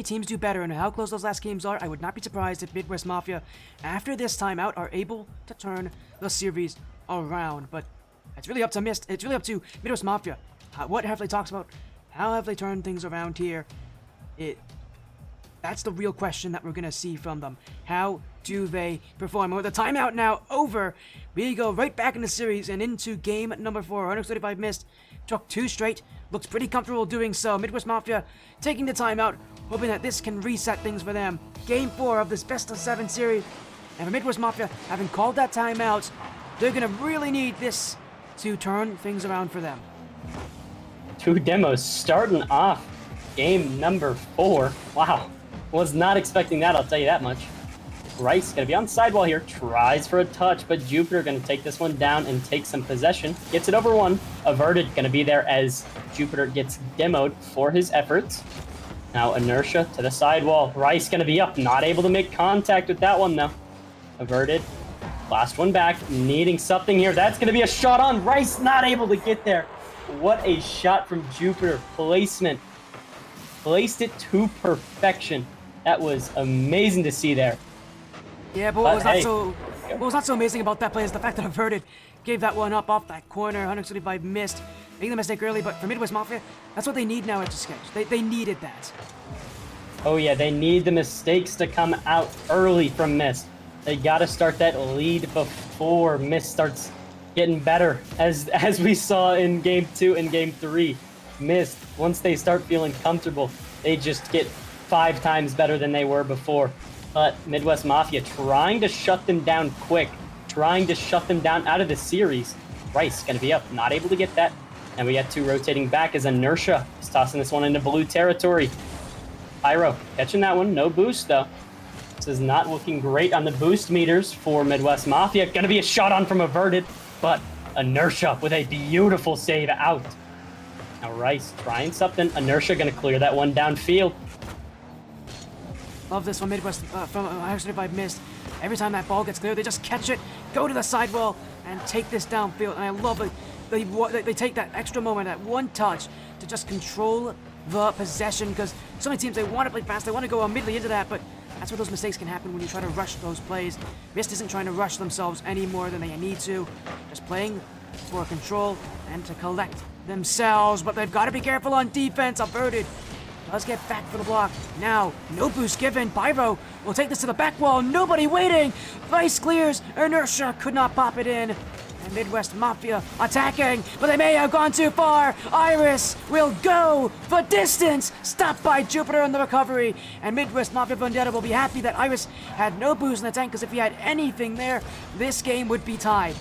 Teams do better, and how close those last games are, I would not be surprised if Midwest Mafia, after this timeout, are able to turn the series around. But it's really up to Mist. It's really up to Midwest Mafia. What have they talked about? How have they turned things around here? That's the real question that we're gonna see from them. How do they perform? With the timeout now over, we go right back in the series and into game number 4. 135 Mist took 2 straight. Looks pretty comfortable doing so. Midwest Mafia taking the timeout, hoping that this can reset things for them. Game 4 of this best of 7 series. And for Midwest Mafia, having called that timeout, they're gonna really need this to turn things around for them. 2 demos starting off game number 4. Wow. Was not expecting that, I'll tell you that much. Rice gonna be on sidewall here, tries for a touch, but Jupiter gonna take this one down and take some possession. Gets it over 1. Averted gonna be there as Jupiter gets demoed for his efforts. Now Inertia to the sidewall. Rice gonna be up, not able to make contact with that one though. Averted. Last one back, needing something here. That's gonna be a shot on. Rice not able to get there. What a shot from Jupiter. Placement. Placed it to perfection. That was amazing to see there. Yeah, but what was not so amazing about that play is the fact that Averted gave that one up off that corner. 135 missed, making the mistake early. But for Midwest Mafia, that's what they need now at the sketch. They needed that. Oh yeah, they need the mistakes to come out early from Mist. They got to start that lead before Mist starts getting better, as we saw in Game 2 and Game 3. Mist, once they start feeling comfortable, they just get 5 times better than they were before. But Midwest Mafia trying to shut them down quick, trying to shut them down out of the series. Rice gonna be up, not able to get that. And we got 2 rotating back as Inertia is tossing this one into blue territory. Pyro catching that one, no boost though. This is not looking great on the boost meters for Midwest Mafia. Gonna be a shot on from Averted, but Inertia with a beautiful save out. Now Rice trying something. Inertia gonna clear that one downfield. Love this from Midwest, from 135 Mist. Every time that ball gets cleared, they just catch it, go to the sidewall, and take this downfield. And I love it. They take that extra moment, that one touch, to just control the possession. Because so many teams, they want to play fast, they want to go immediately into that, but that's where those mistakes can happen when you try to rush those plays. Mist isn't trying to rush themselves any more than they need to. Just playing for control and to collect themselves. But they've got to be careful on defense. Averted does get back for the block. Now, no boost given. Pyro will take this to the back wall. Nobody waiting. Vice clears. Inertia could not pop it in. And Midwest Mafia attacking, but they may have gone too far. Iris will go the distance. Stopped by Jupiter in the recovery. And Midwest Mafia Vendetta will be happy that Iris had no boost in the tank, because if he had anything there, this game would be tied.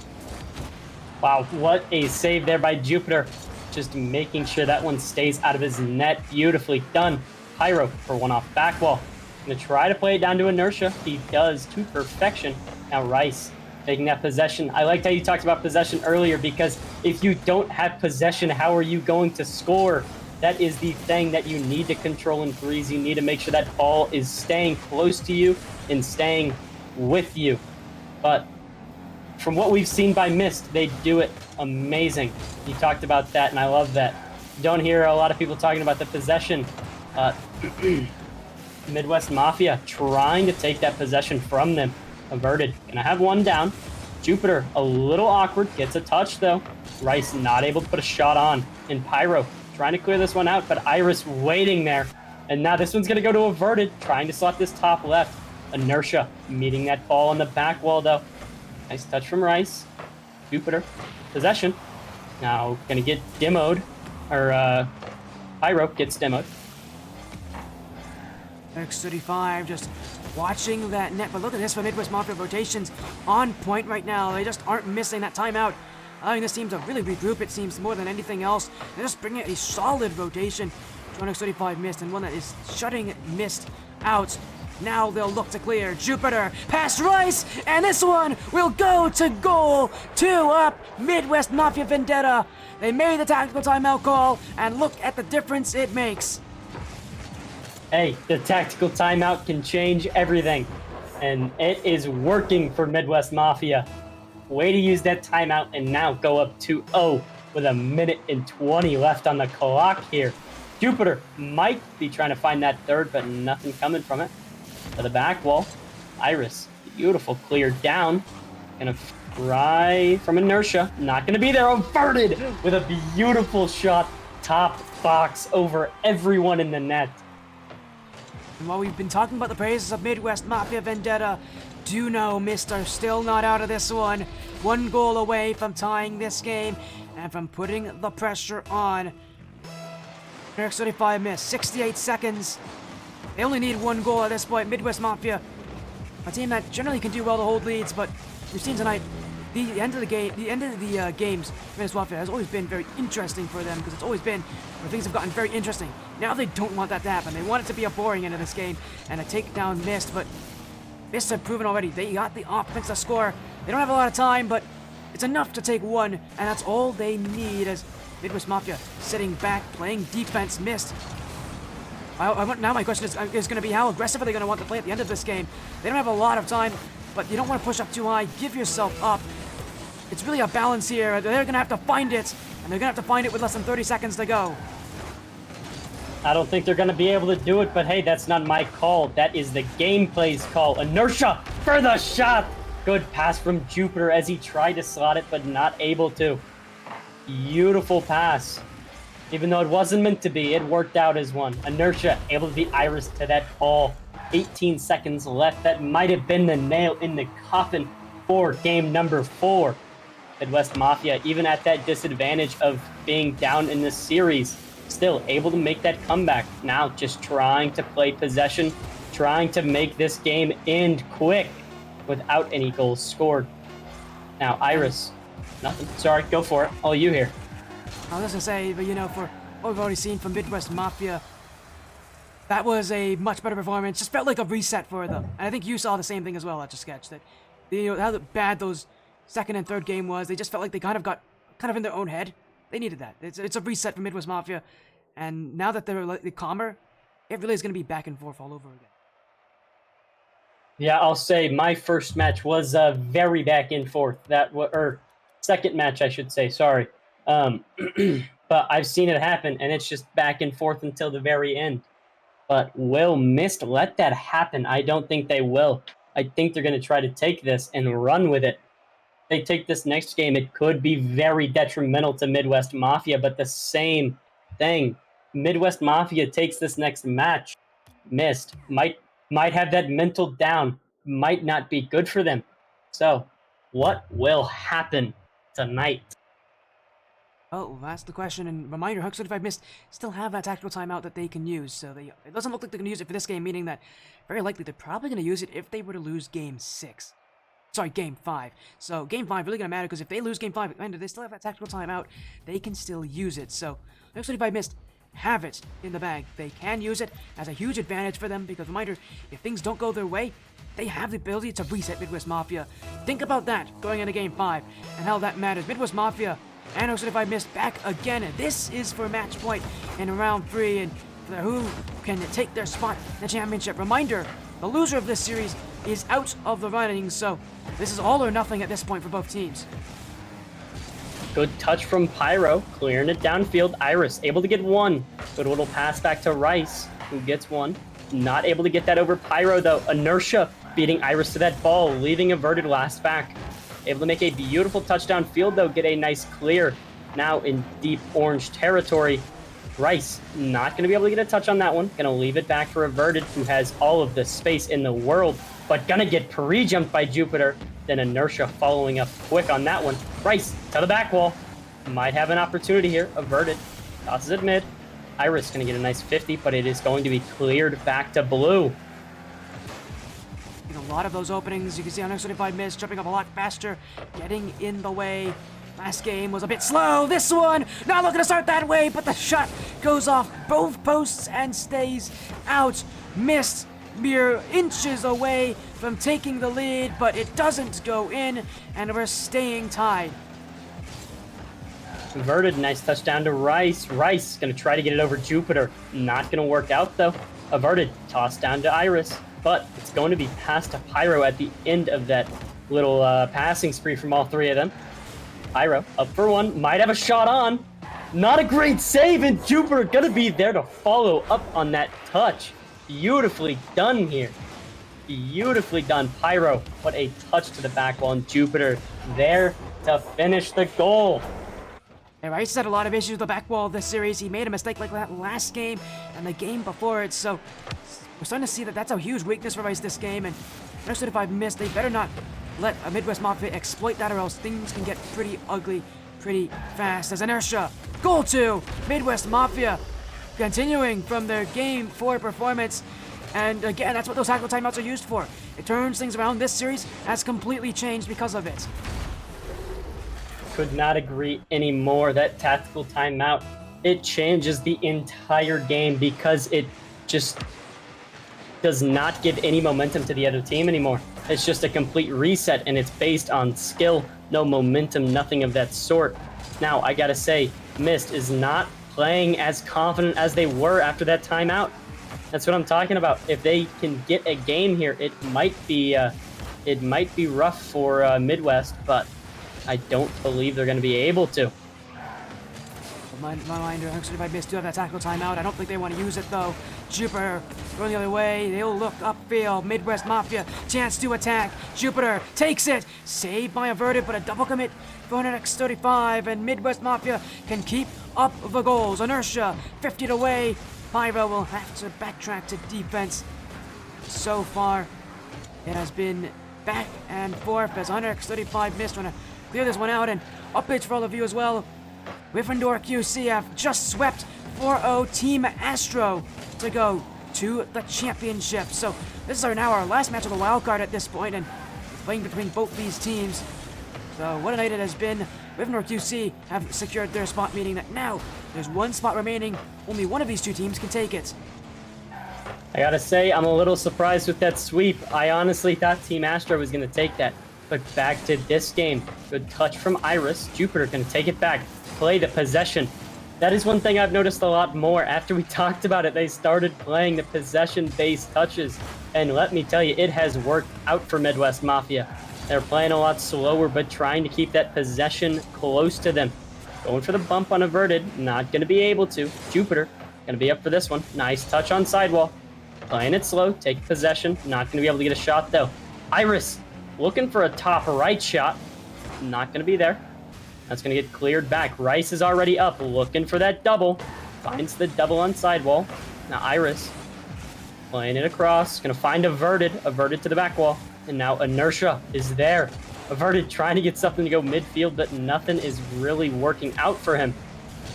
Wow, what a save there by Jupiter. Just making sure that one stays out of his net. Beautifully done. Pyro for one off back wall. Gonna try to play it down to Inertia. He does to perfection. Now Rice taking that possession. I liked how you talked about possession earlier, because if you don't have possession, how are you going to score? That is the thing that you need to control in threes. You need to make sure that ball is staying close to you and staying with you. But from what we've seen by Mist, they do it amazing. You talked about that, and I love that. You don't hear a lot of people talking about the possession. Midwest Mafia trying to take that possession from them. Averted. Gonna have one down. Jupiter, a little awkward. Gets a touch, though. Rice not able to put a shot on. And Pyro trying to clear this one out, but Iris waiting there. And now this one's gonna go to Averted, trying to slot this top left. Inertia meeting that ball on the back wall, though. Nice touch from Rice. Jupiter. Possession. Now gonna get demoed. Or Pyro gets demoed. X35 just watching that net. But look at this for Midwest Mafia. Rotations on point right now. They just aren't missing that timeout. Allowing this team to really regroup, it seems, more than anything else. They're just bringing a solid rotation to an X35 Mist, and one that is shutting Mist out. Now they'll look to clear. Jupiter past Rice, and this one will go to goal. 2 up, Midwest Mafia Vendetta. They made the tactical timeout call, and look at the difference it makes. Hey, the tactical timeout can change everything. And it is working for Midwest Mafia. Way to use that timeout and now go up 2-0 with 1:20 left on the clock here. Jupiter might be trying to find that third, but nothing coming from it. To the back wall, Iris, beautiful clear down. Gonna try from inertia, not gonna be there, averted with a beautiful shot, top box over everyone in the net. And while we've been talking about the praises of Midwest Mafia Vendetta, do know Mist are still not out of this one. 1 goal away from tying this game and from putting the pressure on. Next 35 Mist, 68 seconds. They only need 1 goal at this point. Midwest Mafia, a team that generally can do well to hold leads, but we've seen tonight, the end of the games, Midwest Mafia has always been very interesting for them because it's always been where things have gotten very interesting. Now they don't want that to happen. They want it to be a boring end of this game and a takedown Mist, but Mist have proven already they got the offense to score. They don't have a lot of time, but it's enough to take 1, and that's all they need as Midwest Mafia sitting back, playing defense. Mist. Now my question is going to be how aggressive are they going to want to play at the end of this game? They don't have a lot of time, but you don't want to push up too high. Give yourself up. It's really a balance here. They're going to have to find it, and they're going to have to find it with less than 30 seconds to go. I don't think they're going to be able to do it, but hey, that's not my call. That is the gameplay's call. Inertia for the shot. Good pass from Jupiter as he tried to slot it, but not able to. Beautiful pass. Even though it wasn't meant to be, it worked out as one. Inertia able to beat Iris to that ball. 18 seconds left. That might have been the nail in the coffin for game number 4. Midwest Mafia, even at that disadvantage of being down in this series, still able to make that comeback. Now just trying to play possession, trying to make this game end quick without any goals scored. Now Iris, nothing. Sorry, go for it. All you here. I was going to say, but you know, for what we've already seen from Midwest Mafia, that was a much better performance. Just felt like a reset for them. And I think you saw the same thing as well at your sketch. That, you know, how bad those second and third game was. They just felt like they kind of got in their own head. They needed that. It's a reset for Midwest Mafia. And now that they're like, calmer, it really is going to be back and forth all over again. Yeah, I'll say my first match was very back and forth. Or second match, I should say. Sorry. But I've seen it happen, and it's just back and forth until the very end. But will Mist let that happen? I don't think they will. I think they're going to try to take this and run with it. If they take this next game, it could be very detrimental to Midwest Mafia, but the same thing. Midwest Mafia takes this next match. Mist might have that mental down, might not be good for them. So, what will happen tonight? Oh, that's the question, and reminder, Huck 35 Mist still have that tactical timeout that they can use, so it doesn't look like they're going to use it for this game, meaning that very likely they're probably going to use it if they were to lose Game 6. Sorry, Game 5. So, Game 5 really going to matter, because if they lose Game 5, they still have that tactical timeout, they can still use it. So, Huck 35 Mist have it in the bag. They can use it as a huge advantage for them, because reminder, if things don't go their way, they have the ability to reset Midwest Mafia. Think about that going into Game 5, and how that matters. Midwest Mafia and Huck 35 Mist back again, and this is for match point in round 3, and for who can take their spot in the championship. Reminder, the loser of this series is out of the running, so this is all or nothing at this point for both teams. Good touch from Pyro, clearing it downfield. Iris able to get 1. Good little pass back to Rice, who gets 1. Not able to get that over Pyro, though. Inertia beating Iris to that ball, leaving averted last back. Able to make a beautiful touchdown field, though. Get a nice clear. Now in deep orange territory. Rice not going to be able to get a touch on that one. Going to leave it back for Averted, who has all of the space in the world, but going to get pre-jumped by Jupiter. Then Inertia following up quick on that one. Rice to the back wall. Might have an opportunity here. Averted. Tosses it mid. Iris going to get a nice 50, but it is going to be cleared back to blue. A lot of those openings, you can see on X25 Mist jumping up a lot faster, getting in the way. Last game was a bit slow. This one, not looking to start that way, but the shot goes off both posts and stays out. Mist mere inches away from taking the lead, but it doesn't go in, and we're staying tied. Averted, nice touchdown to Rice. Rice gonna try to get it over Jupiter. Not gonna work out though. Averted, toss down to Iris, but it's going to be passed to Pyro at the end of that little passing spree from all three of them. Pyro up for one, might have a shot on. Not a great save, and Jupiter gonna be there to follow up on that touch. Beautifully done here. Beautifully done. Pyro, what a touch to the back wall, and Jupiter there to finish the goal. And Rice had a lot of issues with the back wall this series. He made a mistake like that last game and the game before it, so we're starting to see that that's a huge weakness for Rice this game, and especially if I've missed, they better not let a Midwest Mafia exploit that, or else things can get pretty ugly pretty fast. As inertia, goal to Midwest Mafia, continuing from their Game 4 performance. And again, that's what those tackle timeouts are used for. It turns things around. This series has completely changed because of it. Could not agree anymore. That tactical timeout, it changes the entire game because it just does not give any momentum to the other team anymore. It's just a complete reset, and it's based on skill, no momentum, nothing of that sort. Now, I gotta say, Mist is not playing as confident as they were after that timeout. That's what I'm talking about. If they can get a game here, it might be rough for Midwest, but I don't believe they're going to be able to. My reminder, actually, if I missed, do have that tackle timeout. I don't think they want to use it, though. Jupiter going the other way. They'll look upfield. Midwest Mafia, chance to attack. Jupiter takes it. Saved by Averted, but a double commit for an X35, and Midwest Mafia can keep up the goals. Inertia, 50 away. Pyro will have to backtrack to defense. So far, it has been back and forth as X35 missed. Trying to clear this one out, and updates for all of you as well. Wyffindor QCF just swept 4-0 Team Astro to go to the championship. So this is now our last match of the Wildcard at this point, and playing between both these teams. So what a night it has been. Wyffindor QC have secured their spot, meaning that now there's one spot remaining. Only one of these two teams can take it. I gotta say, I'm a little surprised with that sweep. I honestly thought Team Astro was gonna take that. But back to this game. Good touch from Iris. Jupiter gonna take it back. Play the possession. That is one thing I've noticed a lot more. After we talked about it, they started playing the possession-based touches. And let me tell you, it has worked out for Midwest Mafia. They're playing a lot slower, but trying to keep that possession close to them. Going for the bump on Averted. Not going to be able to. Jupiter going to be up for this one. Nice touch on sidewall. Playing it slow. Take possession. Not going to be able to get a shot, though. Iris looking for a top right shot. Not going to be there. That's going to get cleared back. Rice is already up. Looking for that double. Finds the double on sidewall. Now Iris playing it across. Going to find Averted. Averted to the back wall. And now Inertia is there. Averted trying to get something to go midfield, but nothing is really working out for him.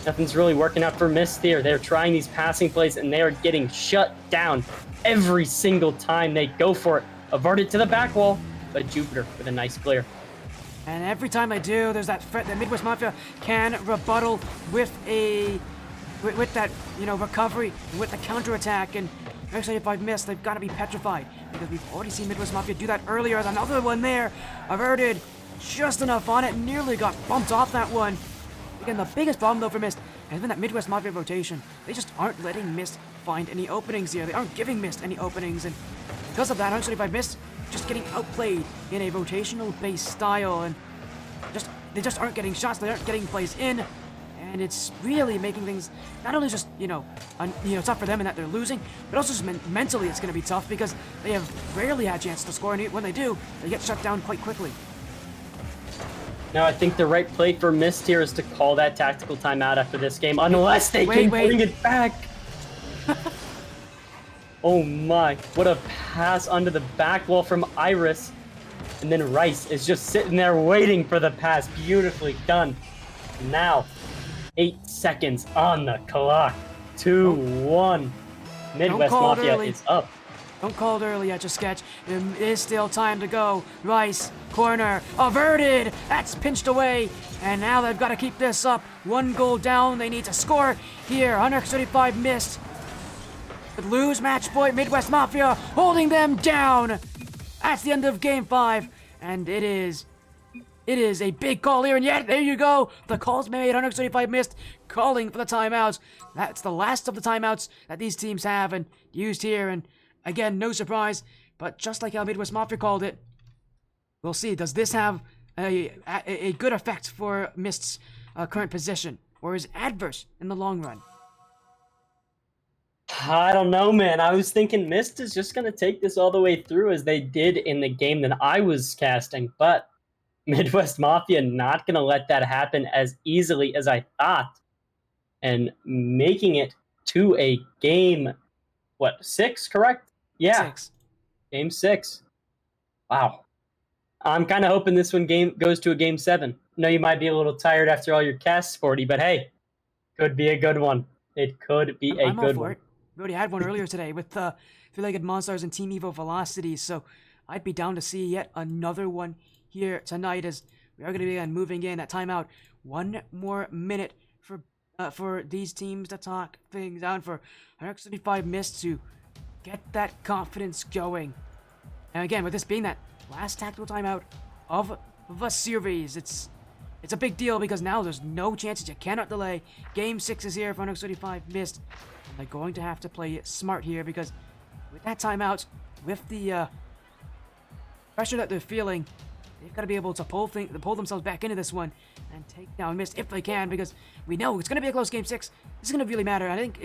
Nothing's really working out for Mist here. They're trying these passing plays, and they are getting shut down every single time they go for it. Averted to the back wall, but Jupiter with a nice clear. And every time they do, there's that threat that Midwest Mafia can rebuttal with that, recovery, with the counterattack. And actually, if I've missed, they've got to be petrified, because we've already seen Midwest Mafia do that earlier. Another one there, Averted, just enough on it, nearly got bumped off that one. Again, the biggest problem, though, for Mist has been that Midwest Mafia rotation. They just aren't letting Mist find any openings here. They aren't giving Mist any openings, and because of that, actually, if I've missed, just getting outplayed in a rotational-based style, and they just aren't getting shots, they aren't getting plays in, and it's really making things not only just tough for them in that they're losing, but also just mentally it's going to be tough, because they have rarely had a chance to score, and when they do, they get shut down quite quickly. Now I think the right play for Mist here is to call that tactical timeout after this game, unless they can bring it back. Oh my, what a pass under the back wall from Iris. And then Rice is just sitting there waiting for the pass. Beautifully done. Now, 8 seconds on the clock. 2-1. Midwest Mafia is up. Don't call it early at your sketch. There is still time to go. Rice, corner, Averted. That's pinched away. And now they've got to keep this up. 1 goal down. They need to score here. 135 missed. But lose match point, Midwest Mafia holding them down. That's the end of Game 5, and it is a big call here, and yet, there you go. The call's made, 135 missed, calling for the timeouts. That's the last of the timeouts that these teams have and used here, and again, no surprise, but just like how Midwest Mafia called it, we'll see. Does this have a good effect for Mist's current position, or is it adverse in the long run? I don't know, man. I was thinking Mist is just going to take this all the way through as they did in the game that I was casting, but Midwest Mafia not going to let that happen as easily as I thought, and making it to a game, 6, correct? Yeah. 6. Game 6. Wow. I'm kind of hoping this one goes to a game 7. I know you might be a little tired after all your casts, Sporty, but hey, could be a good one. It could be a good one. We already had one earlier today with Three-Legged Monstars and Team Evo Velocity, so I'd be down to see yet another one here tonight as we are going to be moving in at timeout. 1 more minute for these teams to talk things out, for 135 Mist to get that confidence going. And again, with this being that last tactical timeout of the series, it's a big deal because now there's no chances. You cannot delay. Game 6 is here for 135 Mist. And they're going to have to play smart here because with that timeout, with the pressure that they're feeling, they've got to be able to pull themselves back into this one and take down Mist if they can, because we know it's going to be a close Game 6. This is going to really matter. I think,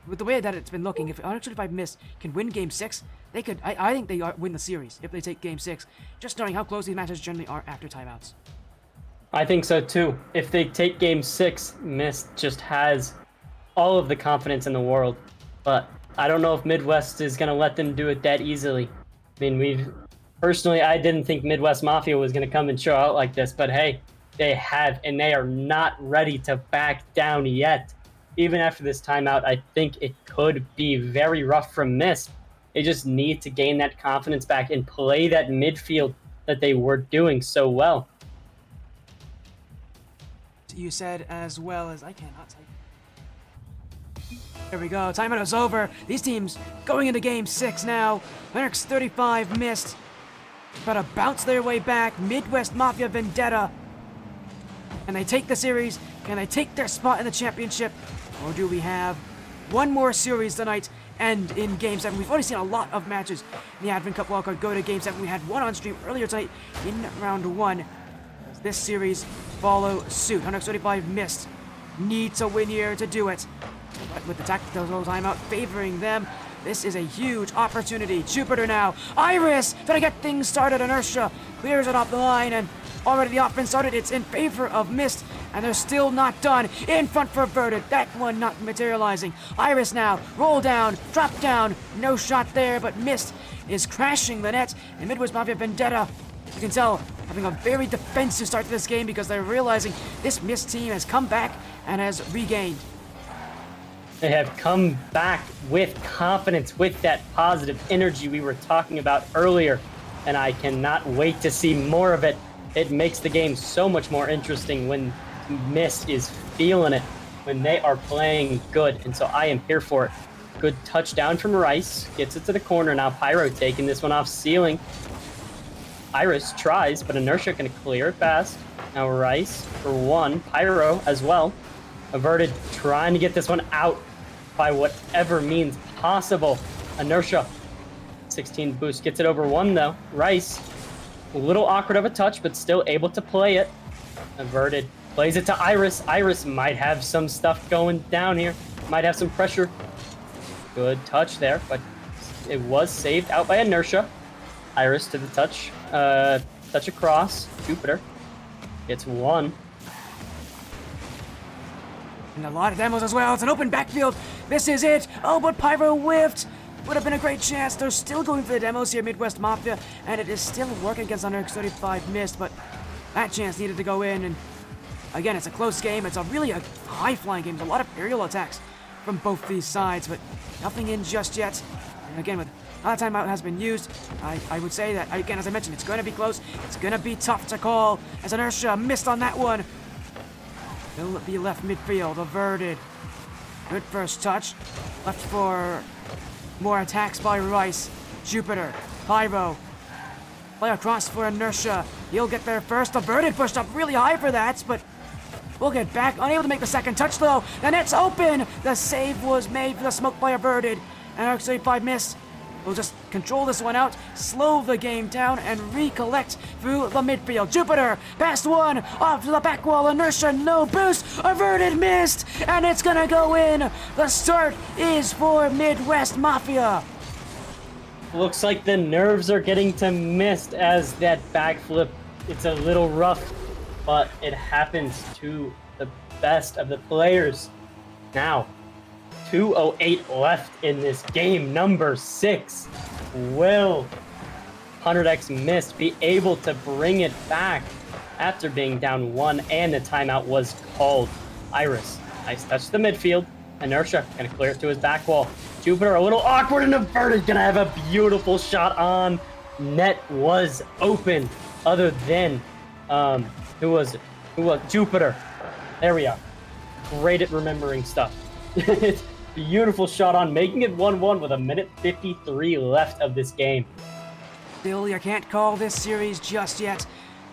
with the way that it's been looking, if 135 Mist can win Game 6, they could. I think they win the series if they take Game 6, just knowing how close these matches generally are after timeouts. I think so too. If they take Game 6, Mist just has all of the confidence in the world. But I don't know if Midwest is going to let them do it that easily. I mean, personally, I didn't think Midwest Mafia was going to come and show out like this, but hey, they have, and they are not ready to back down yet. Even after this timeout, I think it could be very rough from Mist. They just need to gain that confidence back and play that midfield that they were doing so well. You said as well as I cannot type. There we go. Timeout is over. These teams going into Game 6 now. 135 Mist. Try to bounce their way back. Midwest Mafia Vendetta. Can they take the series? Can they take their spot in the championship? Or do we have one more series tonight and in Game 7? We've already seen a lot of matches in the Advent Cup Wildcard go to Game 7. We had one on stream earlier tonight in Round 1. This series follow suit. 135 Mist need to win here to do it. But with the tactical timeout favoring them, this is a huge opportunity. Jupiter now. Iris trying to get things started. Inertia clears it off the line, and already the offense started. It's in favor of Mist, and they're still not done. In front for Verdant. That one not materializing. Iris now. Roll down. Drop down. No shot there, but Mist is crashing the net. And Midwest Mafia Vendetta, you can tell, having a very defensive start to this game because they're realizing this Mist team has come back and has regained. They have come back with confidence, with that positive energy we were talking about earlier, and I cannot wait to see more of it. It makes the game so much more interesting when Mist is feeling it, when they are playing good, and so I am here for it. Good touchdown from Rice, gets it to the corner now. Pyro taking this one off ceiling. Iris tries, but Inertia can clear it fast. Now Rice for 1, Pyro as well. Averted trying to get this one out by whatever means possible. Inertia, 16 boost, gets it over 1 though. Rice, a little awkward of a touch, but still able to play it. Averted, plays it to Iris. Iris might have some stuff going down here. Might have some pressure. Good touch there, but it was saved out by Inertia. Iris to the touch. Touch across. Jupiter gets 1. And a lot of demos as well. It's an open backfield. This is it. Oh, but Pyro whiffed. Would have been a great chance. They're still going for the demos here, Midwest Mafia, and it is still working against 135 Mist, but that chance needed to go in. And again, it's a close game. It's a really high-flying game. There's a lot of aerial attacks from both these sides, but nothing in just yet. And again, with a lot of timeout has been used, I would say that, again, as I mentioned, it's going to be close. It's going to be tough to call, as Inertia missed on that one. He'll be left midfield, averted. Good first touch. Left for more attacks by Rice. Jupiter. Pyro. Play across for Inertia. He'll get there first. Averted pushed up really high for that, but we'll get back. Unable to make the second touch though. The net's open. The save was made for the smoke by Averted. And X35 missed. We'll just control this one out, slow the game down, and recollect through the midfield. Jupiter, past one, off to the back wall. Inertia, no boost. Averted missed, and it's gonna go in. The start is for Midwest Mafia. Looks like the nerves are getting to Mist as that backflip. It's a little rough, but it happens to the best of the players. Now, 2:08 left in this game, number 6. Will 100x Mist be able to bring it back after being down 1 and the timeout was called? Iris, nice touch to the midfield. Inertia gonna clear it to his back wall. Jupiter a little awkward and Averted gonna have a beautiful shot on. Net was open other than who was Jupiter. There we are. Great at remembering stuff. Beautiful shot on, making it 1-1 with 1:53 left of this game. Still, you can't call this series just yet.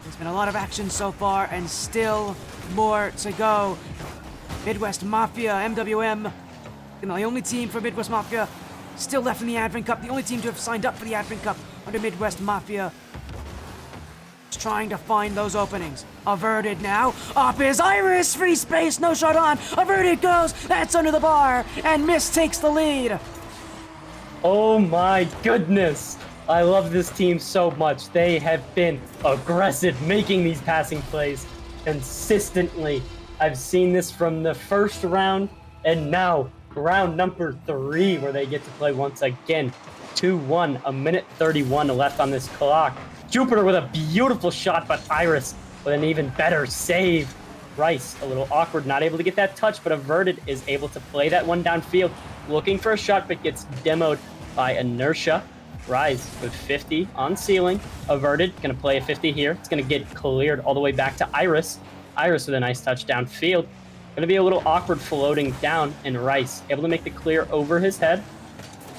There's been a lot of action so far, and still more to go. Midwest Mafia, MWM, and the only team for Midwest Mafia still left in the Advent Cup, the only team to have signed up for the Advent Cup under Midwest Mafia. Just trying to find those openings. Averted now. Up is Iris. Free space. No shot on. Averted goes. That's under the bar. And Mist takes the lead. Oh my goodness. I love this team so much. They have been aggressive, making these passing plays consistently. I've seen this from the first round, and now round number 3, where they get to play once again. 2-1, 1:31 left on this clock. Jupiter with a beautiful shot, but Iris with an even better save. Rice, a little awkward, not able to get that touch, but Averted is able to play that one downfield. Looking for a shot, but gets demoed by Inertia. Rise with 50 on ceiling. Averted, gonna play a 50 here. It's gonna get cleared all the way back to Iris. Iris with a nice touch downfield. Gonna be a little awkward floating down, and Rice able to make the clear over his head.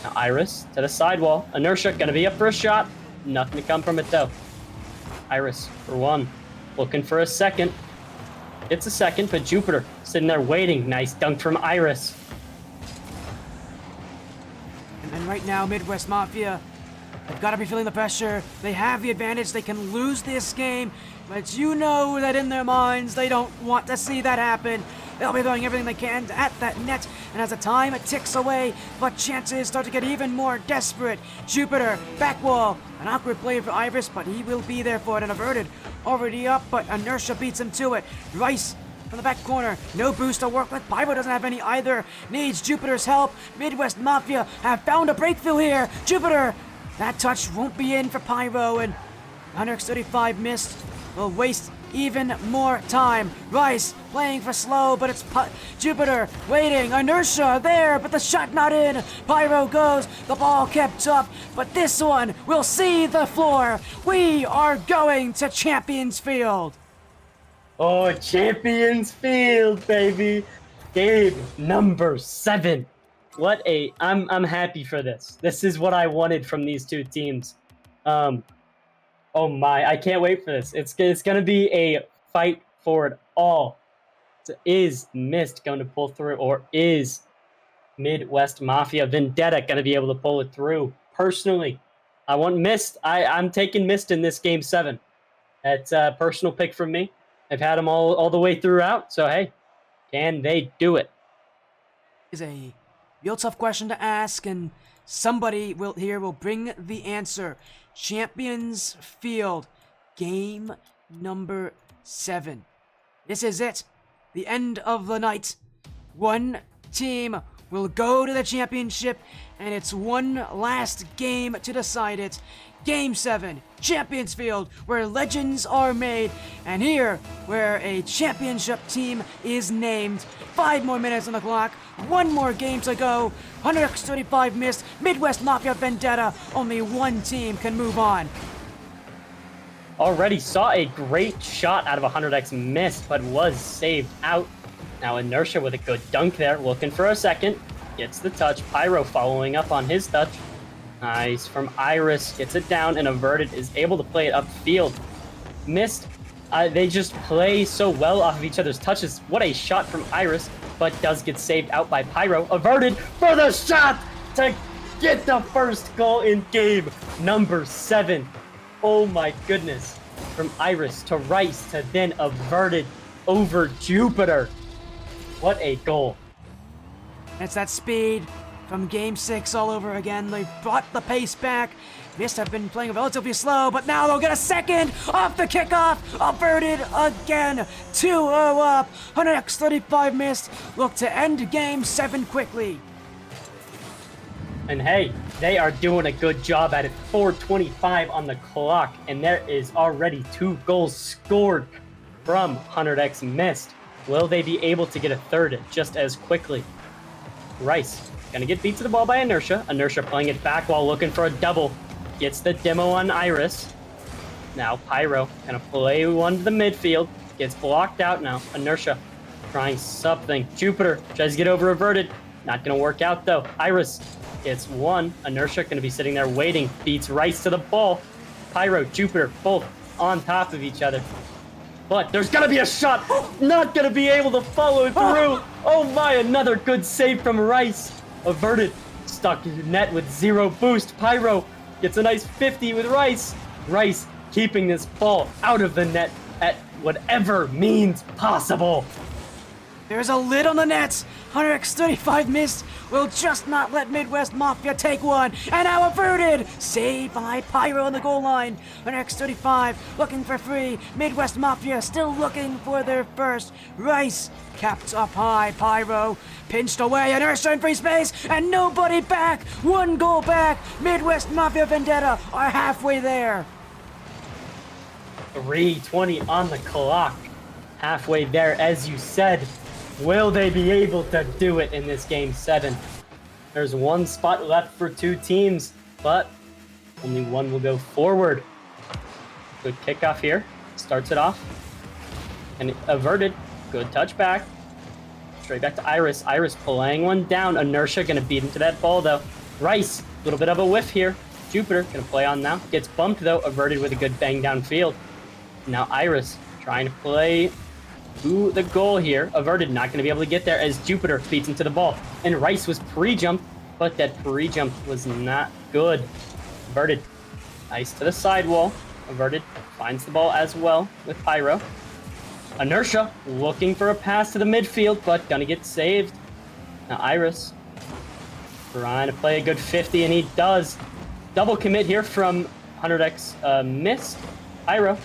Now Iris to the sidewall. Inertia gonna be up for a shot. Nothing to come from it though. Iris for 1. Looking for a second. It's a second, but Jupiter sitting there waiting. Nice dunk from Iris. And right now, Midwest Mafia, they've got to be feeling the pressure. They have the advantage. They can lose this game, but you know that in their minds, they don't want to see that happen. They'll be throwing everything they can at that net, and as the time ticks away, but chances start to get even more desperate. Jupiter, back wall, an awkward play for Iris, but he will be there for it, and Averted already up, but Inertia beats him to it. Rice from the back corner, no boost to work with. Pyro doesn't have any either, needs Jupiter's help. Midwest Mafia have found a breakthrough here. Jupiter, that touch won't be in for Pyro, and 135 missed. Will waste even more time. Rice playing for slow, but it's Jupiter waiting. Inertia there, but the shot not in. Pyro goes, the ball kept up, but this one will see the floor. We are going to Champions Field. Oh, Champions Field, baby. Game number 7. I'm happy for this. This is what I wanted from these two teams. Oh my, I can't wait for this. It's going to be a fight for it all. So is Mist going to pull through, or is Midwest Mafia Vendetta going to be able to pull it through? Personally, I want Mist. I'm taking Mist in this game 7. That's a personal pick from me. I've had them all the way throughout, so hey, can they do it? Is a real tough question to ask, and somebody will bring the answer. Champions Field, game number 7. This is it. The end of the night. One team will go to the championship, and it's one last game to decide it. Game 7, Champions Field, where legends are made, and here, where a championship team is named. 5 more minutes on the clock, 1 more game to go. 135 missed, Midwest Mafia Vendetta, only one team can move on. Already saw a great shot out of 100x missed, but was saved out. Now Inertia with a good dunk there, looking for a second. Gets the touch. Pyro following up on his touch. Nice from Iris. Gets it down, and Averted is able to play it upfield. Missed. They just play so well off of each other's touches. What a shot from Iris, but does get saved out by Pyro. Averted for the shot to get the first goal in game number 7. Oh my goodness. From Iris to Rice to then Averted over Jupiter. What a goal. It's that speed from Game 6 all over again. They brought the pace back. Mist have been playing relatively slow, but now they'll get a second off the kickoff. Averted again. 2-0 up. 100x35 Mist look to end Game 7 quickly. And hey, they are doing a good job at it. 4:25 on the clock, and there is already 2 goals scored from 100x Mist. Will they be able to get a third just as quickly? Rice gonna get beat to the ball by Inertia. Inertia playing it back while looking for a double. Gets the demo on Iris. Now Pyro gonna play one to the midfield. Gets blocked out now. Inertia trying something. Jupiter tries to get over Averted. Not gonna work out though. Iris gets one. Inertia gonna be sitting there waiting. Beats Rice to the ball. Pyro, Jupiter, both on top of each other. But there's gonna be a shot. Not gonna be able to follow it through. Oh my, another good save from Rice. Averted. Stuck in the net with 0 boost. Pyro gets a nice 50 with Rice. Rice keeping this ball out of the net at whatever means possible. There's a lid on the nets. 100x35 Mist will just not let Midwest Mafia take one. And now Averted. Saved by Pyro on the goal line. 100x35 looking for free. Midwest Mafia still looking for their first. Rice capped up high. Pyro pinched away. Inertia in free space. And nobody back. 1 goal back. Midwest Mafia Vendetta are halfway there. 3:20 on the clock. Halfway there, as you said. Will they be able to do it in this game 7? There's 1 spot left for 2 teams, but only 1 will go forward. Good kickoff here. Starts it off. And Averted. Good touch back. Straight back to Iris. Iris playing one down. Inertia gonna beat into that ball though. Rice, a little bit of a whiff here. Jupiter gonna play on now. Gets bumped though. Averted with a good bang downfield. Now Iris trying to play to the goal here. Averted not going to be able to get there as Jupiter beats into the ball. And Rice was pre-jumped, but that pre-jump was not good. Averted. Nice to the sidewall. Averted finds the ball as well with Pyro. Inertia looking for a pass to the midfield, but gonna get saved. Now Iris trying to play a good 50, and he does. Double commit here from 100x Mist. Pyro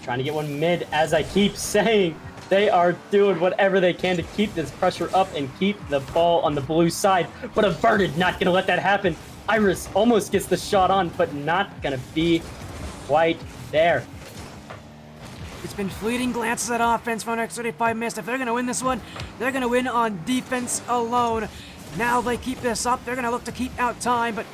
trying to get one mid, as I keep saying. They are doing whatever they can to keep this pressure up and keep the ball on the blue side. But Averted not going to let that happen. Iris almost gets the shot on, but not going to be quite there. It's been fleeting glances at offense from 100x35 Mist. If they're going to win this one, they're going to win on defense alone. Now they keep this up. They're going to look to keep out time, but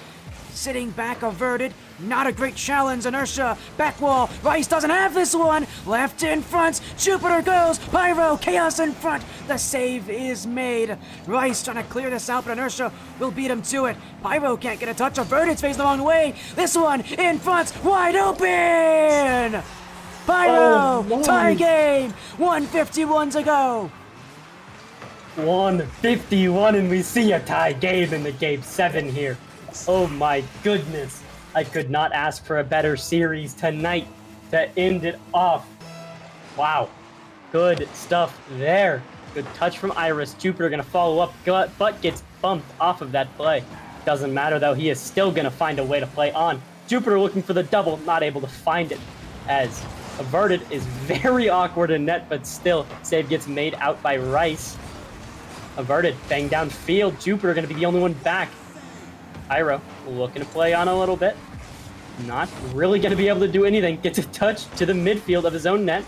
sitting back Averted. Not a great challenge. Inertia, back wall. Rice doesn't have this one. Left in front. Jupiter goes. Pyro, chaos in front. The save is made. Rice trying to clear this out, but Inertia will beat him to it. Pyro can't get a touch. Averted's facing the wrong way. This one in front, wide open. Pyro, tie game. 1:51 to go. 1:51, and we see a tie game in the game 7 here. Oh my goodness. I could not ask for a better series tonight to end it off. Wow. Good stuff there. Good touch from Iris. Jupiter going to follow up, but gets bumped off of that play. Doesn't matter, though. He is still going to find a way to play on. Jupiter looking for the double, not able to find it, as Averted is very awkward in net, but still, save gets made out by Rice. Averted, bang downfield. Jupiter going to be the only one back. Pyro looking to play on a little bit. Not really going to be able to do anything. Gets a touch to the midfield of his own net.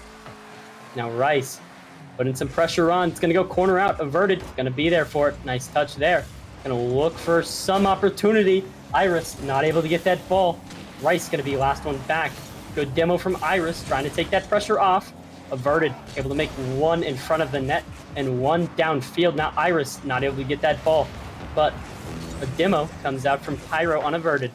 Now Rice putting some pressure on. It's going to go corner out. Averted. Going to be there for it. Nice touch there. Going to look for some opportunity. Iris not able to get that ball. Rice going to be last one back. Good demo from Iris. Trying to take that pressure off. Averted, able to make one in front of the net and one downfield. Now Iris not able to get that ball, but a demo comes out from Pyro on Averted.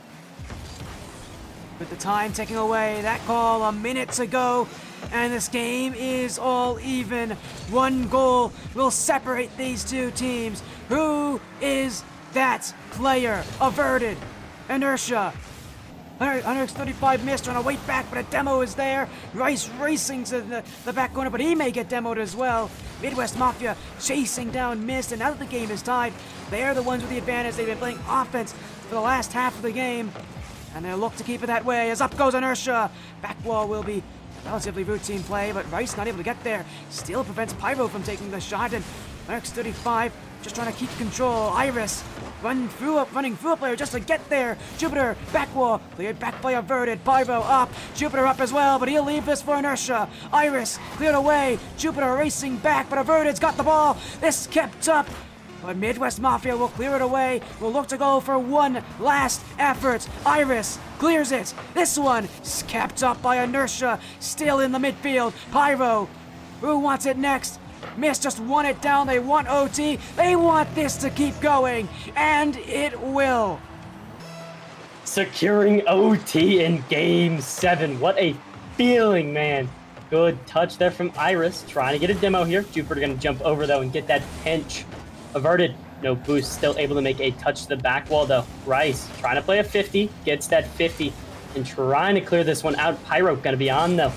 With the time ticking away, that call a minute ago, and this game is all even. One goal will separate these two teams. Who is that player? Averted. Inertia. 135 missed, trying to wait back, but a demo is there. Rice racing to the back corner, but he may get demoed as well. Midwest Mafia chasing down Mist, and now that the game is tied, they're the ones with the advantage. They've been playing offense for the last half of the game, and they'll look to keep it that way as up goes Inertia. Back wall will be relatively routine play, but Rice not able to get there. Still prevents Pyro from taking the shot, and Mercs 35 just trying to keep control. Iris running through a player just to get there. Jupiter, back wall, cleared back by Averted. Pyro up, Jupiter up as well, but he'll leave this for Inertia. Iris cleared away, Jupiter racing back, but Averted's got the ball. This kept up, but Midwest Mafia will clear it away. Will look to go for one last effort. Iris clears it. This one is kept up by Inertia, still in the midfield. Pyro, who wants it next? Mist just won it down. They want OT. They want this to keep going, and it will. Securing OT in Game 7. What a feeling, man. Good touch there from Iris. Trying to get a demo here. Jupiter going to jump over, though, and get that pinch. Averted. No boost. Still able to make a touch to the back wall, though. Rice trying to play a 50. Gets that 50. And trying to clear this one out. Pyro going to be on, though.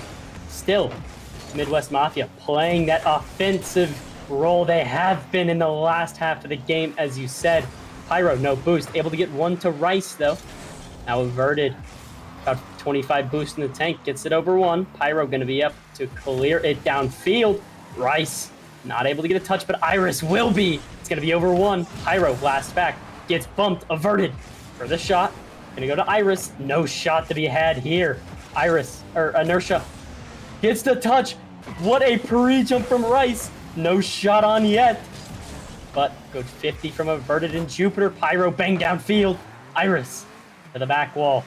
Still, Midwest Mafia playing that offensive role they have been in the last half of the game, as you said. Pyro, no boost. Able to get one to Rice, though. Now Averted. About 25 boost in the tank. Gets it over one. Pyro going to be up to clear it downfield. Rice not able to get a touch, but Iris will be. It's going to be over one. Pyro blasts back. Gets bumped. Averted for the shot. Going to go to Iris. No shot to be had here. Inertia gets the touch. What a pre-jump from Rice. No shot on yet. But good 50 from Averted and Jupiter. Pyro bang downfield. Iris to the back wall.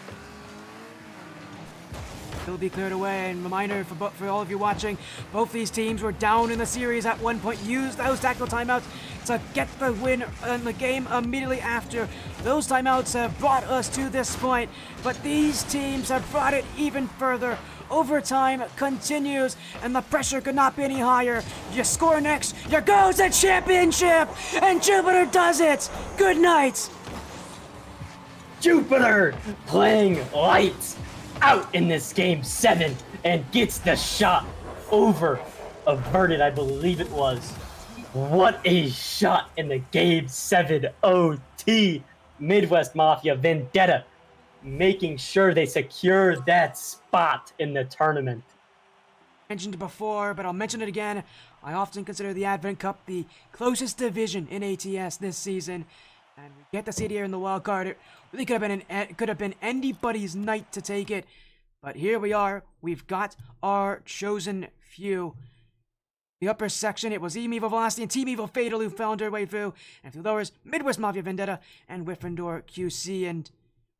It'll be cleared away, and reminder for all of you watching, both these teams were down in the series at one point. Use those tactical timeouts to get the win in the game immediately after. Those timeouts have brought us to this point, but these teams have brought it even further. Overtime continues, and the pressure could not be any higher. You score next, you go to championship, and Jupiter does it. Good night. Jupiter playing lights out in this Game 7 and gets the shot over Averted, I believe it was. What a shot in the Game 7 OT. Midwest Mafia Vendetta making sure they secure that spot in the tournament. Mentioned it before, but I'll mention it again. I often consider the Advent Cup the closest division in ATS this season, and we get to see it here in the wild card. It really could have been anybody's night to take it, but here we are. We've got our chosen few. The upper section, it was Team Evil Velocity and Team Evil Fatal who found their way through, and through lowers, Midwest Mafia Vendetta and Wyffindor QC. And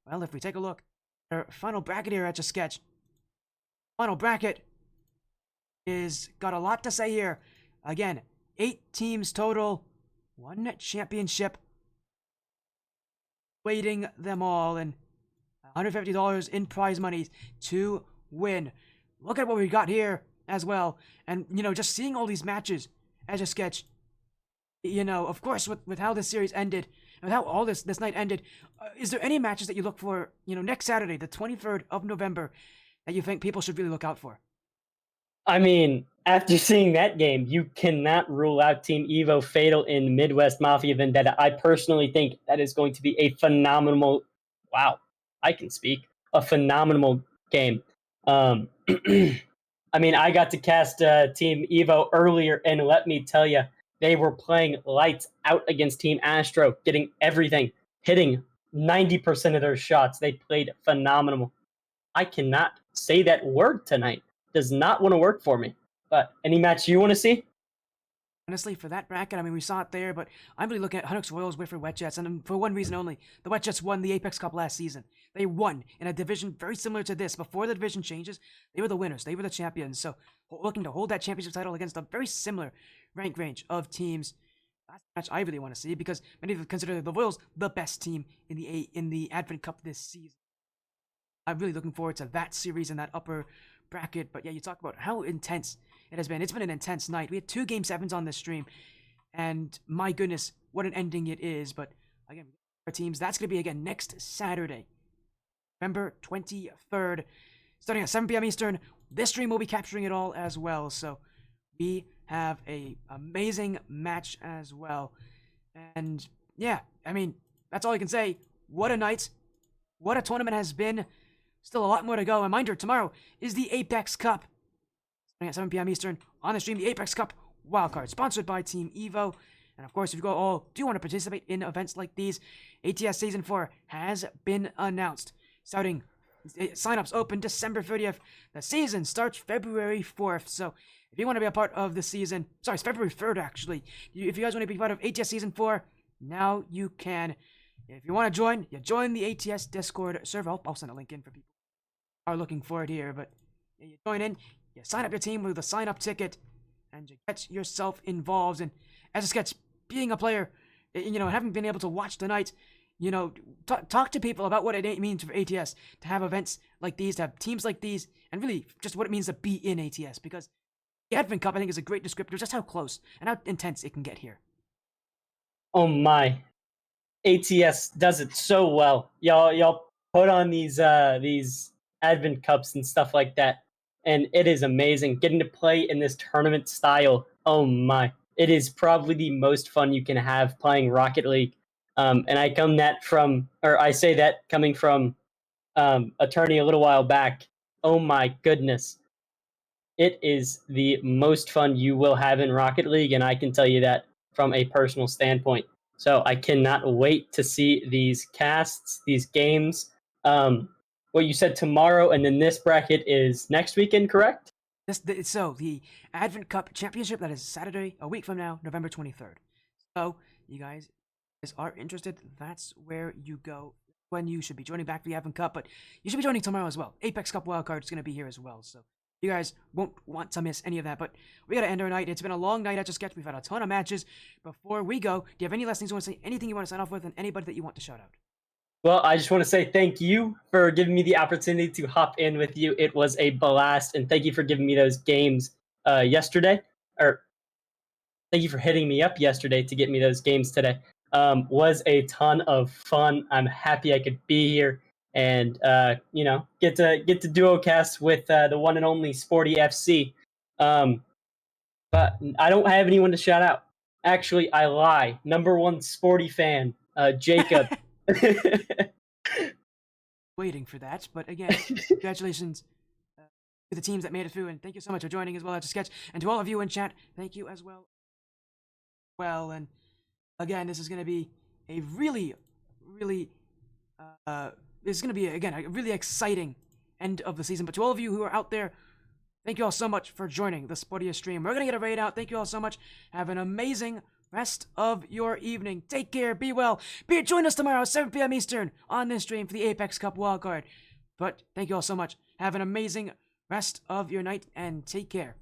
well, if we take a look, our final bracket here at Just Sketch. Final bracket is got a lot to say here. Again, 8 teams total, 1 championship waiting them all, and $150 in prize money to win. Look at what we got here as well. And, you know, just seeing all these matches as a sketch, you know, of course, with how this series ended, and how all this night ended, is there any matches that you look for, you know, next Saturday, the 23rd of November, that you think people should really look out for? I mean, after seeing that game, you cannot rule out Team Evo Fatal in Midwest Mafia Vendetta. I personally think that is going to be a phenomenal, a phenomenal game. I mean, I got to cast Team Evo earlier, and let me tell you, they were playing lights out against Team Astro, getting everything, hitting 90% of their shots. They played phenomenal. I cannot say that word tonight. Does not want to work for me. But any match you want to see? Honestly, for that bracket, I mean, we saw it there, but I'm really looking at Hunnux Royals, Whiffer, Wet Jets, and for one reason only. The Wet Jets won the Apex Cup last season. They won in a division very similar to this. Before the division changes, they were the winners. They were the champions. So, looking to hold that championship title against a very similar rank range of teams. That's the match I really want to see because many of them consider the Royals the best team in the Advent Cup this season. I'm really looking forward to that series in that upper bracket. But yeah, you talk about how intense it has been. It's been an intense night. We had 2 Game 7s on this stream, and my goodness, what an ending it is. But again, our teams, that's going to be again next Saturday, November 23rd, starting at 7 p.m. Eastern. This stream will be capturing it all as well. So we have a amazing match as well. And yeah, I mean, that's all I can say. What a night. What a tournament has been. Still a lot more to go. Reminder, tomorrow is the Apex Cup. Starting at 7 p.m. Eastern on the stream, the Apex Cup Wildcard, sponsored by Team Evo. And of course, if you all do want to participate in events like these, ATS Season 4 has been announced. Starting, sign-ups open December 30th. The season starts February 4th. So if you want to be a part of the season, sorry, it's February 3rd actually. If you guys want to be part of ATS Season 4, now you can. If you want to join, you join the ATS Discord server. I'll send a link in for people who are looking for it here. But yeah, you join in, you sign up your team with a sign-up ticket, and you get yourself involved. And as a sketch, being a player, you know, having been able to watch the night, you know, talk to people about what it means for ATS to have events like these, to have teams like these, and really just what it means to be in ATS. Because the Advent Cup, I think, is a great descriptor of just how close and how intense it can get here. Oh my. ATS does it so well. Y'all put on these Advent Cups and stuff like that, and it is amazing getting to play in this tournament style. Oh my, it is probably the most fun you can have playing Rocket League. And I say that coming from a tourney a little while back. Oh my goodness, it is the most fun you will have in Rocket League, and I can tell you that from a personal standpoint. So I cannot wait to see these casts, these games. What you said tomorrow, and then this bracket is next weekend, correct? So the Advent Cup Championship, that is Saturday, a week from now, November 23rd. So you guys are interested, that's where you go when you should be joining back for the Advent Cup, but you should be joining tomorrow as well. Apex Cup Wildcard is going to be here as well, so you guys won't want to miss any of that. But we got to end our night. It's been a long night at Just Sketch. We've had a ton of matches. Before we go, do you have any last things you want to say? Anything you want to sign off with? And anybody that you want to shout out? Well, I just want to say thank you for giving me the opportunity to hop in with you. It was a blast, and thank you for giving me those games yesterday. Or thank you for hitting me up yesterday to get me those games today. Was a ton of fun. I'm happy I could be here and you know, get to duo cast with the one and only Sporty FC. But I don't have anyone to shout out. Actually, I lie. Number 1 Sporty fan, Jacob. Waiting for that, but again, congratulations to the teams that made it through, and thank you so much for joining as well at Just Sketch, and to all of you in chat, thank you as well. And again, this is going to be a really this is going to be, again, a really exciting end of the season. But to all of you who are out there, thank you all so much for joining the Sportia stream. We're going to get a raid out. Thank you all so much. Have an amazing rest of your evening. Take care. Be well. Join us tomorrow, 7 p.m. Eastern, on this stream for the Apex Cup Wildcard. But thank you all so much. Have an amazing rest of your night, and take care.